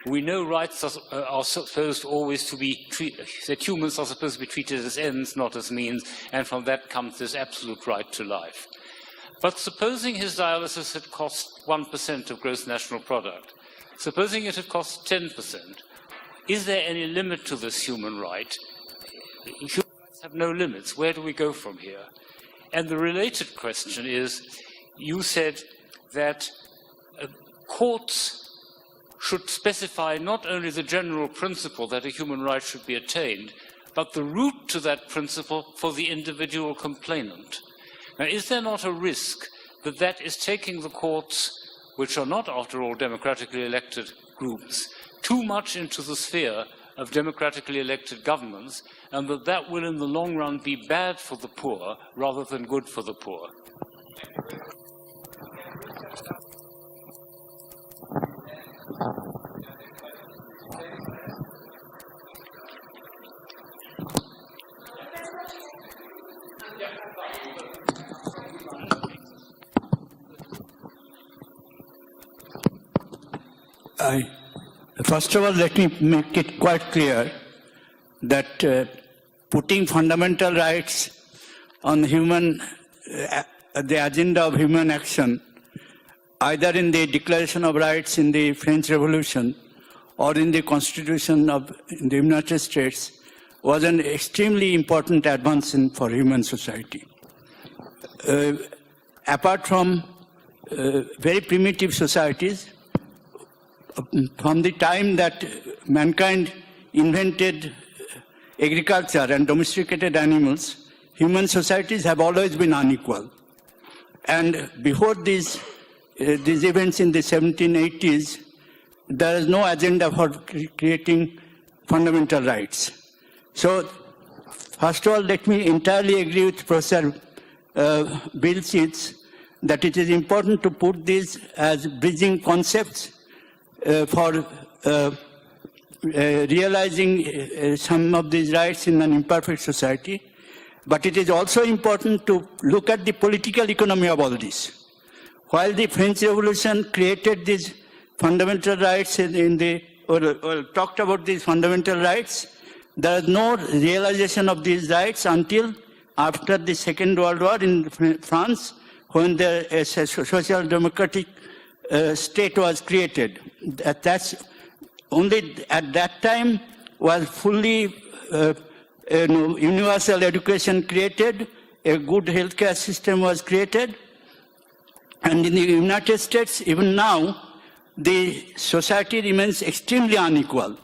We know rights are supposed always to be treated, that humans are supposed to be treated as ends, not as means, and from that comes this absolute right to life. But supposing his dialysis had cost 1% of gross national product, supposing it had cost 10%, Is there any limit to this human right? Human rights have no limits. Where do we go from here? And the related question is, you said that courts should specify not only the general principle that a human right should be attained, but the route to that principle for the individual complainant. Now, is there not a risk that that is taking the courts, which are not, after all, democratically elected groups, too much into the sphere of democratically elected governments, and that that will in the long run be bad for the poor rather than good for the poor? First of all, let me make it quite clear that putting fundamental rights on the agenda of human action, either in the Declaration of Rights in the French Revolution or in the Constitution of the United States, was an extremely important advance for human society. Apart from very primitive societies, from the time that mankind invented agriculture and domesticated animals, human societies have always been unequal. And before these events in the 1780s, there is no agenda for creating fundamental rights. So, first of all, let me entirely agree with Professor Bilchitz that it is important to put these as bridging concepts for realizing some of these rights in an imperfect society. But it is also important to look at the political economy of all this. While the French Revolution created these fundamental rights or talked about these fundamental rights, there is no realization of these rights until after the Second World War in France, when the social democratic state was created. That's only at that time was fully universal education created, a good healthcare system was created, and in the United States, even now, the society remains extremely unequal.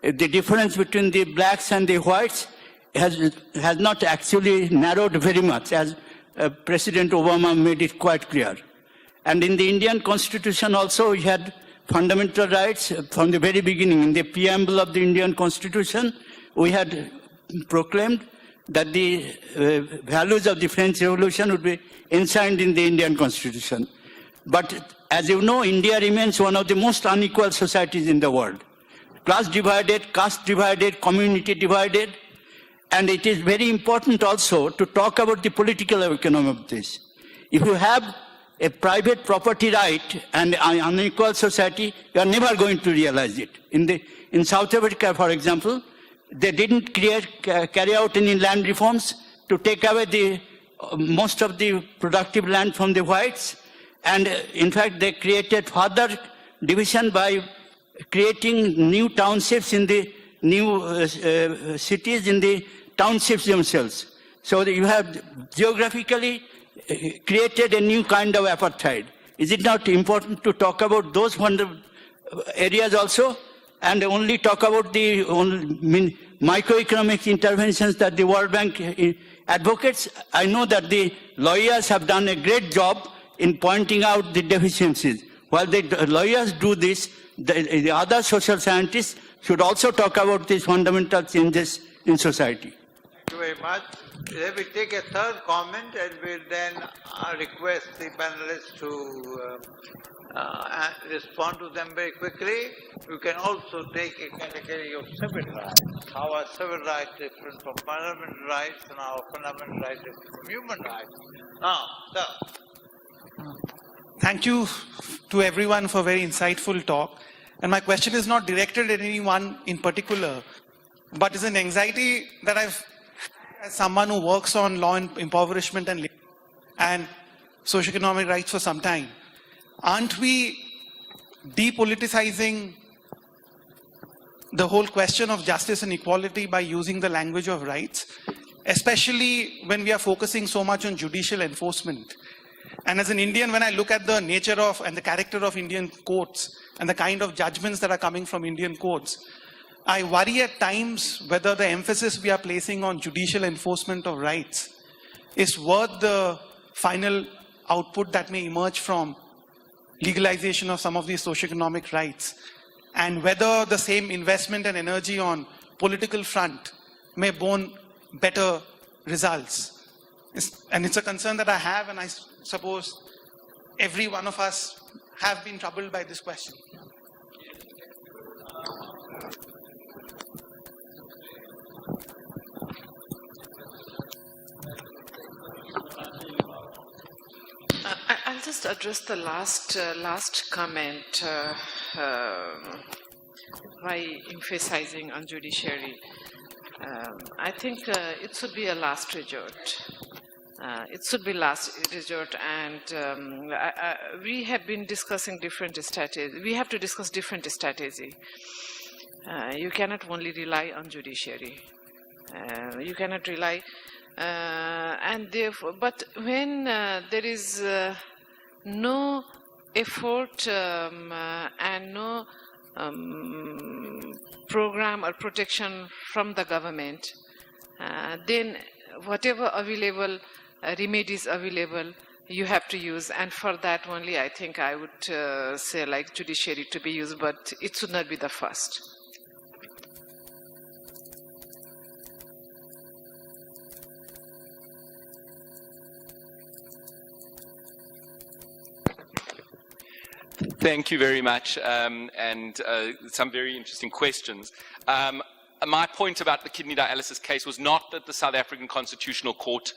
The difference between the blacks and the whites has not actually narrowed very much, as President Obama made it quite clear. And in the Indian Constitution also, we had fundamental rights from the very beginning. In the preamble of the Indian Constitution, we had proclaimed that the values of the French Revolution would be enshrined in the Indian Constitution. But as you know, India remains one of the most unequal societies in the world. Class divided, caste divided, community divided. And it is very important also to talk about the political economy of this. If you have a private property right and an unequal society, you are never going to realize it. In South Africa, for example, they didn't carry out any land reforms to take away most of the productive land from the whites. And in fact, they created further division by creating new townships in the new cities in the townships themselves. So you have geographically created a new kind of apartheid. Is it not important to talk about those areas also, and only talk about the microeconomic interventions that the World Bank advocates? I know that the lawyers have done a great job in pointing out the deficiencies. While the lawyers do this, the other social scientists should also talk about these fundamental changes in society. Thank you very much. Let me take a third comment and we'll then request the panelists to respond to them very quickly. You can also take a category of civil rights. How are civil rights different from fundamental rights, and how are fundamental rights different from human rights? Now, sir. Thank you to everyone for a very insightful talk. And my question is not directed at anyone in particular, but is an anxiety that I've, as someone who works on law and impoverishment and socio-economic rights for some time. Aren't we depoliticizing the whole question of justice and equality by using the language of rights, especially when we are focusing so much on judicial enforcement. And as an Indian, when I look at the nature of and the character of Indian courts and the kind of judgments that are coming from Indian courts, I worry at times whether the emphasis we are placing on judicial enforcement of rights is worth the final output that may emerge from legalization of some of these socio-economic rights, and whether the same investment and energy on political front may born better results. And it's a concern that I have, and I suppose every one of us have been troubled by this question. I'll just address the last comment by emphasizing on judiciary. I think it should be a last resort. It should be last resort, and we have been discussing different strategies. We have to discuss different strategy. You cannot only rely on judiciary. You cannot rely, and therefore, but when there is no effort and no program or protection from the government, then whatever available remedies available, you have to use. And for that only, I think I would say like judiciary to be used, but it should not be the first. Thank you very much, and some very interesting questions. My point about the kidney dialysis case was not that the South African Constitutional Court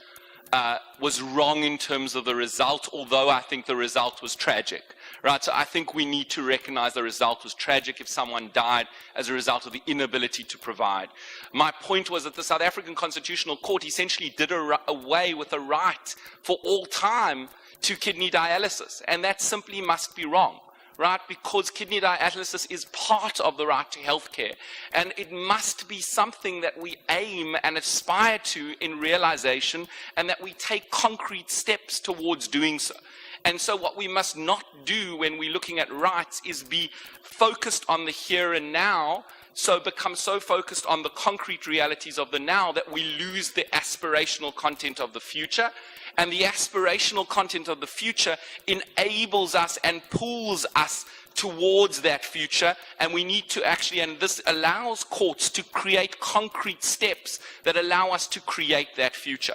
was wrong in terms of the result, although I think the result was tragic. Right, so I think we need to recognize the result was tragic if someone died as a result of the inability to provide. My point was that the South African Constitutional Court essentially did away with the right for all time to kidney dialysis, and that simply must be wrong. Right, because kidney dialysis is part of the right to healthcare, and it must be something that we aim and aspire to in realization, and that we take concrete steps towards doing so. And so what we must not do when we're looking at rights is be focused on the here and now, so become so focused on the concrete realities of the now that we lose the aspirational content of the future. And the aspirational content of the future enables us and pulls us towards that future, and we need to actually, and this allows courts to create concrete steps that allow us to create that future.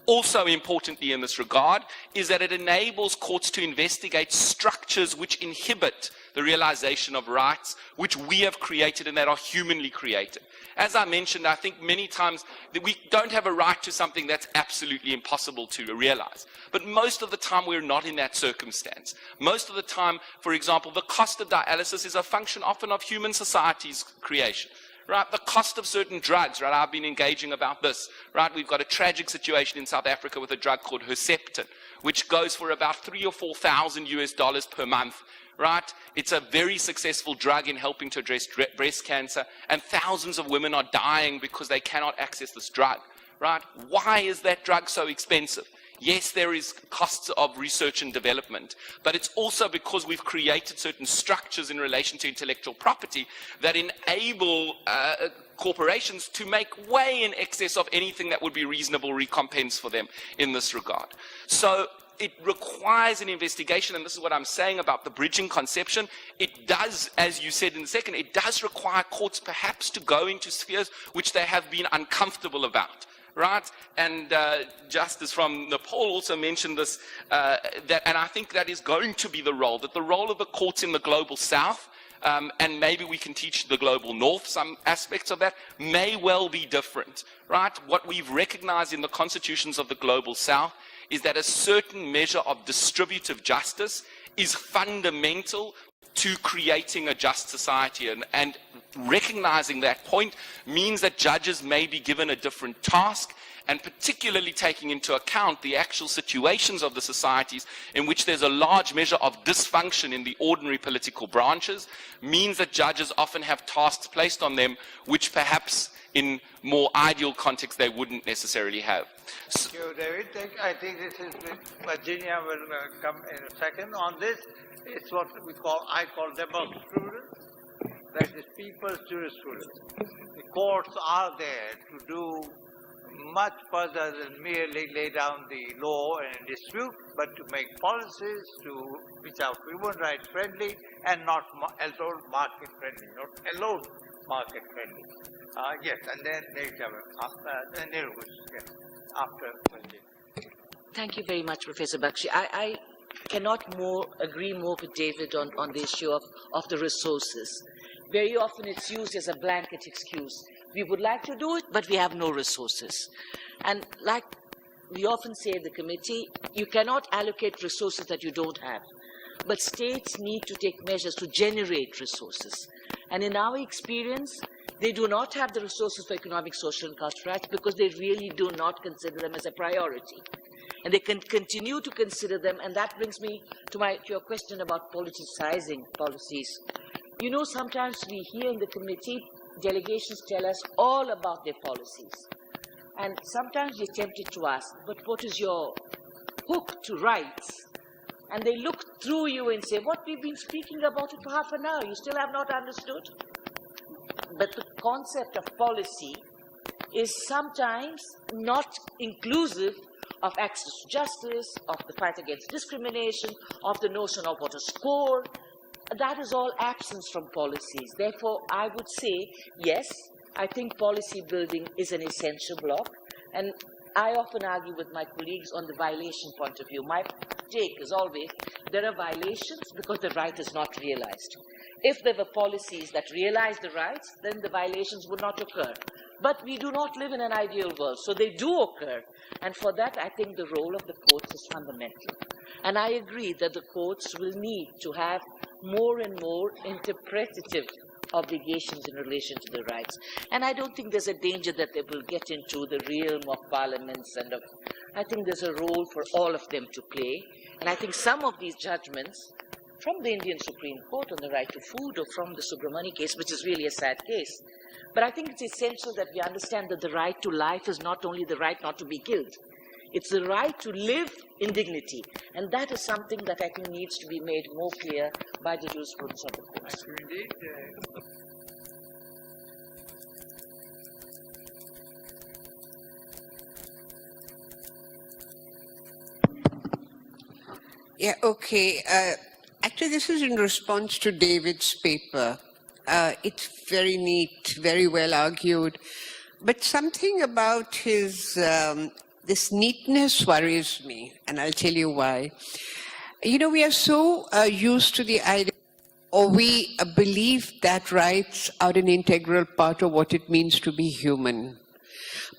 Also importantly in this regard is that it enables courts to investigate structures which inhibit the realization of rights which we have created and that are humanly created. As I mentioned, I think many times that we don't have a right to something that's absolutely impossible to realize. But most of the time we're not in that circumstance. Most of the time, for example, the cost of dialysis is a function often of human society's creation. Right, the cost of certain drugs, right, I've been engaging about this, right, we've got a tragic situation in South Africa with a drug called Herceptin, which goes for about $3,000 or $4,000 per month, right, it's a very successful drug in helping to address breast cancer, and thousands of women are dying because they cannot access this drug, right, why is that drug so expensive? Yes, there is costs of research and development, but it's also because we've created certain structures in relation to intellectual property that enable corporations to make way in excess of anything that would be reasonable recompense for them in this regard. So it requires an investigation, and this is what I'm saying about the bridging conception. It does, as you said in the second, it does require courts perhaps to go into spheres which they have been uncomfortable about. Right, and Justice from Nepal also mentioned this, and I think that is going to be the role of the courts in the global south, and maybe we can teach the global north some aspects of that, may well be different. Right, what we've recognized in the constitutions of the global south is that a certain measure of distributive justice is fundamental to creating a just society, and recognizing that point means that judges may be given a different task, and particularly taking into account the actual situations of the societies in which there's a large measure of dysfunction in the ordinary political branches, means that judges often have tasks placed on them which perhaps in more ideal context they wouldn't necessarily have. Thank you, David. I think this is, Virginia will come in a second on this. It's what I call jurisprudence. That is people's jurisprudence. The courts are there to do much further than merely lay down the law in a dispute, but to make policies which are human rights friendly and not alone market friendly, not alone market friendly. Yes, and then Neera, after Virginia. Thank you very much, Professor Baxi. I cannot agree more with David on the issue of the resources. Very often it's used as a blanket excuse. We would like to do it, but we have no resources. And like we often say in the committee, you cannot allocate resources that you don't have. But states need to take measures to generate resources. And in our experience, they do not have the resources for economic, social, and cultural rights because they really do not consider them as a priority. And they can continue to consider them, and that brings me to your question about politicizing policies. You know, sometimes we hear in the committee, delegations tell us all about their policies. And sometimes we're tempted to ask, but what is your hook to rights? And they look through you and say, what, we've been speaking about it for half an hour, you still have not understood? But the concept of policy is sometimes not inclusive of access to justice, of the fight against discrimination, of the notion of what a score. That is all absence from policies. Therefore, I would say, yes, I think policy building is an essential block. And I often argue with my colleagues on the violation point of view. My take is always, there are violations because the right is not realized. If there were policies that realize the rights, then the violations would not occur. But we do not live in an ideal world, so they do occur. And for that, I think the role of the courts is fundamental. And I agree that the courts will need to have more and more interpretative obligations in relation to the rights. And I don't think there's a danger that they will get into the realm of parliaments and of, I think there's a role for all of them to play. And I think some of these judgments from the Indian Supreme Court on the right to food or from the Uzramma case, which is really a sad case. But I think it's essential that we understand that the right to life is not only the right not to be killed. It's the right to live in dignity. And that is something that I think needs to be made more clear by the jurisprudence of the courts. Yeah, okay. Actually, this is in response to David's paper. It's very neat, very well argued. But something about his this neatness worries me, and I'll tell you why. You know, we are so used to the idea, or we believe that rights are an integral part of what it means to be human.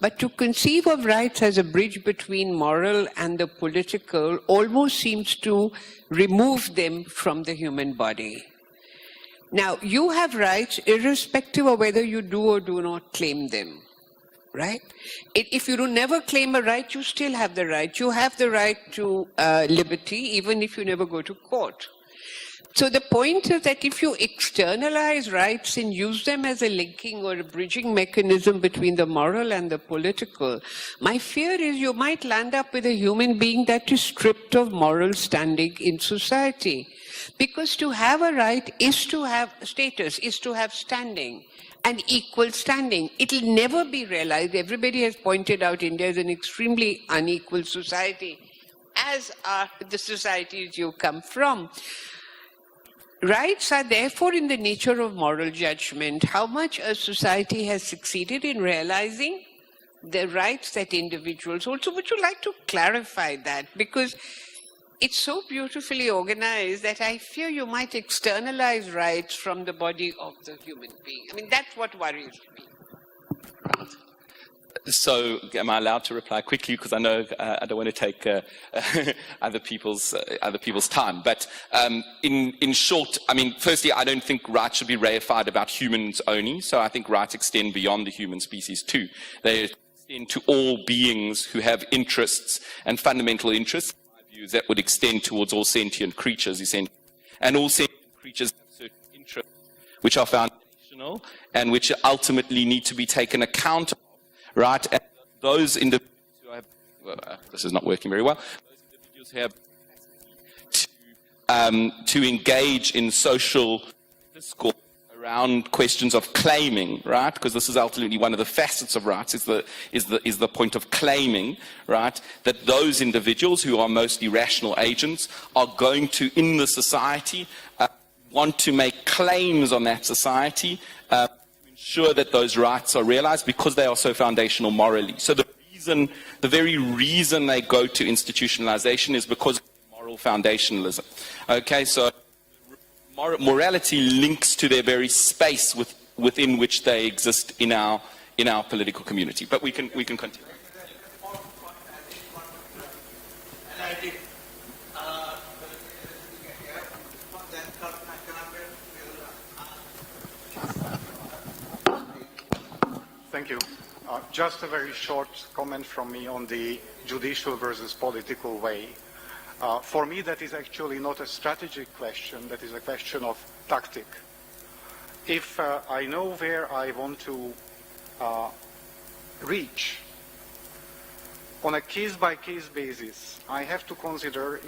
But to conceive of rights as a bridge between moral and the political almost seems to remove them from the human body. Now, you have rights irrespective of whether you do or do not claim them, right? If you don't never claim a right, you still have the right. You have the right to liberty, even if you never go to court. So the point is that if you externalize rights and use them as a linking or a bridging mechanism between the moral and the political, my fear is you might land up with a human being that is stripped of moral standing in society. Because to have a right is to have status, is to have standing, and equal standing. It will never be realized. Everybody has pointed out India is an extremely unequal society, as are the societies you come from. Rights are therefore in the nature of moral judgment. How much a society has succeeded in realizing the rights that individuals also, would you like to clarify that? Because it's so beautifully organized that I fear you might externalize rights from the body of the human being. I mean, that's what worries me. So, am I allowed to reply quickly? Because I know I don't want to take other people's time. But in short, I mean, firstly, I don't think rights should be reified about humans only. So I think rights extend beyond the human species too. They extend to all beings who have interests and fundamental interests. In my views, that would extend towards all sentient creatures, essentially. And all sentient creatures have certain interests which are foundational and which ultimately need to be taken account of, right? And those individuals who have, this is not working very well, those individuals who have to engage in social discourse around questions of claiming, right? Because this is ultimately one of the facets of rights, is the point of claiming, right? That those individuals who are mostly rational agents are going to, in the society, want to make claims on that society to ensure that those rights are realized because they are so foundational morally. So the very reason they go to institutionalization is because of moral foundationalism. Okay, so morality links to their very space within which they exist in our political community. But we can continue. Thank you. Just a very short comment from me on the judicial versus political way. For me, that is actually not a strategic question, that is a question of tactic. If I know where I want to reach, on a case-by-case basis, I have to consider,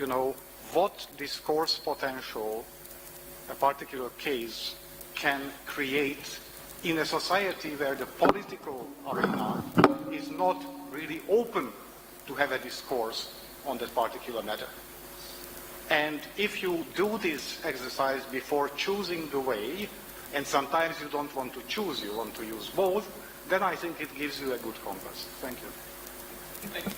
what discourse potential a particular case can create in a society where the political arena is not really open to have a discourse on that particular matter. And if you do this exercise before choosing the way, and sometimes you don't want to choose, you want to use both, then I think it gives you a good compass. Thank you. Thank you.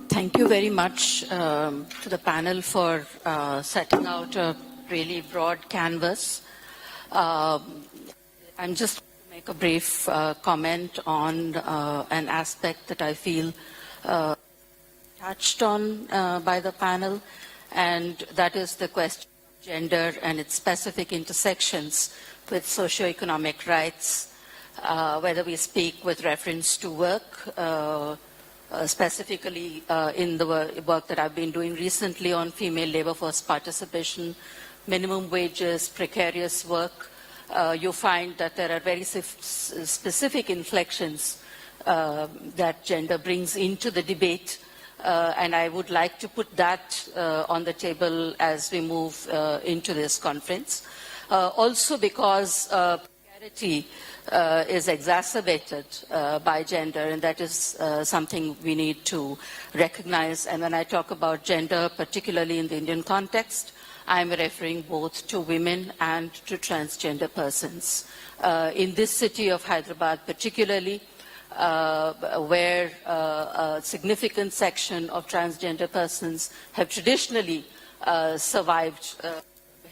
Thank you very much to the panel for setting out a really broad canvas. I'm just going to make a brief comment on an aspect that I feel touched on by the panel, and that is the question of gender and its specific intersections with socio-economic rights, whether we speak with reference to work, specifically in the work that I've been doing recently on female labor force participation, minimum wages, precarious work, you find that there are very specific inflections that gender brings into the debate, and I would like to put that on the table as we move into this conference. Also because precarity is exacerbated by gender, and that is something we need to recognize. And when I talk about gender, particularly in the Indian context, I'm referring both to women and to transgender persons. In this city of Hyderabad particularly, where a significant section of transgender persons have traditionally survived,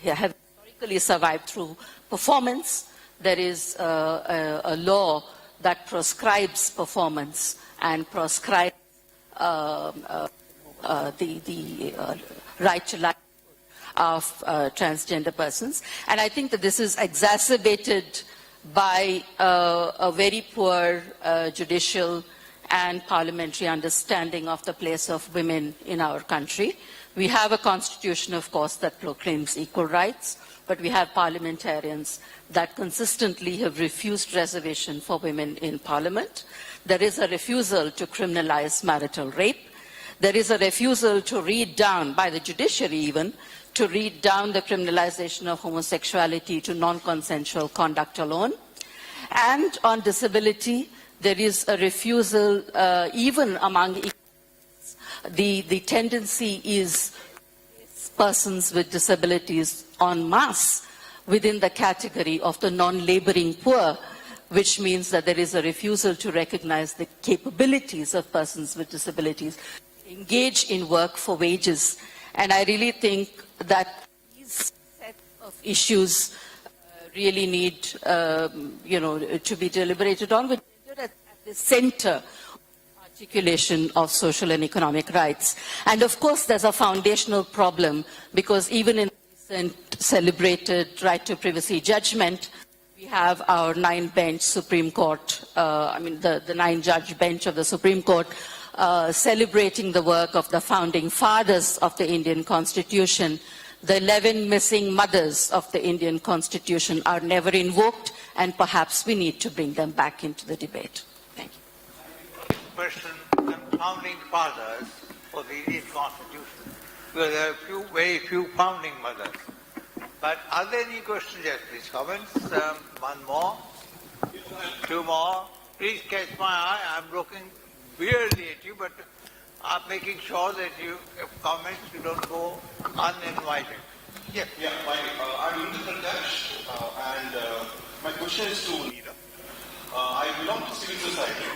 have historically survived through performance, there is a law that proscribes performance and proscribes the right to life of transgender persons. And I think that this is exacerbated by a very poor judicial and parliamentary understanding of the place of women in our country. We have a constitution, of course, that proclaims equal rights, but we have parliamentarians that consistently have refused reservation for women in parliament. There is a refusal to criminalize marital rape. There is a refusal to read down, by the judiciary even, to read down the criminalization of homosexuality to non-consensual conduct alone. And on disability, there is a refusal, even among the tendency is persons with disabilities en masse within the category of the non-laboring poor, which means that there is a refusal to recognize the capabilities of persons with disabilities, engage in work for wages. And I really think that these set of issues really need, to be deliberated on, with gender at the center articulation of social and economic rights. And of course, there's a foundational problem, because even in celebrated right to privacy judgment, we have our 9-bench Supreme Court, the 9-judge bench of the Supreme Court, celebrating the work of the founding fathers of the Indian Constitution. The 11 missing mothers of the Indian Constitution are never invoked, and perhaps we need to bring them back into the debate. Thank you. Question, the founding fathers for the Indian Constitution, because there are very few founding mothers. But are there any questions? Yes, please, comments? One more, two more. Please catch my eye. I'm looking weirdly at you, but I'm making sure that you have comments, you don't go uninvited. Yes. Yeah, I'm Pradhan, and my question is to Neera. I belong to civil society,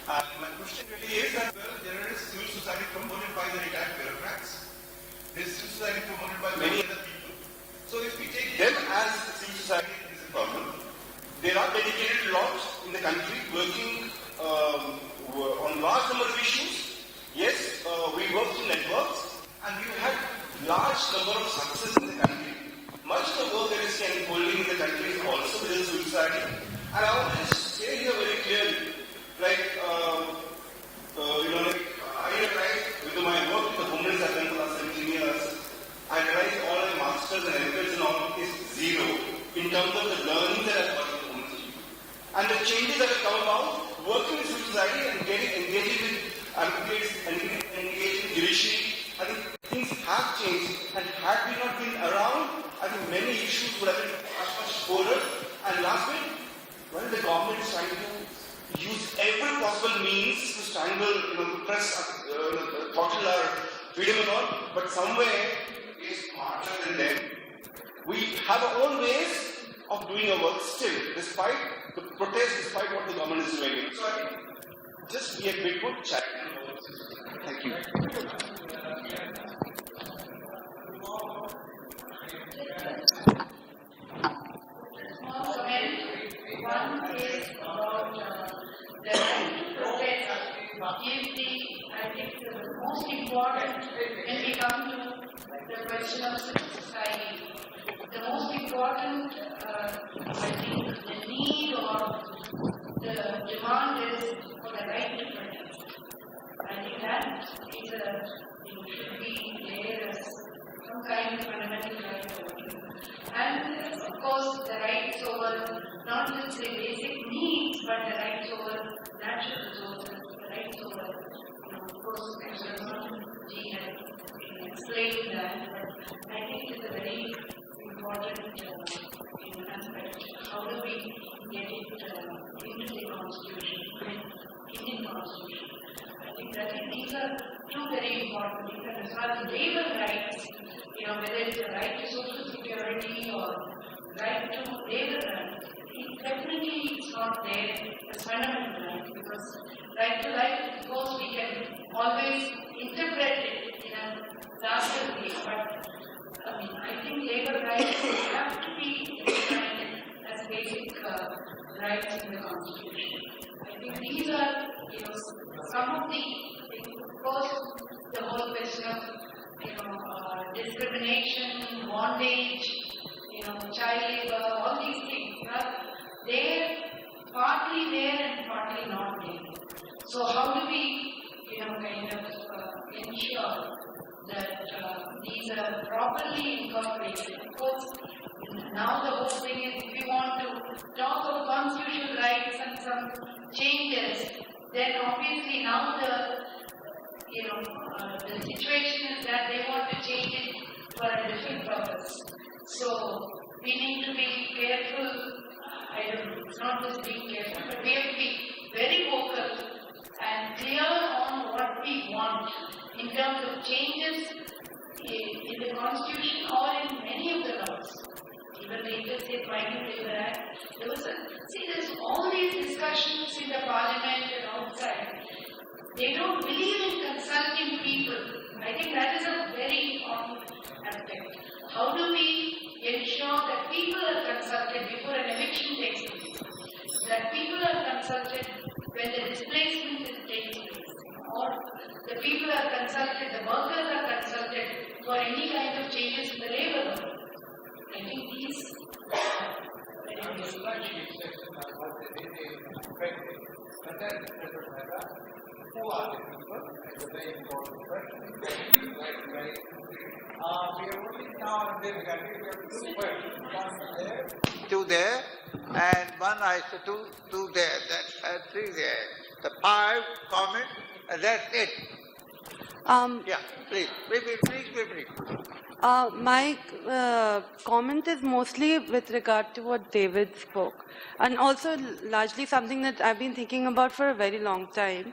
and my question really is that there is civil society promoted by the retired bureaucrats. There is civil society promoted by many other people. So if we take them as civil society is a problem, there are dedicated lots in the country working on large number of issues. Yes, we work in networks, and we've had large number of success in the country. Much of the work that is unfolding in the country is also within civil society. And I want to say here very clearly, I realize with my work with the Gombos I've done for the last 17 years, I realize all my masters and MPhils and all is zero in terms of the learning that I've got with the Gombos. And the changes that have come about, working with civil society and engaging with advocates and engaging with judiciary, I think things have changed, and had we not been around, I think many issues would have been much further. And last bit, well, the government is trying to use every possible means to strangle, press, throttle our freedom and all, but somewhere is smarter than them. We have our own ways of doing our work still, despite the protest, despite what the government is doing. So I think just be a bit more chat. Thank you. One is about the right to protest I think the most important when we come to the question of civil society. The most important, I think, the need or the demand is for the right to protest. I think that should be there as some kind of fundamental right. And of course, the rights over not just the basic needs, but the rights over natural resources, the rights over, of course, G has explained that, but I think it's a very important aspect. How do we get it into the Constitution, Indian Constitution? I think that these are two very important things. And as far as labor rights, whether it's the right to social security or right to labor rights, it definitely is not there as fundamental rights, because right to life, of course, we can always interpret it in a larger way, but I think labor rights have to be defined as basic rights in the Constitution. I think these are, some of the, of course, the whole question of discrimination, bondage, child labor, all these things are there, partly there and partly not there. So how do we, ensure that these are properly incorporated? Of course, now the whole thing is, if we want to talk of constitutional rights and some changes, then obviously now the situation is that they want to change it for a different purpose. So we need to be careful. It's not just being careful, but we have to be very vocal and clear on what we want in terms of changes in the Constitution or in many of the laws. Even the Interstate Migrant Labour Act, there's all these discussions in the Parliament and outside. They don't believe in consulting people. I think that is a very important aspect. How do we ensure that people are consulted before an eviction takes place? That people are consulted when the displacement is taking place? Or the people are consulted, the workers are consulted for any kind of changes in the labour law? perspective. And then it doesn't matter who are the people. It's a very important question. We are only now and then we have two questions. One there, two there, and one I said two there, three there. The 5 comments, and that's it. Yeah, please. My comment is mostly with regard to what David spoke, and also largely something that I've been thinking about for a very long time.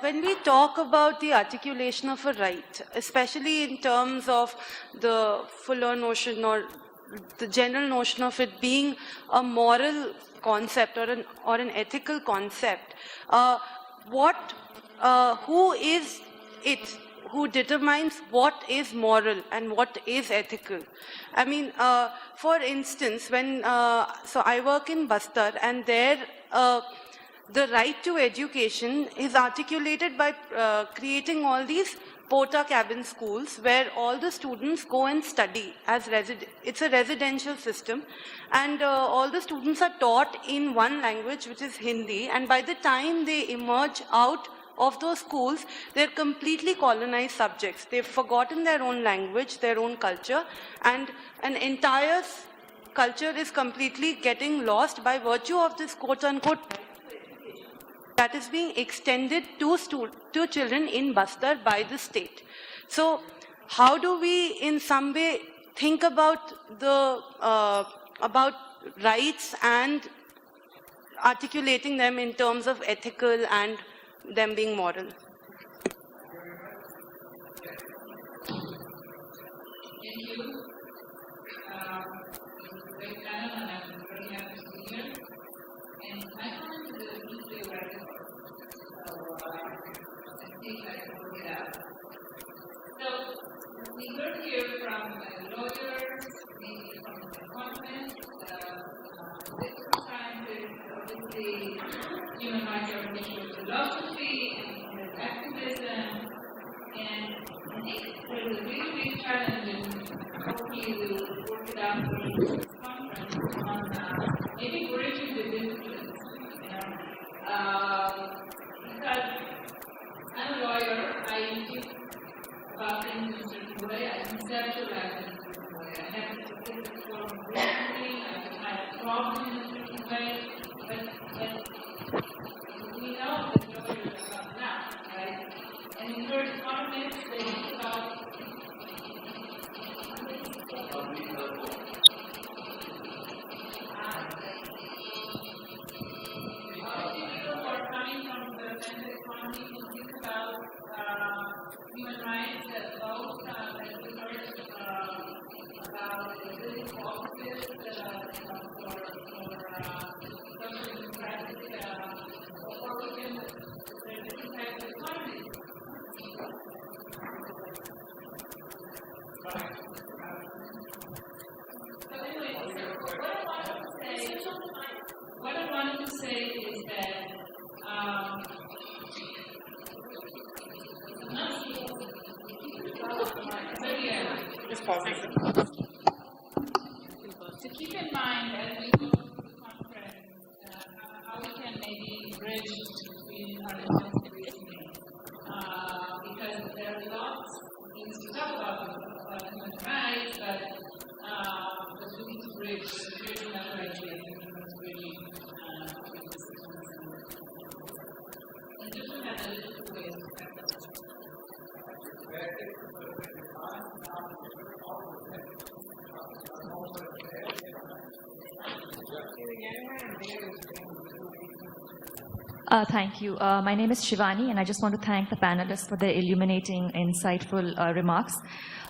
When we talk about the articulation of a right, especially in terms of the fuller notion or the general notion of it being a moral concept or an ethical concept, who is it who determines what is moral and what is ethical? I mean, for instance, so I work in Bastar, and there the right to education is articulated by creating all these Pota cabin schools where all the students go and study as it's a residential system, and all the students are taught in one language, which is Hindi, and by the time they emerge out of those schools, they're completely colonized subjects. They've forgotten their own language, their own culture, and an entire culture is completely getting lost by virtue of this quote-unquote that is being extended to children in Bastar by the state. So how do we in some way think about rights and articulating them in terms of ethical and them being moral? So we heard here from lawyers, maybe from economists, political scientists, obviously human rights organization philosophy, and activism, and I think there's a really big challenge, and hopefully we'll work it out during this conference on maybe bridging the disciplines, because I'm a lawyer, I think about things in a certain way, I conceptualize them in a certain way. I have to take the form recently, I have a problem in a certain way, but we know that lawyers are not now, right? And in your economics, they talk about human rights that both that we heard about the ability of offices for social democratic or within the different types of economies. So anyway, what I wanted to say is that to keep in mind as we go through the conference, how we can maybe bridge between our reasoning, because there are lots of things to talk about human rights, but we need to bridge another idea, bridging and different analytical ways of practicing. Thank you. My name is Shivani, and I just want to thank the panelists for their illuminating, insightful remarks.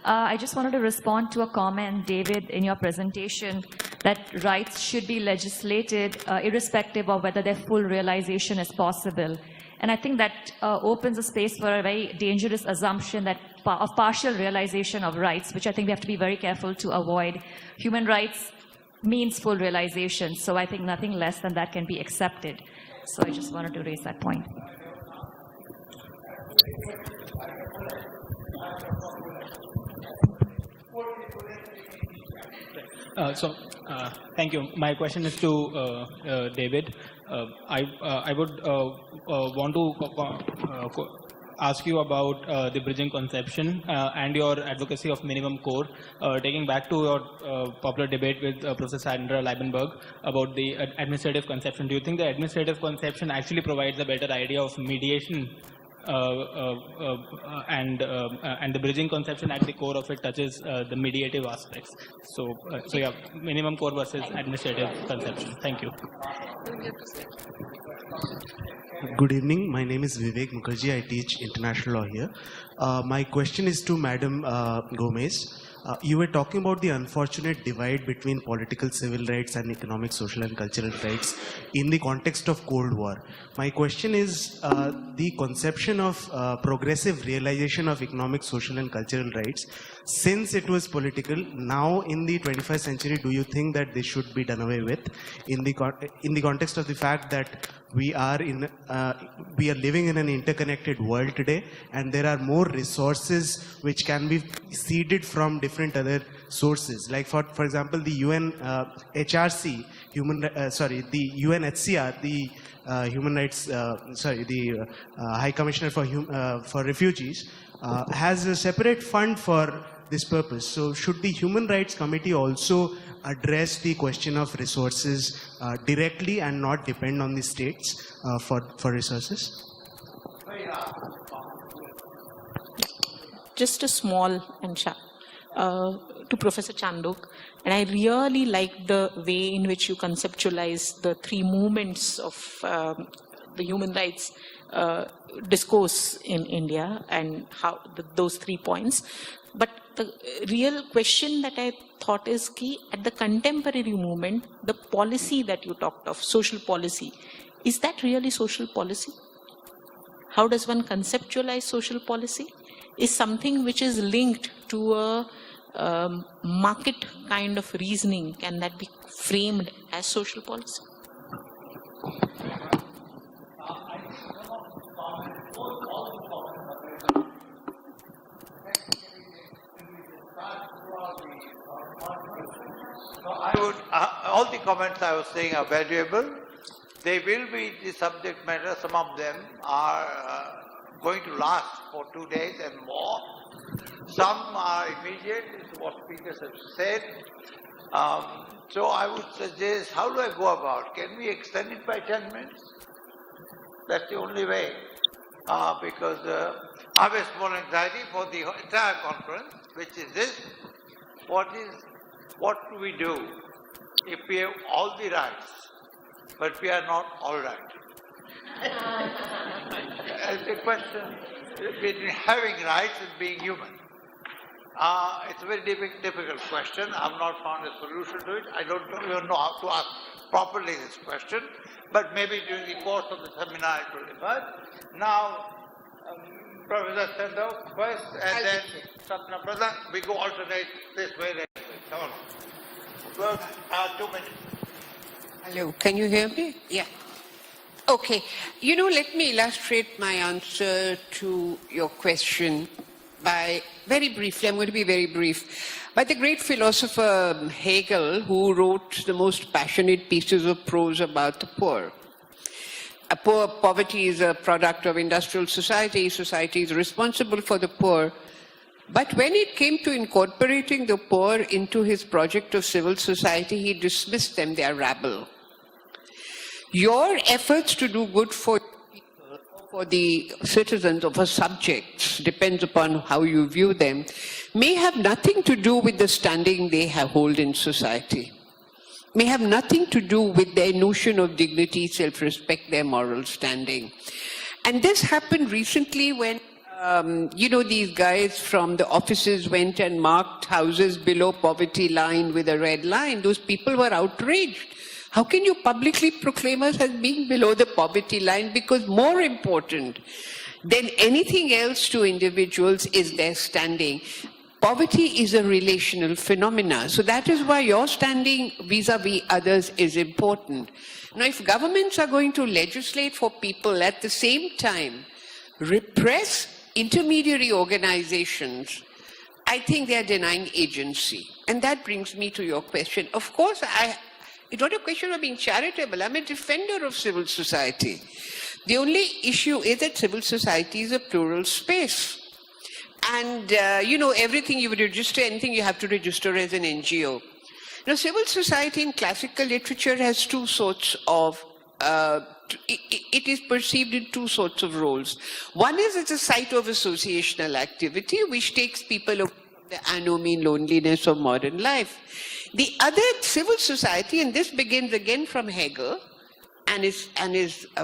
I just wanted to respond to a comment, David, in your presentation, that rights should be legislated irrespective of whether their full realization is possible. And I think that opens a space for a very dangerous assumption that of partial realization of rights, which I think we have to be very careful to avoid. Human rights means full realization, so I think nothing less than that can be accepted. So I just wanted to raise that point. So Thank you. My question is to David. I would want to ask you about the bridging conception and your advocacy of minimum core, taking back to your popular debate with Professor Sandra Leibenberg about the administrative conception. Do you think the administrative conception actually provides a better idea of mediation and the bridging conception at the core of it touches the mediative aspects? So yeah, minimum core versus administrative conception. Thank you. Good evening. My name is Vivek Mukherjee. I teach international law here. My question is to Madam Gomes. You were talking about the unfortunate divide between political civil rights and economic, social and cultural rights in the context of Cold War. My question is the conception of progressive realization of economic, social and cultural rights. Since it was political, now in the 21st century, do you think that this should be done away with in the context of the fact that we are living in an interconnected world today, and there are more resources which can be seeded from different other sources. Like for example, the UNHRC, the UNHCR, the Human Rights, the High Commissioner for Refugees, has a separate fund for this purpose. So should the Human Rights Committee also address the question of resources directly and not depend on the states for resources? Just a small and sharp to Professor Chandhoke, and I really like the way in which you conceptualize the three movements of the human rights discourse in India and how those 3 points. But the real question that I thought is key at the contemporary movement, the policy that you talked of, social policy, is that really social policy? How does one conceptualize social policy? Is something which is linked to a market kind of reasoning, can that be framed as social policy? All the comments I was saying are valuable. They will be the subject matter. Some of them are going to last for 2 days and more. Some are immediate, is what speakers have said. So I would suggest, how do I go about? Can we extend it by 10 minutes? That's the only way. Because I have a small anxiety for the entire conference, which is this. What do we do if we have all the rights, but we are not all right? It's a question between having rights and being human. It's a very difficult question. I've not found a solution to it. I don't even know how to ask properly this question, but maybe during the course of the seminar it will emerge. Now, Professor Chandhoke first, and then Sapana Pradhan. We go alternate this way. Come on. Well, 2 minutes. Hello, can you hear me? Yeah. Okay. Let me illustrate my answer to your question by very briefly, I'm going to be very brief, by the great philosopher Hegel, who wrote the most passionate pieces of prose about the poor. Poverty is a product of industrial society. Society is responsible for the poor. But when it came to incorporating the poor into his project of civil society, he dismissed them, they are rabble. Your efforts to do good for people, for the citizens or for subjects, depends upon how you view them, may have nothing to do with the standing they hold in society, may have nothing to do with their notion of dignity, self-respect, their moral standing. And this happened recently when these guys from the offices went and marked houses below poverty line with a red line. Those people were outraged. How can you publicly proclaim us as being below the poverty line? Because more important than anything else to individuals is their standing. Poverty is a relational phenomena. So that is why your standing vis-a-vis others is important. Now, if governments are going to legislate for people at the same time, repress intermediary organizations I think they are denying agency. And that brings me to your question. Of course, it's not a question of being charitable. I'm a defender of civil society. The only issue is that civil society is a plural space. And, everything you would register, anything you have to register as an NGO. Now, civil society in classical literature has two sorts of, it is perceived in two sorts of roles. One is it's a site of associational activity, which takes people away from the anomie loneliness of modern life. The other, civil society, and this begins again from Hegel, and is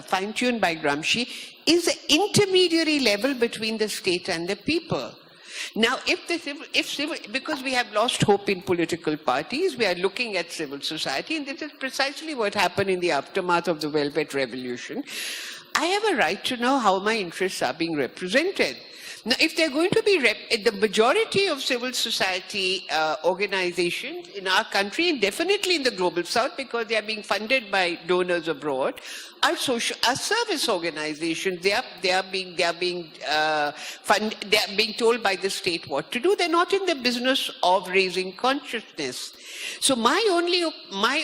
fine-tuned by Gramsci, is the intermediary level between the state and the people. Now, because we have lost hope in political parties, we are looking at civil society, and this is precisely what happened in the aftermath of the Velvet Revolution. I have a right to know how my interests are being represented. Now, if they're going to be, the majority of civil society organizations in our country, and definitely in the global south, because they are being funded by donors abroad, are service organizations. They are being told by the state what to do. They're not in the business of raising consciousness. So my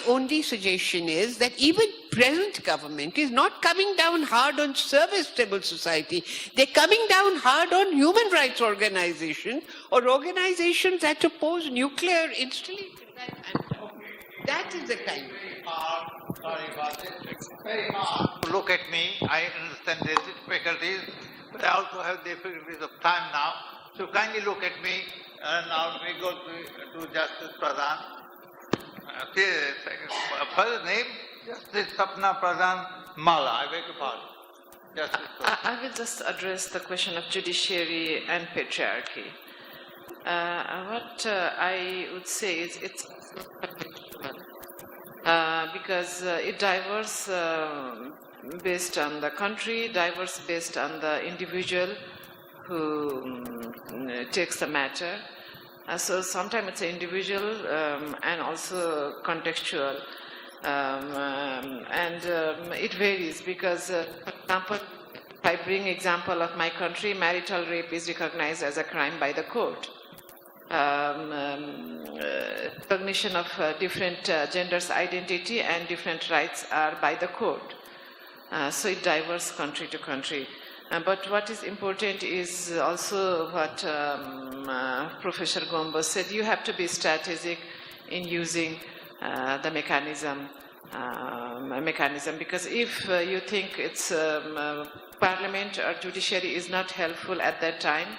only suggestion is that even present government is not coming down hard on service civil society. They're coming down hard on human rights organizations or organizations that oppose nuclear installations. That is the kind of thing. Sorry about this. It's very hard to look at me. I understand there's difficulties, but I also have difficulties of time now. So kindly look at me, and now we go to Justice Pradhan. First name, Justice Sapana Pradhan Malla. I beg your pardon. Justice Pradhan. I will just address the question of judiciary and patriarchy. What I would say is it's because it diverges based on the country, diverges based on the individual who takes the matter. So sometimes it's individual and also contextual. It varies because, for example, if I bring example of my country, marital rape is recognized as a crime by the court. Recognition of different genders' identity and different rights are by the court. So it diverges country to country. But what is important is also what Professor Gombos said. You have to be strategic in using the mechanism, because if you think it's parliament or judiciary is not helpful at that time,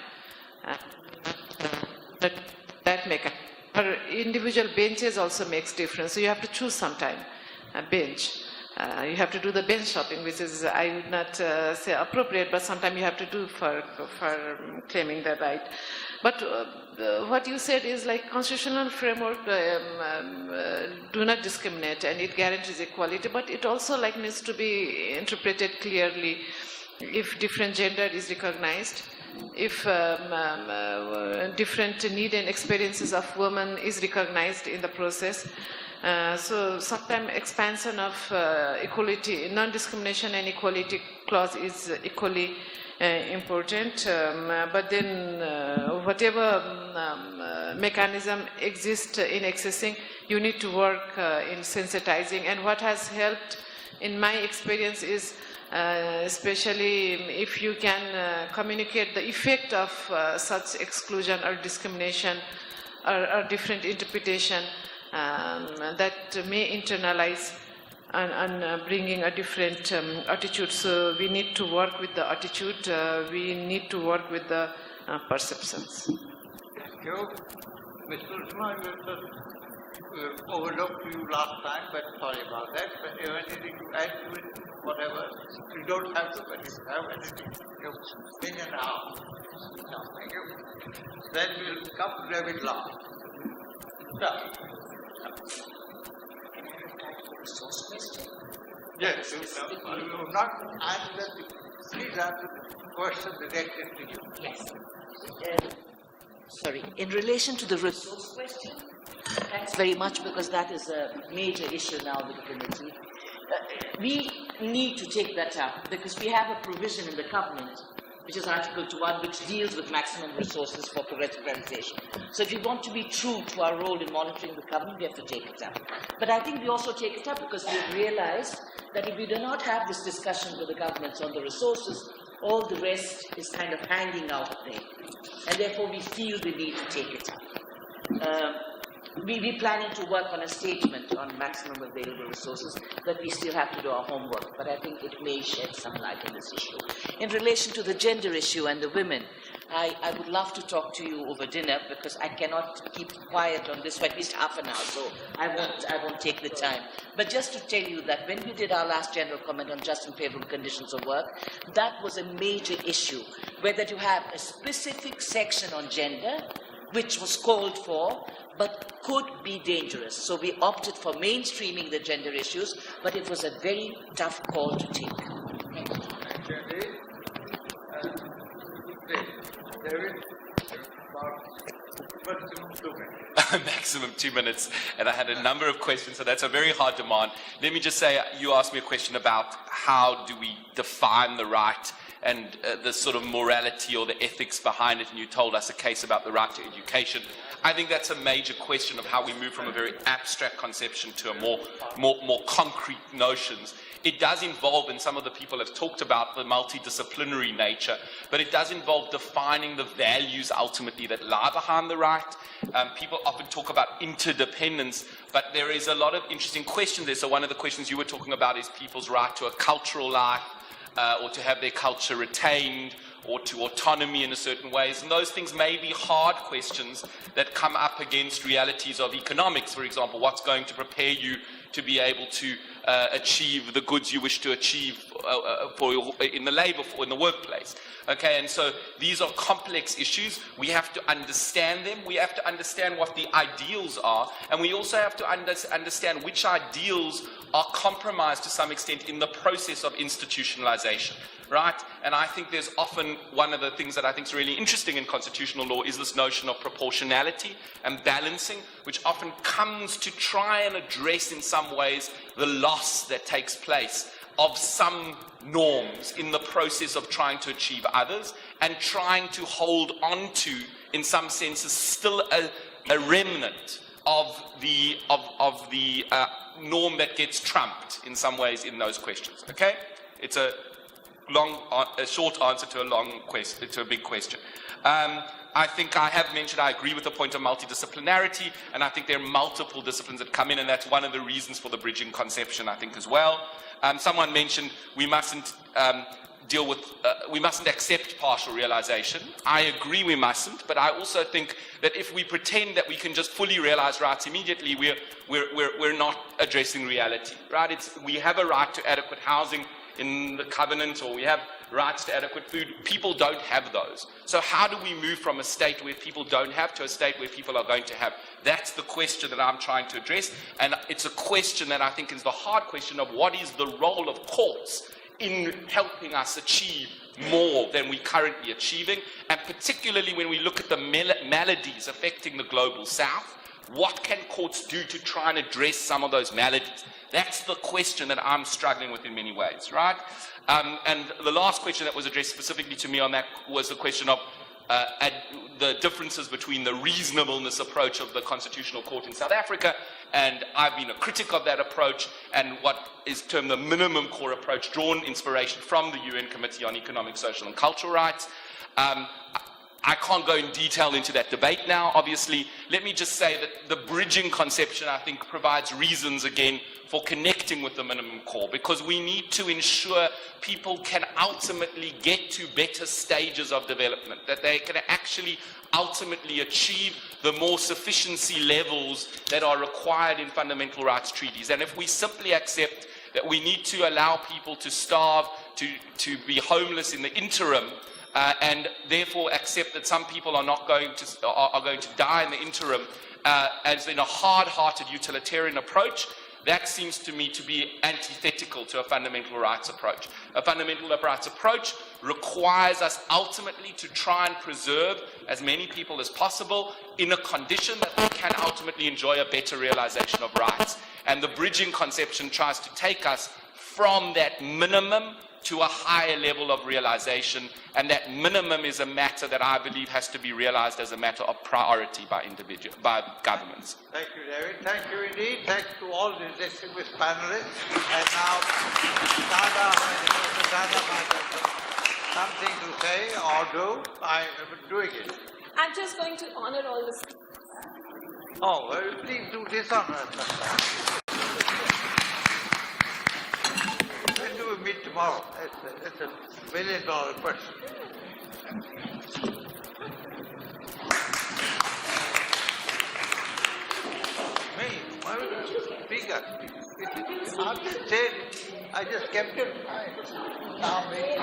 that mechanism. Or individual benches also makes difference. So you have to choose sometime a bench. You have to do the bench shopping, which is, I would not say appropriate, but sometimes you have to do for claiming the right. But what you said is like constitutional framework do not discriminate and it guarantees equality, but it also like needs to be interpreted clearly if different gender is recognized, if different need and experiences of women is recognized in the process. So sometimes expansion of equality, non-discrimination and equality clause is equally important. But then whatever mechanism exists in accessing, you need to work in sensitizing. And what has helped in my experience is especially if you can communicate the effect of such exclusion or discrimination or different interpretation that may internalize and bringing a different attitude. So we need to work with the attitude, we need to work with the perceptions. Thank you. Mr. Uzramma, we overlooked you last time, but sorry about that. But if anything to add to it, whatever, you don't have to, but if you have anything, you bring it out. No, thank you. Then we'll come to David Law. Yes, you have not answered. Please answer the question directed to you. Yes. Sorry, in relation to the resource question, thanks very much, because that is a major issue now with the committee. We need to take that up because we have a provision in the covenant which is Article 1, which deals with maximum resources for progressive realization. So if we want to be true to our role in monitoring the government, we have to take it up. But I think we also take it up because we have realized that if we do not have this discussion with the governments on the resources, all the rest is kind of hanging out there. And therefore we feel the need to take it up. We're planning to work on a statement on maximum available resources, but we still have to do our homework. But I think it may shed some light on this issue. In relation to the gender issue and the women, I would love to talk to you over dinner because I cannot keep quiet on this for at least half an hour, so I won't take the time. But just to tell you that when we did our last general comment on just and favorable conditions of work, that was a major issue, whether to have a specific section on gender, which was called for, but could be dangerous. So we opted for mainstreaming the gender issues, but it was a very tough call to take. Thank you. Maximum 2 minutes, and I had a number of questions, so that's a very hard demand. Let me just say, you asked me a question about how do we define the right and the sort of morality or the ethics behind it, and you told us a case about the right to education. I think that's a major question of how we move from a very abstract conception to a more concrete notions. It does involve, and some of the people have talked about the multidisciplinary nature, but it does involve defining the values ultimately that lie behind the right. People often talk about interdependence, but there is a lot of interesting questions there. So one of the questions you were talking about is people's right to a cultural life, or to have their culture retained, or to autonomy in a certain ways. And those things may be hard questions that come up against realities of economics. For example, what's going to prepare you to be able to achieve the goods you wish to achieve in the labor, in the workplace. Okay, and so these are complex issues. We have to understand them. We have to understand what the ideals are, and we also have to understand which ideals are compromised to some extent in the process of institutionalization, right? And I think there's often one of the things that I think is really interesting in constitutional law is this notion of proportionality and balancing, which often comes to try and address in some ways the loss that takes place of some norms in the process of trying to achieve others, and trying to hold on to, in some senses, still a remnant of the norm that gets trumped in some ways in those questions. Okay, it's a short answer to a long question, to a big question. I think I have mentioned I agree with the point of multidisciplinarity, and I think there are multiple disciplines that come in, and that's one of the reasons for the bridging conception, I think, as well. Someone mentioned we mustn't we mustn't accept partial realization. I agree we mustn't, but I also think that if we pretend that we can just fully realize rights immediately, we're not addressing reality, right? We have a right to adequate housing in the covenant, or we have rights to adequate food. People don't have those. So how do we move from a state where people don't have to a state where people are going to have? That's the question that I'm trying to address, and it's a question that I think is the hard question of what is the role of courts in helping us achieve more than we're currently achieving, and particularly when we look at the maladies affecting the global south, what can courts do to try and address some of those maladies? That's the question that I'm struggling with in many ways, right? And the last question that was addressed specifically to me on that was the question of the differences between the reasonableness approach of the Constitutional Court in South Africa, and I've been a critic of that approach, and what is termed the minimum core approach, drawn inspiration from the UN Committee on Economic, Social and Cultural Rights. I can't go in detail into that debate now, obviously. Let me just say that the bridging conception, I think, provides reasons, again, for connecting with the minimum core, because we need to ensure people can ultimately get to better stages of development, that they can actually ultimately achieve the more sufficiency levels that are required in fundamental rights treaties. And if we simply accept that we need to allow people to starve, to be homeless in the interim, and therefore accept that some people are not going to die in the interim, as in a hard-hearted utilitarian approach, that seems to me to be antithetical to a fundamental rights approach. A fundamental rights approach requires us ultimately to try and preserve as many people as possible in a condition that we can ultimately enjoy a better realization of rights. And the bridging conception tries to take us from that minimum to a higher level of realization, and that minimum is a matter that I believe has to be realized as a matter of priority by governments. Thank you, David. Thank you indeed. Thanks to all the distinguished panelists. And now, Dhanda might have something to say or do. I am doing it. I'm just going to honor all this. Oh, well, please do dishonor us. When do we meet tomorrow? It's a $1 million question. Me? Why would you speak up? I just said, I just kept it. Now me.